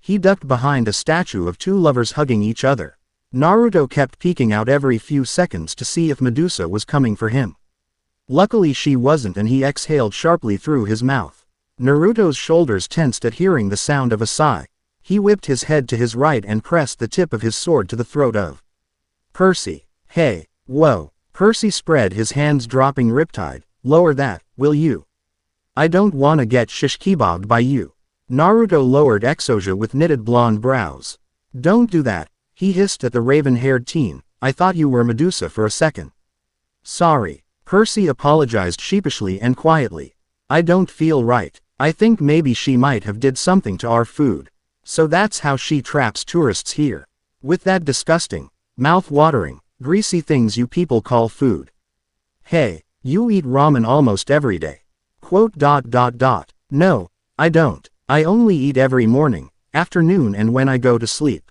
He ducked behind a statue of two lovers hugging each other. Naruto kept peeking out every few seconds to see if Medusa was coming for him. Luckily she wasn't, and he exhaled sharply through his mouth. Naruto's shoulders tensed at hearing the sound of a sigh. He whipped his head to his right and pressed the tip of his sword to the throat of Percy. Hey, whoa. Percy spread his hands, dropping Riptide. Lower that, will you? I don't wanna get shish kebabbed by you. Naruto lowered Exosia with knitted blonde brows. Don't do that, he hissed at the raven-haired teen. I thought you were Medusa for a second. Sorry. Percy apologized sheepishly and quietly. I don't feel right. I think maybe she might have did something to our food. So that's how she traps tourists here. With that disgusting, mouth-watering, greasy things you people call food. Hey, you eat ramen almost every day. No, I don't. I only eat every morning, afternoon, and when I go to sleep.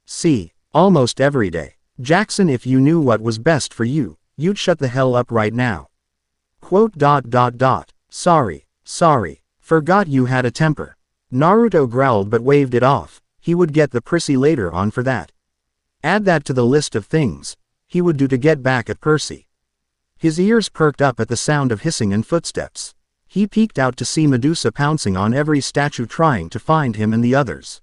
See, almost every day. Jackson, if you knew what was best for you, you'd shut the hell up right now. Sorry. Forgot you had a temper. Naruto growled but waved it off. He would get the prissy later on for that. Add that to the list of things he would do to get back at Percy. His ears perked up at the sound of hissing and footsteps. He peeked out to see Medusa pouncing on every statue trying to find him and the others.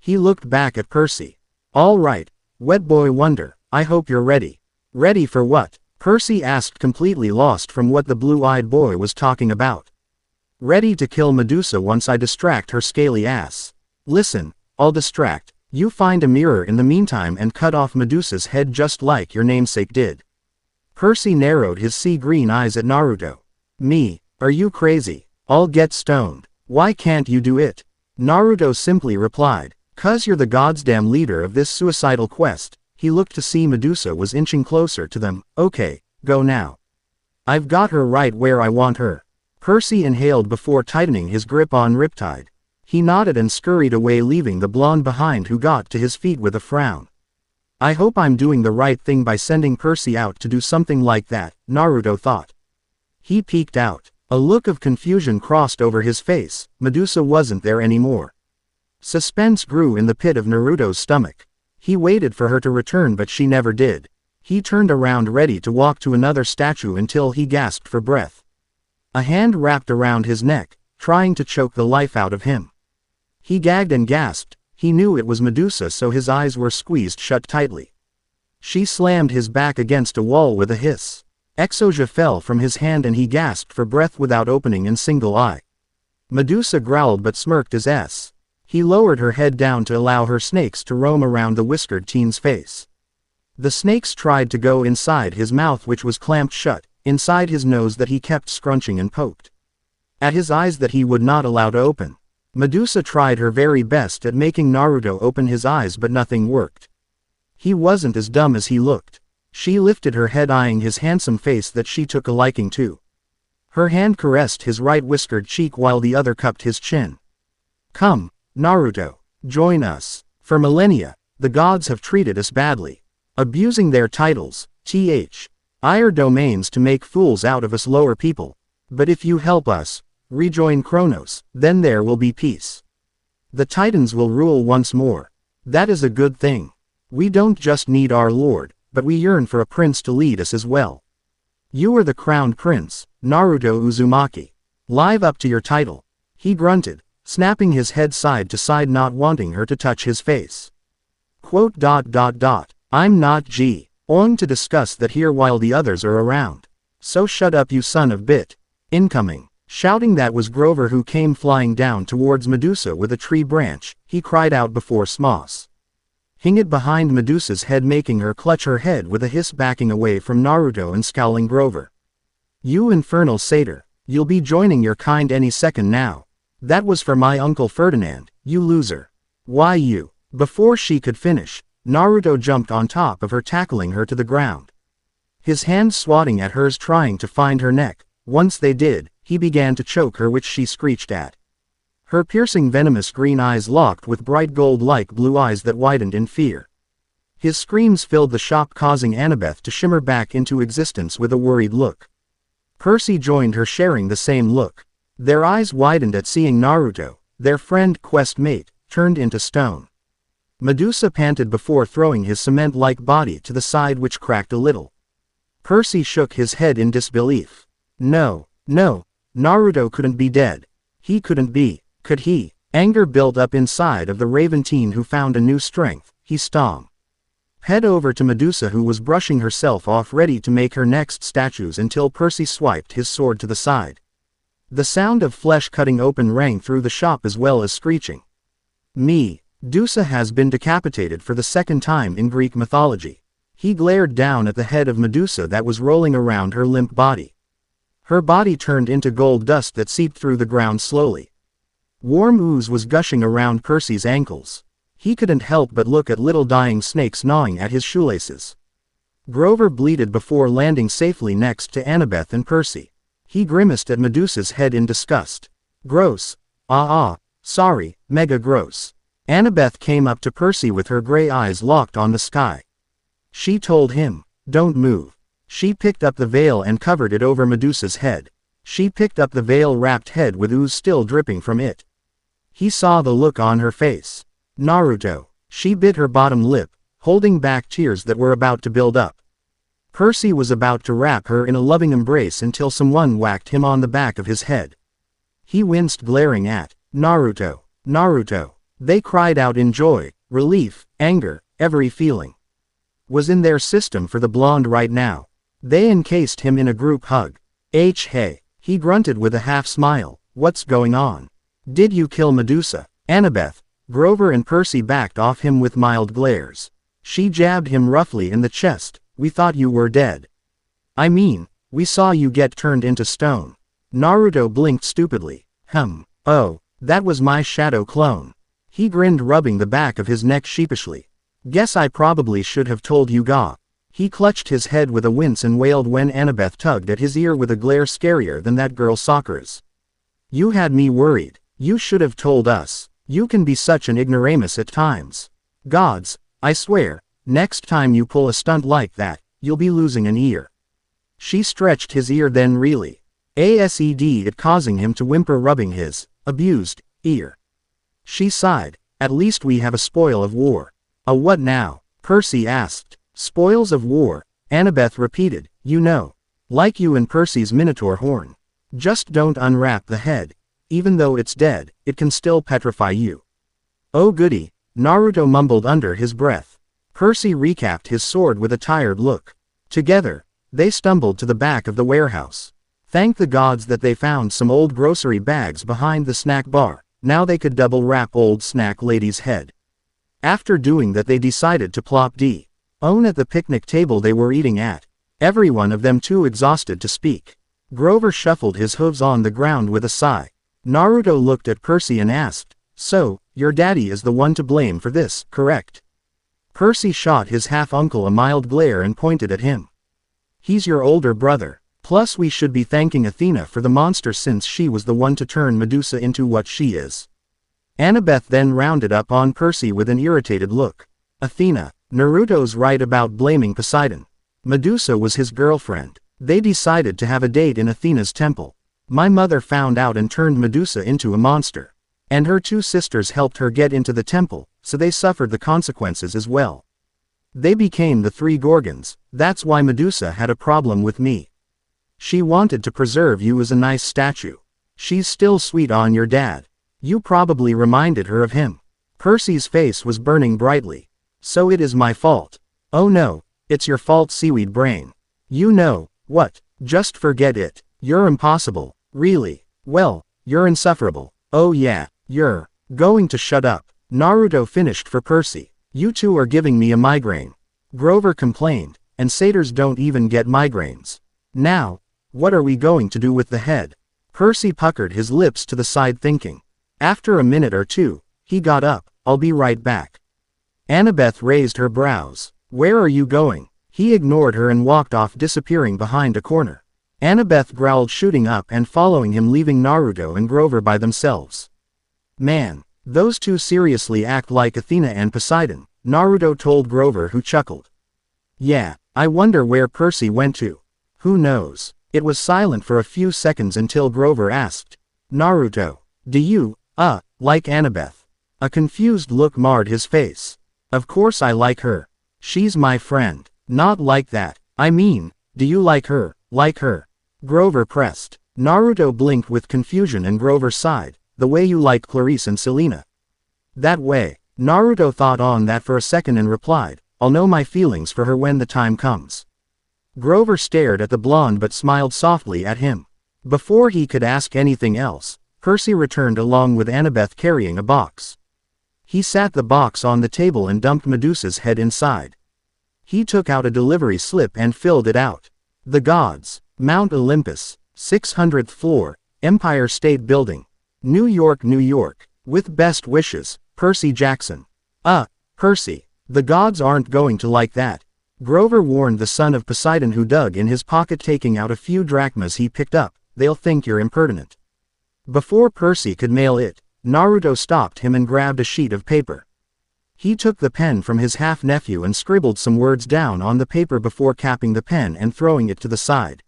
He looked back at Percy. All right, Wet Boy Wonder, I hope you're ready. Ready for what? Percy asked, completely lost from what the blue-eyed boy was talking about. Ready to kill Medusa once I distract her scaly ass. Listen, I'll distract. You find a mirror in the meantime and cut off Medusa's head just like your namesake did. Percy narrowed his sea-green eyes at Naruto. Me? Are you crazy? I'll get stoned. Why can't you do it? Naruto simply replied. 'Cause you're the goddamn leader of this suicidal quest. He looked to see Medusa was inching closer to them. Okay, go now. I've got her right where I want her. Percy inhaled before tightening his grip on Riptide. He nodded and scurried away, leaving the blonde behind, who got to his feet with a frown. I hope I'm doing the right thing by sending Percy out to do something like that, Naruto thought. He peeked out. A look of confusion crossed over his face. Medusa wasn't there anymore. Suspense grew in the pit of Naruto's stomach. He waited for her to return, but she never did. He turned around ready to walk to another statue until he gasped for breath. A hand wrapped around his neck, trying to choke the life out of him. He gagged and gasped. He knew it was Medusa, so his eyes were squeezed shut tightly. She slammed his back against a wall with a hiss. Exosia fell from his hand and he gasped for breath without opening a single eye. Medusa growled but smirked his s. He lowered her head down to allow her snakes to roam around the whiskered teen's face. The snakes tried to go inside his mouth, which was clamped shut, inside his nose that he kept scrunching, and poked at his eyes that he would not allow to open. Medusa tried her very best at making Naruto open his eyes, but nothing worked. He wasn't as dumb as he looked. She lifted her head, eyeing his handsome face that she took a liking to. Her hand caressed his right whiskered cheek while the other cupped his chin. Come, Naruto, join us. For millennia, the gods have treated us badly, abusing their titles, higher domains, to make fools out of us lower people. But if you help us rejoin Kronos, then there will be peace. The Titans will rule once more. That is a good thing. We don't just need our lord, but we yearn for a prince to lead us as well. You are the crowned prince, Naruto Uzumaki. Live up to your title. He grunted, snapping his head side to side, not wanting her to touch his face. I'm not going to discuss that here while the others are around. So shut up, you son of bit. Incoming. Shouting that was Grover, who came flying down towards Medusa with a tree branch. He cried out before Smoss hung it behind Medusa's head, making her clutch her head with a hiss, backing away from Naruto and scowling Grover. You infernal satyr. You'll be joining your kind any second now. That was for my Uncle Ferdinand, you loser. Why you? Before she could finish, Naruto jumped on top of her, tackling her to the ground. His hands swatting at hers, trying to find her neck. Once they did, he began to choke her, which she screeched at. Her piercing venomous green eyes locked with bright gold-like blue eyes that widened in fear. His screams filled the shop, causing Annabeth to shimmer back into existence with a worried look. Percy joined her, sharing the same look. Their eyes widened at seeing Naruto, their friend quest mate, turned into stone. Medusa panted before throwing his cement-like body to the side, which cracked a little. Percy shook his head in disbelief. No, Naruto couldn't be dead. He couldn't be, could he? Anger built up inside of the Raven teen who found a new strength. He stomped. Head over to Medusa, who was brushing herself off ready to make her next statues, until Percy swiped his sword to the side. The sound of flesh cutting open rang through the shop as well as screeching. Medusa has been decapitated for the second time in Greek mythology. He glared down at the head of Medusa that was rolling around her limp body. Her body turned into gold dust that seeped through the ground slowly. Warm ooze was gushing around Percy's ankles. He couldn't help but look at little dying snakes gnawing at his shoelaces. Grover bleated before landing safely next to Annabeth and Percy. He grimaced at Medusa's head in disgust. Gross. Sorry, mega gross. Annabeth came up to Percy with her gray eyes locked on the sky. She told him, "Don't move." She picked up the veil and covered it over Medusa's head. She picked up the veil-wrapped head with ooze still dripping from it. He saw the look on her face. Naruto. She bit her bottom lip, holding back tears that were about to build up. Percy was about to wrap her in a loving embrace until someone whacked him on the back of his head. He winced, glaring at Naruto. Naruto. They cried out in joy, relief, anger, every feeling was in their system for the blonde right now. They encased him in a group hug. Hey, he grunted with a half smile. What's going on? Did you kill Medusa? Annabeth. Grover and Percy backed off him with mild glares. She jabbed him roughly in the chest. We thought you were dead. I mean, we saw you get turned into stone. Naruto blinked stupidly. Oh, that was my shadow clone. He grinned, rubbing the back of his neck sheepishly. Guess I probably should have told you, ga. He clutched his head with a wince and wailed when Annabeth tugged at his ear with a glare scarier than that girl Sakura's. You had me worried. You should have told us. You can be such an ignoramus at times. Gods, I swear, next time you pull a stunt like that, you'll be losing an ear. She stretched his ear, then really aced it, causing him to whimper, rubbing his abused ear. She sighed. At least we have a spoil of war. A what now? Percy asked. Spoils of war, Annabeth repeated. You know. Like you and Percy's minotaur horn. Just don't unwrap the head. Even though it's dead, it can still petrify you. Oh goody, Naruto mumbled under his breath. Percy recapped his sword with a tired look. Together, they stumbled to the back of the warehouse. Thank the gods that they found some old grocery bags behind the snack bar. Now they could double wrap old snack lady's head. After doing that, they decided to plop down at the picnic table they were eating at. Every one of them too exhausted to speak. Grover shuffled his hooves on the ground with a sigh. Naruto looked at Percy and asked, So, your daddy is the one to blame for this, correct? Percy shot his half-uncle a mild glare and pointed at him. He's your older brother. Plus we should be thanking Athena for the monster, since she was the one to turn Medusa into what she is. Annabeth then rounded up on Percy with an irritated look. Athena. Naruto's right about blaming Poseidon. Medusa was his girlfriend. They decided to have a date in Athena's temple. My mother found out and turned Medusa into a monster. And her two sisters helped her get into the temple, so they suffered the consequences as well. They became the three Gorgons. That's why Medusa had a problem with me. She wanted to preserve you as a nice statue. She's still sweet on your dad. You probably reminded her of him. Percy's face was burning brightly. So it is my fault. Oh no, it's your fault, seaweed brain. You know what? Just forget it. You're impossible. Really. Well, you're insufferable. Oh yeah, you're going to shut up. Naruto finished for Percy. You two are giving me a migraine. Grover complained, and satyrs don't even get migraines. Now, what are we going to do with the head? Percy puckered his lips to the side, thinking. After a minute or two, he got up. I'll be right back. Annabeth raised her brows. Where are you going? He ignored her and walked off, disappearing behind a corner. Annabeth growled, shooting up and following him, leaving Naruto and Grover by themselves. Man, those two seriously act like Athena and Poseidon, Naruto told Grover, who chuckled. Yeah, I wonder where Percy went to. Who knows? It was silent for a few seconds until Grover asked, Naruto, do you, like Annabeth? A confused look marred his face. Of course I like her. She's my friend. Not like that. I mean, do you like her? Like her? Grover pressed. Naruto blinked with confusion and Grover sighed, the way you like Clarice and Selena. That way. Naruto thought on that for a second and replied, I'll know my feelings for her when the time comes. Grover stared at the blonde but smiled softly at him. Before he could ask anything else, Percy returned along with Annabeth carrying a box. He sat the box on the table and dumped Medusa's head inside. He took out a delivery slip and filled it out. The gods, Mount Olympus, 600th floor, Empire State Building, New York, New York, with best wishes, Percy Jackson. Percy, the gods aren't going to like that. Grover warned the son of Poseidon who dug in his pocket taking out a few drachmas he picked up, they'll think you're impertinent. Before Percy could mail it, Naruto stopped him and grabbed a sheet of paper. He took the pen from his half-nephew and scribbled some words down on the paper before capping the pen and throwing it to the side.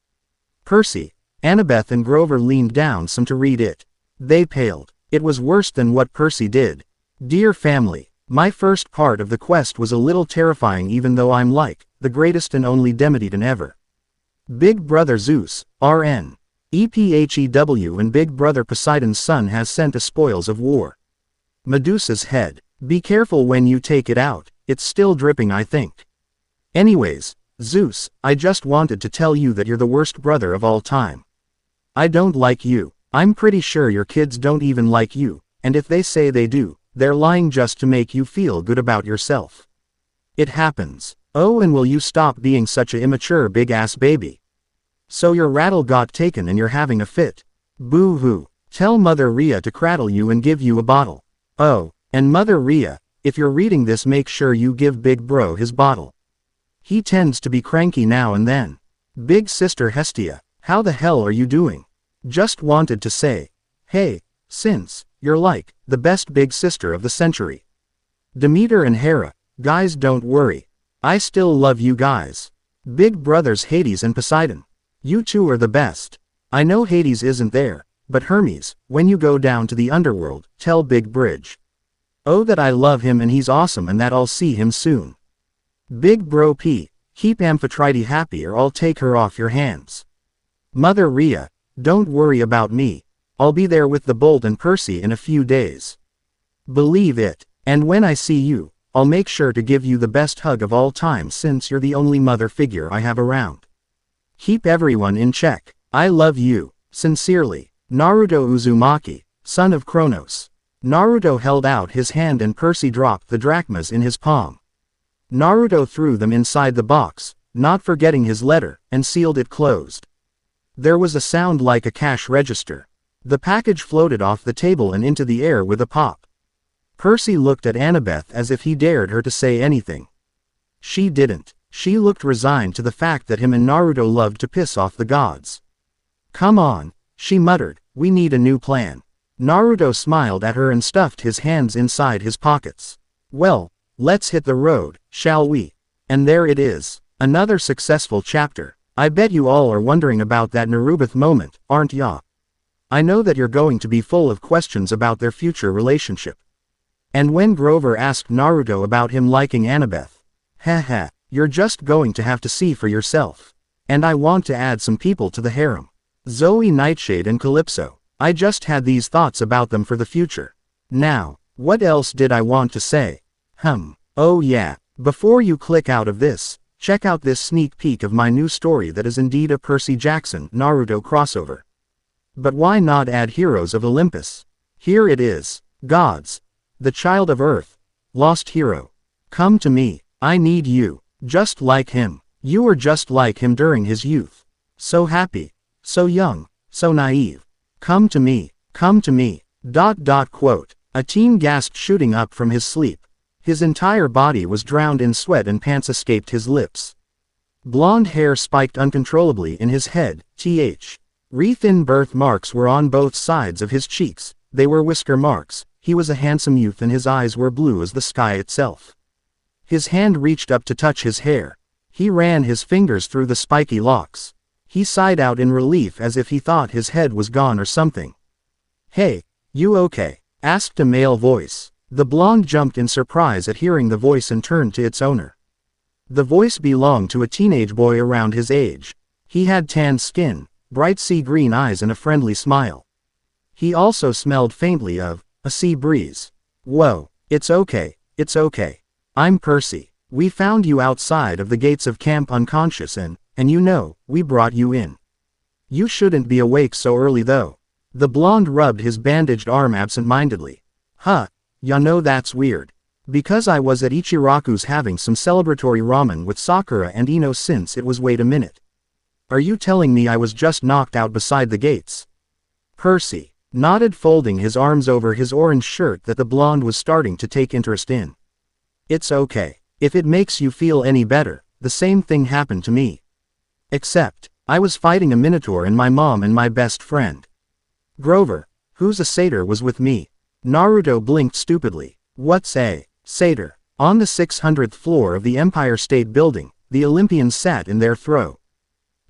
Percy, Annabeth and Grover leaned down some to read it. They paled. It was worse than what Percy did. Dear family, my first part of the quest was a little terrifying even though I'm like, the greatest and only Demetitan ever. Big Brother Zeus, RN. EPHEW and Big Brother Poseidon's son has sent us spoils of war. Medusa's head. Be careful when you take it out, it's still dripping I think. Anyways, Zeus, I just wanted to tell you that you're the worst brother of all time. I don't like you. I'm pretty sure your kids don't even like you, and if they say they do, they're lying just to make you feel good about yourself. It happens. Oh, and will you stop being such a immature big-ass baby? So your rattle got taken and you're having a fit. Boo-hoo. Tell Mother Rhea to cradle you and give you a bottle. Oh, and Mother Rhea, if you're reading this make sure you give Big Bro his bottle. He tends to be cranky now and then. Big Sister Hestia, how the hell are you doing? Just wanted to say, hey, since, you're like, the best big sister of the century. Demeter and Hera, guys don't worry. I still love you guys. Big brothers Hades and Poseidon. You two are the best. I know Hades isn't there, but Hermes, when you go down to the underworld, tell Big Bridge. Oh that I love him and he's awesome and that I'll see him soon. Big Bro P, keep Amphitrite happy or I'll take her off your hands. Mother Rhea, don't worry about me. I'll be there with the Bolt and Percy in a few days. Believe it, and when I see you, I'll make sure to give you the best hug of all time since you're the only mother figure I have around. Keep everyone in check. I love you, sincerely, Naruto Uzumaki, son of Kronos. Naruto held out his hand and Percy dropped the drachmas in his palm. Naruto threw them inside the box, not forgetting his letter, and sealed it closed. There was a sound like a cash register. The package floated off the table and into the air with a pop. Percy looked at Annabeth as if he dared her to say anything. She didn't. She looked resigned to the fact that him and Naruto loved to piss off the gods. Come on, she muttered, we need a new plan. Naruto smiled at her and stuffed his hands inside his pockets. Well, let's hit the road, shall we? And there it is. Another successful chapter. I bet you all are wondering about that Narubith moment, aren't ya? I know that you're going to be full of questions about their future relationship. And when Grover asked Naruto about him liking Annabeth, haha, you're just going to have to see for yourself. And I want to add some people to the harem. Zoe Nightshade and Calypso. I just had these thoughts about them for the future. Now, what else did I want to say? Oh yeah, before you click out of this, check out this sneak peek of my new story that is indeed a Percy Jackson Naruto crossover. But why not add Heroes of Olympus? Here it is. Gods. The Child of Earth. Lost hero. Come to me. I need you. Just like him. You were just like him during his youth. So happy. So young. So naive. Come to me. Come to me. Quote. A teen gasped shooting up from his sleep. His entire body was drowned in sweat and pants escaped his lips. Blonde hair spiked uncontrollably in his head, Re-thin birthmarks were on both sides of his cheeks, they were whisker marks. He was a handsome youth and his eyes were blue as the sky itself. His hand reached up to touch his hair. He ran his fingers through the spiky locks. He sighed out in relief as if he thought his head was gone or something. Hey, you okay? Asked a male voice. The blonde jumped in surprise at hearing the voice and turned to its owner. The voice belonged to a teenage boy around his age. He had tanned skin, bright sea green eyes and a friendly smile. He also smelled faintly of a sea breeze. Whoa, it's okay, it's okay. I'm Percy. We found you outside of the gates of camp unconscious and you know, we brought you in. You shouldn't be awake so early though. The blonde rubbed his bandaged arm absent-mindedly. Huh, ya know that's weird. Because I was at Ichiraku's having some celebratory ramen with Sakura and Ino since it was wait a minute. Are you telling me I was just knocked out beside the gates? Percy nodded, folding his arms over his orange shirt that the blonde was starting to take interest in. It's okay. If it makes you feel any better, the same thing happened to me. Except, I was fighting a minotaur and my mom and my best friend Grover, who's a satyr, was with me. Naruto blinked stupidly. What's a satyr? On the 600th floor of the Empire State Building, the Olympians sat in their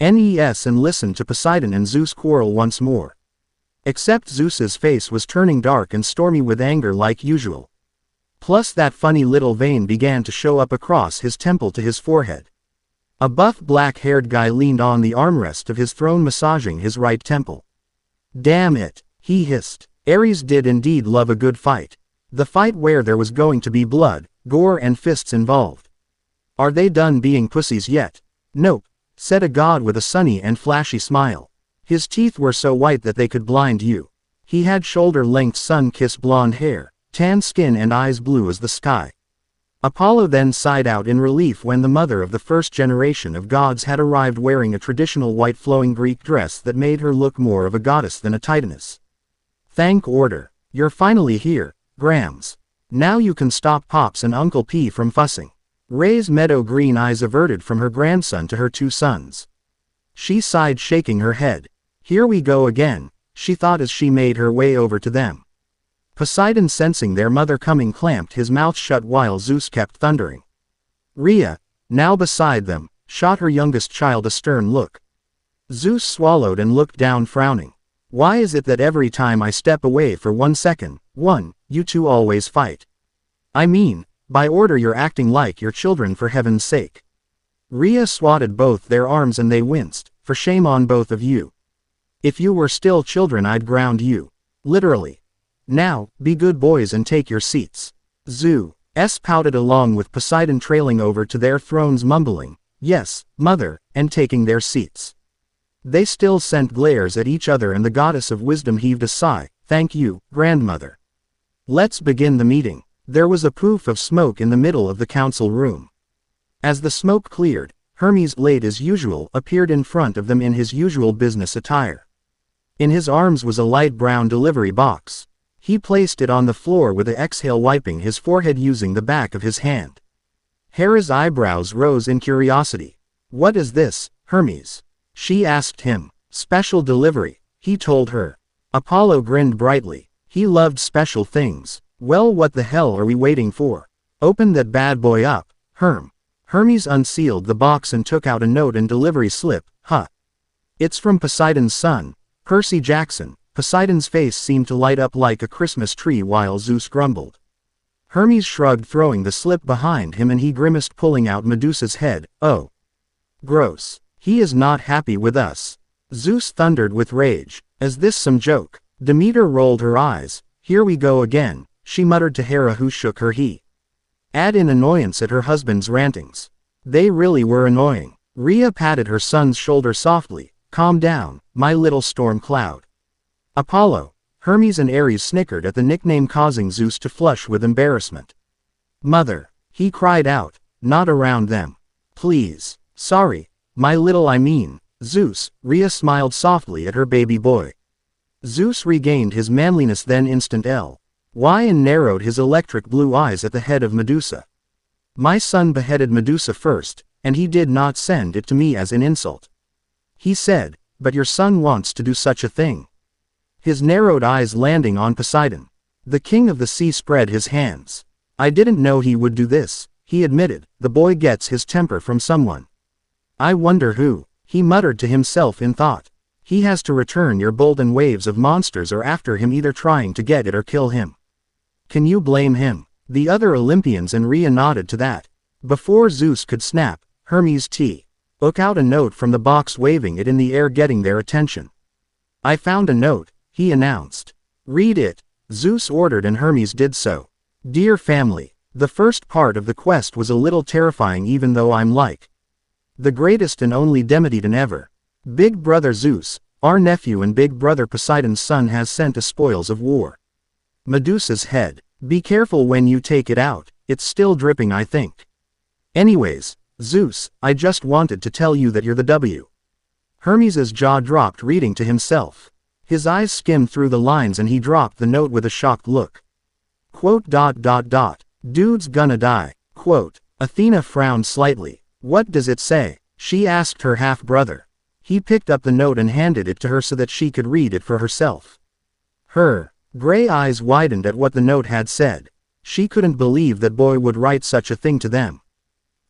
NES and listened to Poseidon and Zeus quarrel once more. Except Zeus's face was turning dark and stormy with anger like usual. Plus that funny little vein began to show up across his temple to his forehead. A buff black-haired guy leaned on the armrest of his throne massaging his right temple. Damn it, he hissed. Ares did indeed love a good fight. The fight where there was going to be blood, gore and fists involved. Are they done being pussies yet? Nope, said a god with a sunny and flashy smile. His teeth were so white that they could blind you. He had shoulder-length sun-kissed blonde hair, tan skin and eyes blue as the sky. Apollo then sighed out in relief when the mother of the first generation of gods had arrived wearing a traditional white flowing Greek dress that made her look more of a goddess than a titaness. Thank order. You're finally here, Grams. Now you can stop Pops and Uncle P from fussing. Ray's meadow green eyes averted from her grandson to her two sons. She sighed, shaking her head. Here we go again, she thought as she made her way over to them. Poseidon, sensing their mother coming, clamped his mouth shut while Zeus kept thundering. Rhea, now beside them, shot her youngest child a stern look. Zeus swallowed and looked down, frowning. Why is it that every time I step away for 1 second, you two always fight? I mean, by order you're acting like you're children, for heaven's sake. Rhea swatted both their arms and they winced. For shame on both of you. If you were still children I'd ground you. Literally. Now, be good boys and take your seats. Zeus pouted along with Poseidon trailing over to their thrones mumbling, yes, mother, and taking their seats. They still sent glares at each other and the goddess of wisdom heaved a sigh, thank you, grandmother. Let's begin the meeting. There was a poof of smoke in the middle of the council room. As the smoke cleared, Hermes, late as usual, appeared in front of them in his usual business attire. In his arms was a light brown delivery box. He placed it on the floor with an exhale, wiping his forehead using the back of his hand. Hera's eyebrows rose in curiosity. What is this, Hermes? She asked him. Special delivery, he told her. Apollo grinned brightly. He loved special things. Well, what the hell are we waiting for? Open that bad boy up, Hermes unsealed the box and took out a note and delivery slip. It's from Poseidon's son, Percy Jackson. Poseidon's face seemed to light up like a Christmas tree while Zeus grumbled. Hermes shrugged, throwing the slip behind him, and he grimaced, pulling out Medusa's head. Oh. Gross. He is not happy with us. Zeus thundered with rage. Is this some joke? Demeter rolled her eyes. Here we go again, she muttered to Hera, who shook her head in annoyance at her husband's rantings. They really were annoying. Rhea patted her son's shoulder softly. Calm down, my little storm cloud. Apollo, Hermes and Ares snickered at the nickname, causing Zeus to flush with embarrassment. Mother, he cried out, not around them. Please. Sorry, my little, Zeus. Rhea smiled softly at her baby boy. Zeus regained his manliness then instant and narrowed his electric blue eyes at the head of Medusa. My son beheaded Medusa first, and he did not send it to me as an insult. He said, but your son wants to do such a thing. His narrowed eyes landing on Poseidon. The king of the sea spread his hands. I didn't know he would do this, he admitted. The boy gets his temper from someone. I wonder who, he muttered to himself in thought. He has to return your bolt and waves of monsters are after him, either trying to get it or kill him. Can you blame him? The other Olympians and Rhea nodded to that. Before Zeus could snap, Hermes took out a note from the box, waving it in the air, getting their attention. I found a note, he announced. Read it, Zeus ordered, and Hermes did so. Dear family, the first part of the quest was a little terrifying, even though I'm like the greatest and only Demetitan ever. Big brother Zeus, our nephew and big brother Poseidon's son, has sent us spoils of war. Medusa's head. Be careful when you take it out, it's still dripping, I think. Anyways, Zeus, I just wanted to tell you that you're the W. Hermes's jaw dropped, reading to himself. His eyes skimmed through the lines and he dropped the note with a shocked look. Quote, ... Dude's gonna die. Quote. Athena frowned slightly. What does it say? She asked her half-brother. He picked up the note and handed it to her so that she could read it for herself. Her gray eyes widened at what the note had said. She couldn't believe that boy would write such a thing to them.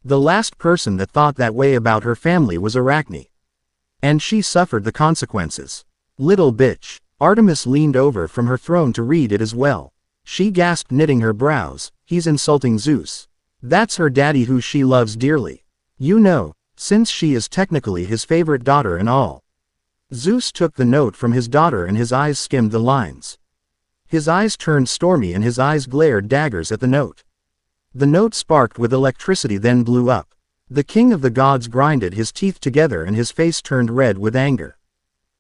The last person that thought that way about her family was Arachne. And she suffered the consequences. Little bitch. Artemis leaned over from her throne to read it as well. She gasped, knitting her brows. He's insulting Zeus. That's her daddy who she loves dearly. You know, since she is technically his favorite daughter and all. Zeus took the note from his daughter and his eyes skimmed the lines. His eyes turned stormy and his eyes glared daggers at the note. The note sparked with electricity, then blew up. The king of the gods grinded his teeth together and his face turned red with anger.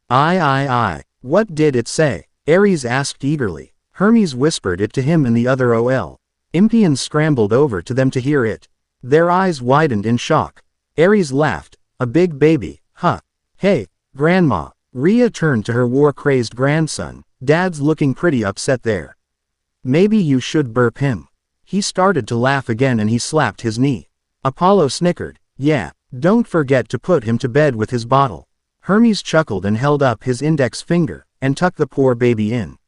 What did it say? Ares asked eagerly. Hermes whispered it to him and the other Olympians scrambled over to them to hear it. Their eyes widened in shock. Ares laughed. A big baby, huh? Hey, grandma. Rhea turned to her war-crazed grandson. Dad's looking pretty upset there. Maybe you should burp him. He started to laugh again and he slapped his knee. Apollo snickered. Yeah, don't forget to put him to bed with his bottle. Hermes chuckled and held up his index finger, and tuck the poor baby in.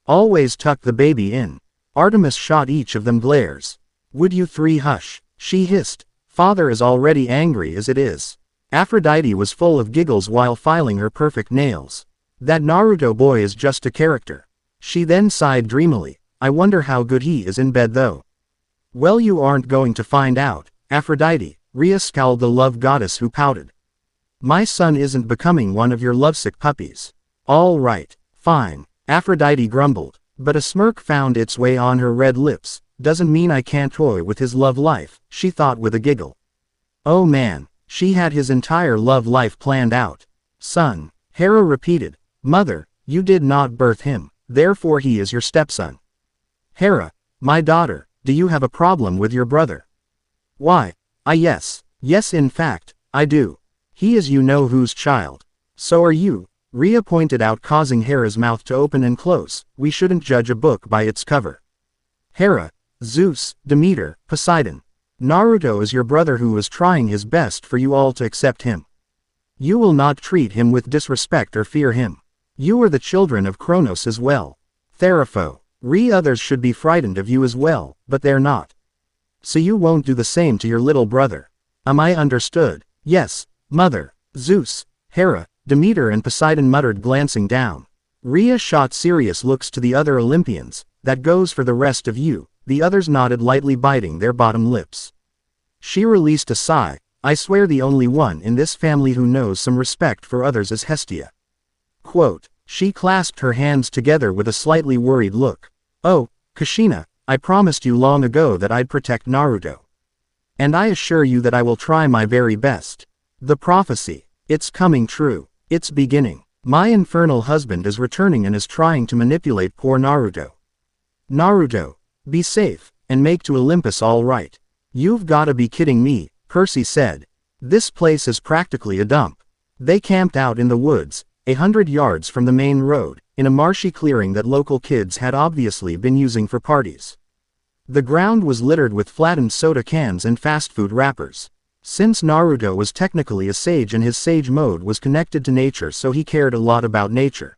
Always tuck the baby in. Artemis shot each of them glares. Would you three hush? She hissed. Father is already angry as it is. Aphrodite was full of giggles while filing her perfect nails. That Naruto boy is just a character. She then sighed dreamily. I wonder how good he is in bed though. Well, you aren't going to find out, Aphrodite. Rhea scowled, the love goddess who pouted. My son isn't becoming one of your lovesick puppies. All right, fine, Aphrodite grumbled, but a smirk found its way on her red lips. Doesn't mean I can't toy with his love life, she thought with a giggle. Oh man, she had his entire love life planned out. Son, Hera repeated. Mother, you did not birth him, therefore he is your stepson. Hera, my daughter, do you have a problem with your brother? Why, yes, in fact, I do. He is you know whose child. So are you, Rhea pointed out, causing Hera's mouth to open and close. We shouldn't judge a book by its cover. Hera, Zeus, Demeter, Poseidon. Naruto is your brother who is trying his best for you all to accept him. You will not treat him with disrespect or fear him. You are the children of Kronos as well. Therefore, others should be frightened of you as well, but they're not. So you won't do the same to your little brother. Am I understood? Yes, Mother. Zeus, Hera, Demeter and Poseidon muttered, glancing down. Rhea shot serious looks to the other Olympians. That goes for the rest of you. The others nodded lightly, biting their bottom lips. She released a sigh. I swear the only one in this family who knows some respect for others is Hestia. Quote. She clasped her hands together with a slightly worried look. Oh, Kushina, I promised you long ago that I'd protect Naruto. And I assure you that I will try my very best. The prophecy. It's coming true. It's beginning. My infernal husband is returning and is trying to manipulate poor Naruto. Naruto, be safe, and make to Olympus all right. You've gotta be kidding me, Percy said. This place is practically a dump. They camped out in the woods, 100 yards from the main road, in a marshy clearing that local kids had obviously been using for parties. The ground was littered with flattened soda cans and fast food wrappers. Since Naruto was technically a sage and his sage mode was connected to nature, so he cared a lot about nature.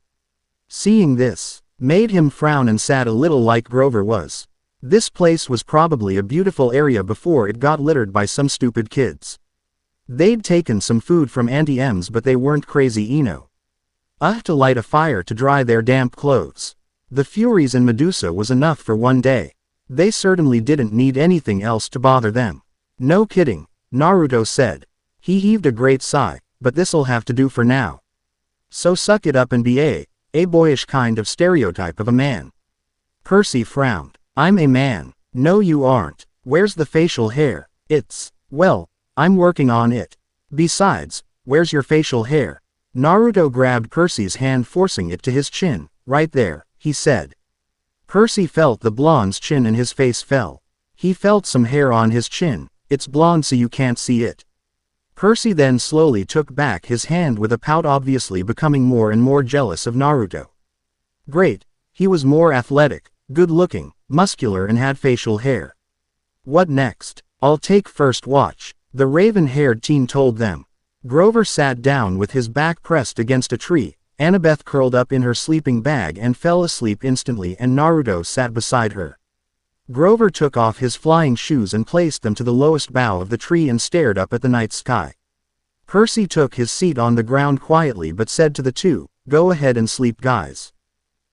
Seeing this made him frown and sad, a little like Grover was. This place was probably a beautiful area before it got littered by some stupid kids. They'd taken some food from Auntie M's, but they weren't crazy to light a fire to dry their damp clothes. The Furies and Medusa was enough for one day. They certainly didn't need anything else to bother them. No kidding, Naruto said. He heaved a great sigh, but this'll have to do for now. So suck it up and be a boyish kind of stereotype of a man. Percy frowned. I'm a man. No you aren't. Where's the facial hair? Well, I'm working on it. Besides, where's your facial hair? Naruto grabbed Percy's hand, forcing it to his chin. Right there, he said. Percy felt the blonde's chin and his face fell. He felt some hair on his chin. It's blonde so you can't see it. Percy then slowly took back his hand with a pout, obviously becoming more and more jealous of Naruto. Great, he was more athletic, good-looking, muscular and had facial hair. What next? I'll take first watch, the raven-haired teen told them. Grover sat down with his back pressed against a tree. Annabeth curled up in her sleeping bag and fell asleep instantly, and Naruto sat beside her. Grover took off his flying shoes and placed them to the lowest bough of the tree and stared up at the night sky. Percy took his seat on the ground quietly but said to the two, "Go ahead and sleep, guys.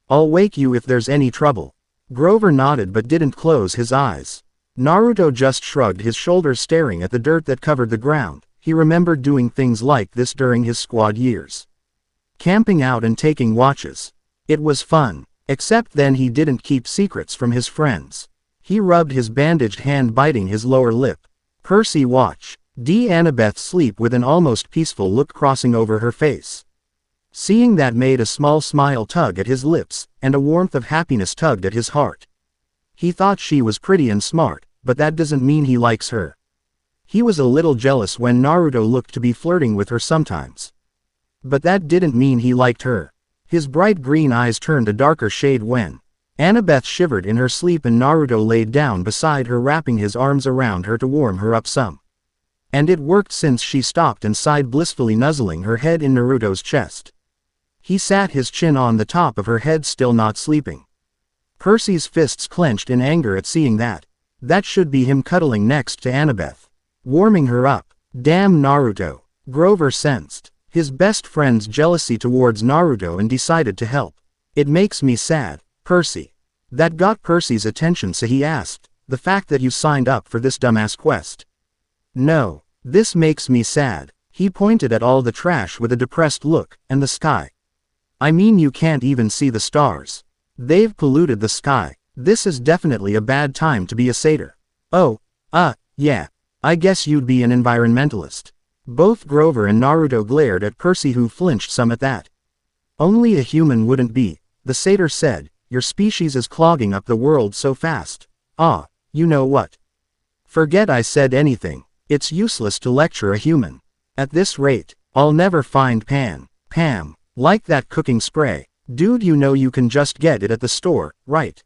I'll wake you if there's any trouble." Grover nodded but didn't close his eyes. Naruto just shrugged his shoulders, staring at the dirt that covered the ground. He remembered doing things like this during his squad years. Camping out and taking watches. It was fun. Except then he didn't keep secrets from his friends. He rubbed his bandaged hand, biting his lower lip. Percy watch. Annabeth sleep with an almost peaceful look crossing over her face. Seeing that made a small smile tug at his lips, and a warmth of happiness tugged at his heart. He thought she was pretty and smart, but that doesn't mean he likes her. He was a little jealous when Naruto looked to be flirting with her sometimes. But that didn't mean he liked her. His bright green eyes turned a darker shade when Annabeth shivered in her sleep and Naruto laid down beside her, wrapping his arms around her to warm her up some. And it worked, since she stopped and sighed blissfully, nuzzling her head in Naruto's chest. He sat his chin on the top of her head, still not sleeping. Percy's fists clenched in anger at seeing that. That should be him cuddling next to Annabeth, warming her up. Damn Naruto. Grover sensed his best friend's jealousy towards Naruto and decided to help. It makes me sad, Percy. That got Percy's attention, so he asked, "The fact that you signed up for this dumbass quest?" "No, this makes me sad." He pointed at all the trash with a depressed look, "and the sky. I mean, you can't even see the stars. They've polluted the sky. This is definitely a bad time to be a satyr." "Oh, yeah. I guess you'd be an environmentalist." Both Grover and Naruto glared at Percy, who flinched some at that. "Only a human wouldn't be," the satyr said. "Your species is clogging up the world so fast. You know what? Forget I said anything. It's useless to lecture a human. At this rate, I'll never find Pam, like that cooking spray. Dude, you know you can just get it at the store, right?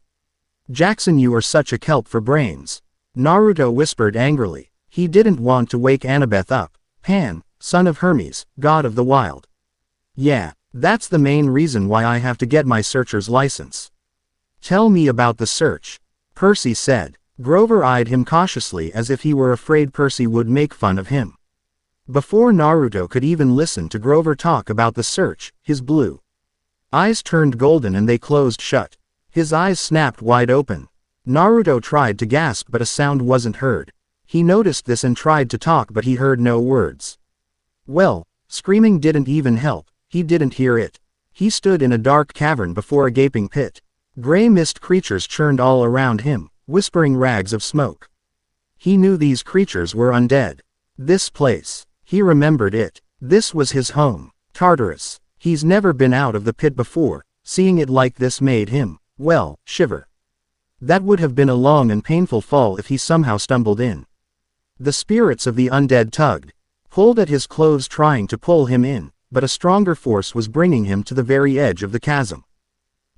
Jackson, you are such a kelp for brains." Naruto whispered angrily. He didn't want to wake Annabeth up. "Pan, son of Hermes, god of the wild. Yeah, that's the main reason why I have to get my searcher's license." "Tell me about the search," Percy said. Grover eyed him cautiously, as if he were afraid Percy would make fun of him. Before Naruto could even listen to Grover talk about the search, his blue eyes turned golden and they closed shut. His eyes snapped wide open. Naruto tried to gasp, but a sound wasn't heard. He noticed this and tried to talk, but he heard no words. Well, screaming didn't even help. He didn't hear it. He stood in a dark cavern before a gaping pit. Gray mist creatures churned all around him, whispering rags of smoke. He knew these creatures were undead. This place. He remembered it. This was his home, Tartarus. He's never been out of the pit before. Seeing it like this made him, well, shiver. That would have been a long and painful fall if he somehow stumbled in. The spirits of the undead tugged, pulled at his clothes, trying to pull him in, but a stronger force was bringing him to the very edge of the chasm.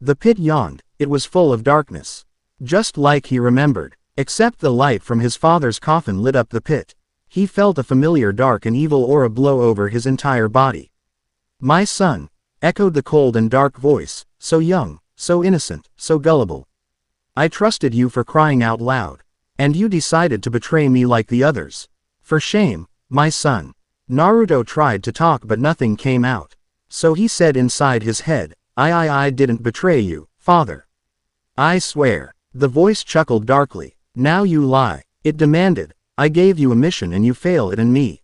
The pit yawned. It was full of darkness. Just like he remembered, except the light from his father's coffin lit up the pit. He felt a familiar dark and evil aura blow over his entire body. "My son," echoed the cold and dark voice, so young, so innocent, so gullible. "I trusted you, for crying out loud. And you decided to betray me like the others. For shame, my son." Naruto tried to talk, but nothing came out. So he said inside his head, I didn't betray you, father. I swear. The voice chuckled darkly. Now you lie. It demanded. I gave you a mission and you fail it and me.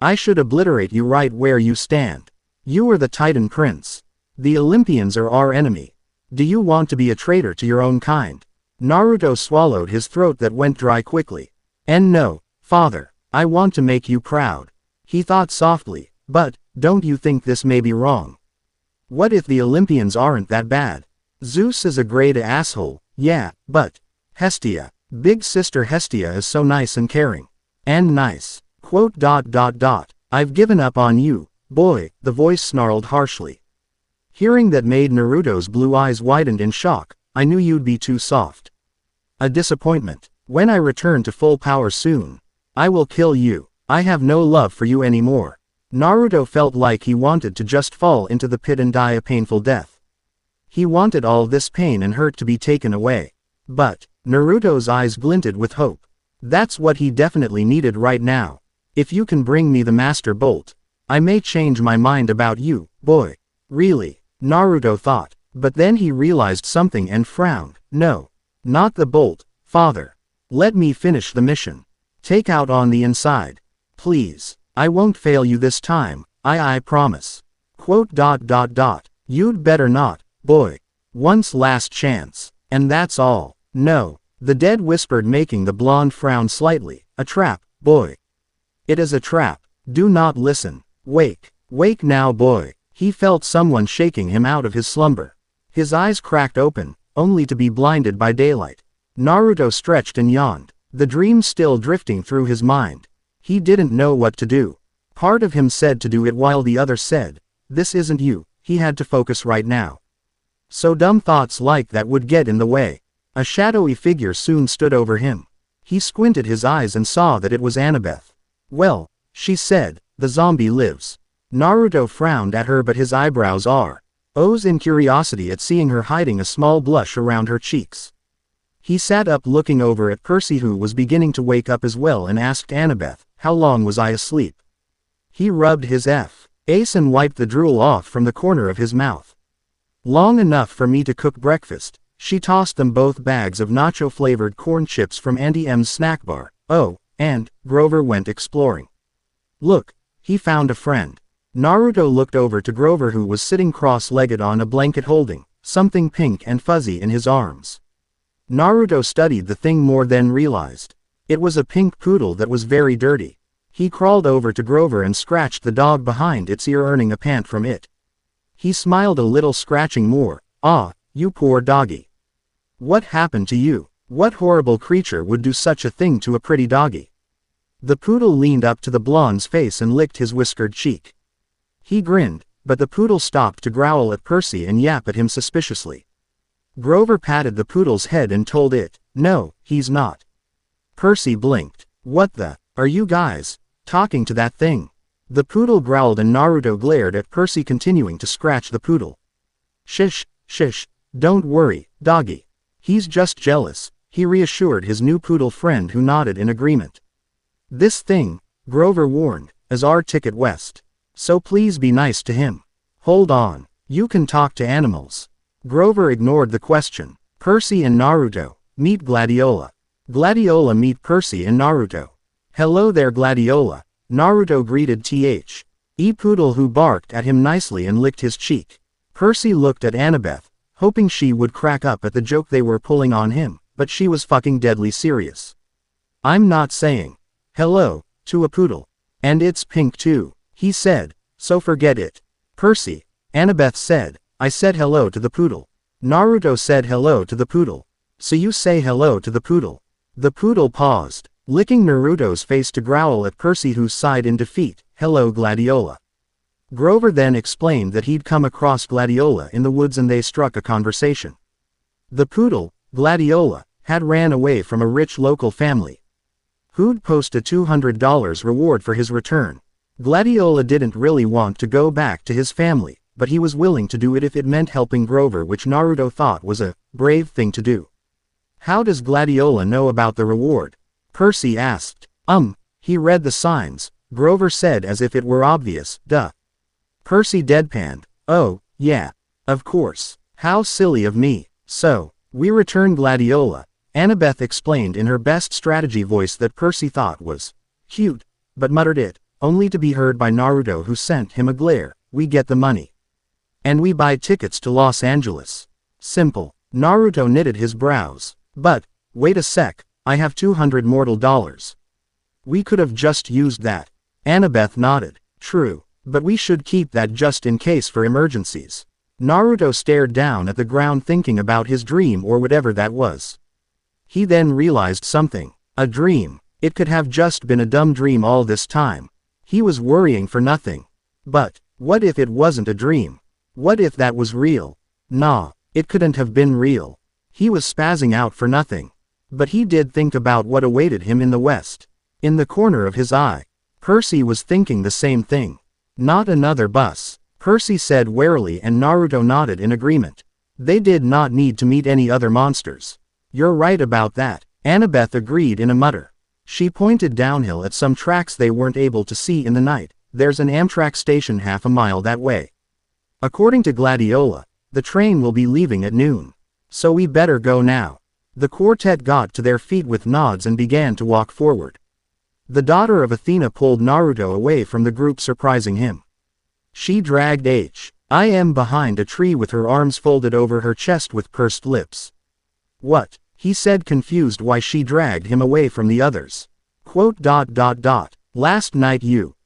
I should obliterate you right where you stand. You are the Titan Prince. The Olympians are our enemy. Do you want to be a traitor to your own kind? Naruto swallowed his throat that went dry quickly. And no, father, I want to make you proud. He thought softly, but, don't you think this may be wrong? What if the Olympians aren't that bad? Zeus is a great asshole, yeah, but Hestia, big sister Hestia is so nice and caring. And nice. Quote. I've given up on you, boy, the voice snarled harshly. Hearing that made Naruto's blue eyes widened in shock. I knew you'd be too soft. A disappointment. When I return to full power soon, I will kill you. I have no love for you anymore. Naruto felt like he wanted to just fall into the pit and die a painful death. He wanted all this pain and hurt to be taken away. But, Naruto's eyes glinted with hope. That's what he definitely needed right now. If you can bring me the Master Bolt, I may change my mind about you, boy. Really? Naruto thought, but then he realized something and frowned. No. Not the bolt, father. Let me finish the mission. Take out on the inside. Please. I won't fail you this time, I promise. Quote. You'd better not, boy. Once last chance. And that's all. No. The dead whispered, making the blonde frown slightly. A trap, boy. It is a trap. Do not listen. Wake. Wake now, boy. He felt someone shaking him out of his slumber. His eyes cracked open, only to be blinded by daylight. Naruto stretched and yawned, the dream still drifting through his mind. He didn't know what to do. Part of him said to do it while the other said, this isn't you. He had to focus right now. So dumb thoughts like that would get in the way. A shadowy figure soon stood over him. He squinted his eyes and saw that it was Annabeth. Well, she said, the zombie lives. Naruto frowned at her, but his eyebrows rose in curiosity at seeing her, hiding a small blush around her cheeks. He sat up looking over at Percy, who was beginning to wake up as well, and asked Annabeth, how long was I asleep? He rubbed his face and wiped the drool off from the corner of his mouth. Long enough for me to cook breakfast. She tossed them both bags of nacho-flavored corn chips from Auntie M's snack bar. Oh, and Grover went exploring. Look, he found a friend. Naruto looked over to Grover, who was sitting cross-legged on a blanket holding something pink and fuzzy in his arms. Naruto studied the thing more, then realized. It was a pink poodle that was very dirty. He crawled over to Grover and scratched the dog behind its ear, earning a pant from it. He smiled a little, scratching more. Ah, you poor doggy. What happened to you? What horrible creature would do such a thing to a pretty doggy? The poodle leaned up to the blonde's face and licked his whiskered cheek. He grinned, but the poodle stopped to growl at Percy and yap at him suspiciously. Grover patted the poodle's head and told it, no, he's not. Percy blinked. What the, are you guys talking to that thing? The poodle growled and Naruto glared at Percy, continuing to scratch the poodle. Shish, don't worry, doggy. He's just jealous, he reassured his new poodle friend, who nodded in agreement. This thing, Grover warned, is our ticket west. So please be nice to him. Hold on, you can talk to animals. Grover ignored the question. Percy and Naruto, meet Gladiola. Gladiola, meet Percy and Naruto. Hello there, Gladiola. Naruto greeted Poodle, who barked at him nicely and licked his cheek. Percy looked at Annabeth, hoping she would crack up at the joke they were pulling on him, but she was fucking deadly serious. I'm not saying hello to a poodle. And it's pink too, he said, so forget it. Percy, Annabeth said, I said hello to the poodle. Naruto said hello to the poodle. So you say hello to the poodle. The poodle paused, licking Naruto's face to growl at Percy, who sighed in defeat. Hello, Gladiola. Grover then explained that he'd come across Gladiola in the woods and they struck a conversation. The poodle, Gladiola, had ran away from a rich local family who'd post a $200 reward for his return. Gladiola didn't really want to go back to his family, but he was willing to do it if it meant helping Grover, which Naruto thought was a brave thing to do. How does Gladiola know about the reward? Percy asked. He read the signs, Grover said, as if it were obvious. Duh. Percy deadpanned. Oh, yeah. Of course. How silly of me. So, We return Gladiola, Annabeth explained in her best strategy voice that Percy thought was cute, but muttered it, only to be heard by Naruto, who sent him a glare. We get the money. And we buy tickets to Los Angeles. Simple. Naruto knitted his brows. But, wait a sec, I have 200 mortal dollars. We could have just used that. Annabeth nodded. True, but we should keep that just in case for emergencies. Naruto stared down at the ground thinking about his dream or whatever that was. He then realized something. A dream. It could have just been a dumb dream all this time. He was worrying for nothing. But, what if it wasn't a dream? What if that was real? Nah, it couldn't have been real. He was spazzing out for nothing. But he did think about what awaited him in the west. In the corner of his eye, Percy was thinking the same thing. Not another bus, Percy said warily, and Naruto nodded in agreement. They did not need to meet any other monsters. You're right about that, Annabeth agreed in a mutter. She pointed downhill at some tracks they weren't able to see in the night. There's an Amtrak station half a mile that way. According to Gladiola, the train will be leaving at noon. So we better go now. The quartet got to their feet with nods and began to walk forward. The daughter of Athena pulled Naruto away from the group, surprising him. She dragged I.M. behind a tree with her arms folded over her chest with pursed lips. What? He said, confused why she dragged him away from the others. Last night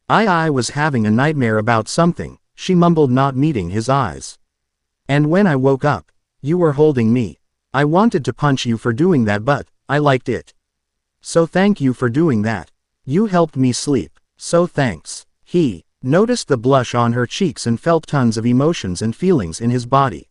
I was having a nightmare about something, she mumbled, not meeting his eyes. And when I woke up, you were holding me. I wanted to punch you for doing that, but I liked it. So thank you for doing that. You helped me sleep, so thanks. He noticed the blush on her cheeks and felt tons of emotions and feelings in his body.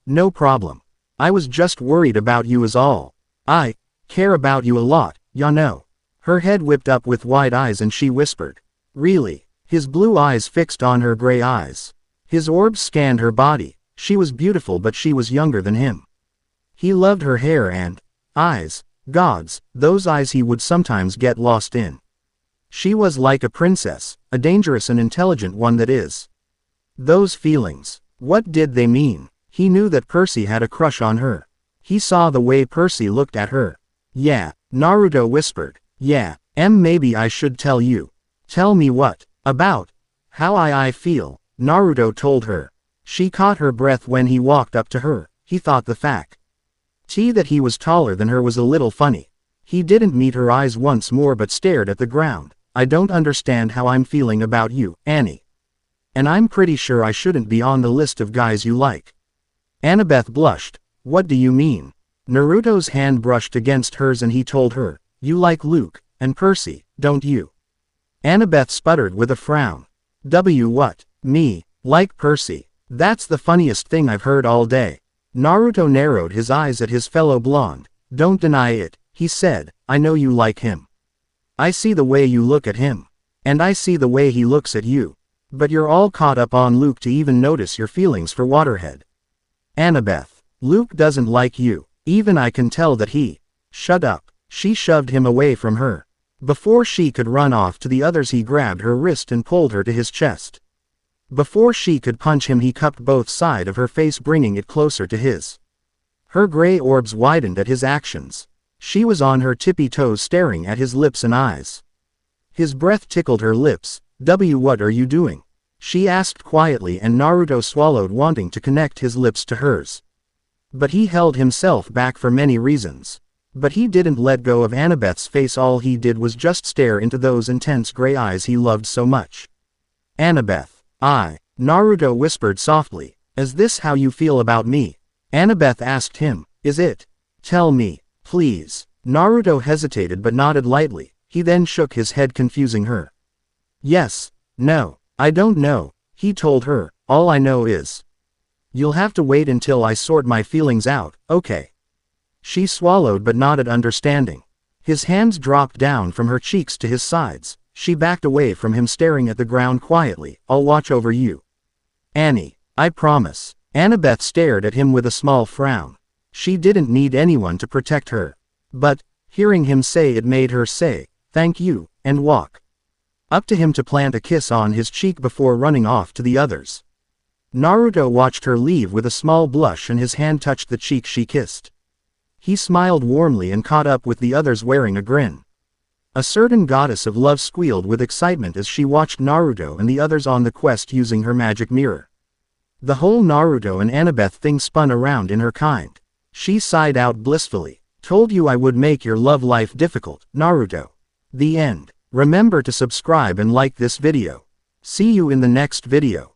No problem. I was just worried about you is all. I care about you a lot, ya know. Her head whipped up with wide eyes and she whispered. Really? His blue eyes fixed on her gray eyes. His orbs scanned her body. She was beautiful, but she was younger than him. He loved her hair and eyes. Gods, those eyes he would sometimes get lost in. She was like a princess, a dangerous and intelligent one, that is. Those feelings, what did they mean? He knew that Percy had a crush on her. He saw the way Percy looked at her. Yeah, Naruto whispered. Yeah, maybe I should tell you. Tell me what? About how I feel, Naruto told her. She caught her breath when he walked up to her. He thought the fact that he was taller than her was a little funny. He didn't meet her eyes once more but stared at the ground. I don't understand how I'm feeling about you, Annie. And I'm pretty sure I shouldn't be on the list of guys you like. Annabeth blushed. What do you mean? Naruto's hand brushed against hers and he told her, you like Luke and Percy, don't you? Annabeth sputtered with a frown. What? Me? Like Percy? That's the funniest thing I've heard all day. Naruto narrowed his eyes at his fellow blonde. Don't deny it, he said. I know you like him. I see the way you look at him. And I see the way he looks at you. But you're all caught up on Luke to even notice your feelings for Waterhead. Annabeth, Luke doesn't like you. Even I can tell that he. Shut up. She shoved him away from her. Before she could run off to the others, he grabbed her wrist and pulled her to his chest. Before she could punch him, he cupped both sides of her face, bringing it closer to his. Her gray orbs widened at his actions. She was on her tippy toes, staring at his lips and eyes. His breath tickled her lips. What are you doing? She asked quietly, and Naruto swallowed, wanting to connect his lips to hers. But he held himself back for many reasons. But he didn't let go of Annabeth's face. All he did was just stare into those intense gray eyes he loved so much. Annabeth. Naruto whispered softly. Is this how you feel about me? Annabeth asked him. Is it? Tell me, please. Naruto hesitated but nodded lightly. He then shook his head, confusing her. Yes, no, I don't know, he told her. All I know is. You'll have to wait until I sort my feelings out, okay? She swallowed but nodded, understanding. His hands dropped down from her cheeks to his sides. She backed away from him, staring at the ground quietly. I'll watch over you. Annie, I promise. Annabeth stared at him with a small frown. She didn't need anyone to protect her. But, hearing him say it made her say, thank you, and walk up to him to plant a kiss on his cheek before running off to the others. Naruto watched her leave with a small blush and his hand touched the cheek she kissed. He smiled warmly and caught up with the others wearing a grin. A certain goddess of love squealed with excitement as she watched Naruto and the others on the quest using her magic mirror. The whole Naruto and Annabeth thing spun around in her kind. She sighed out blissfully. Told you I would make your love life difficult, Naruto. The end. Remember to subscribe and like this video. See you in the next video.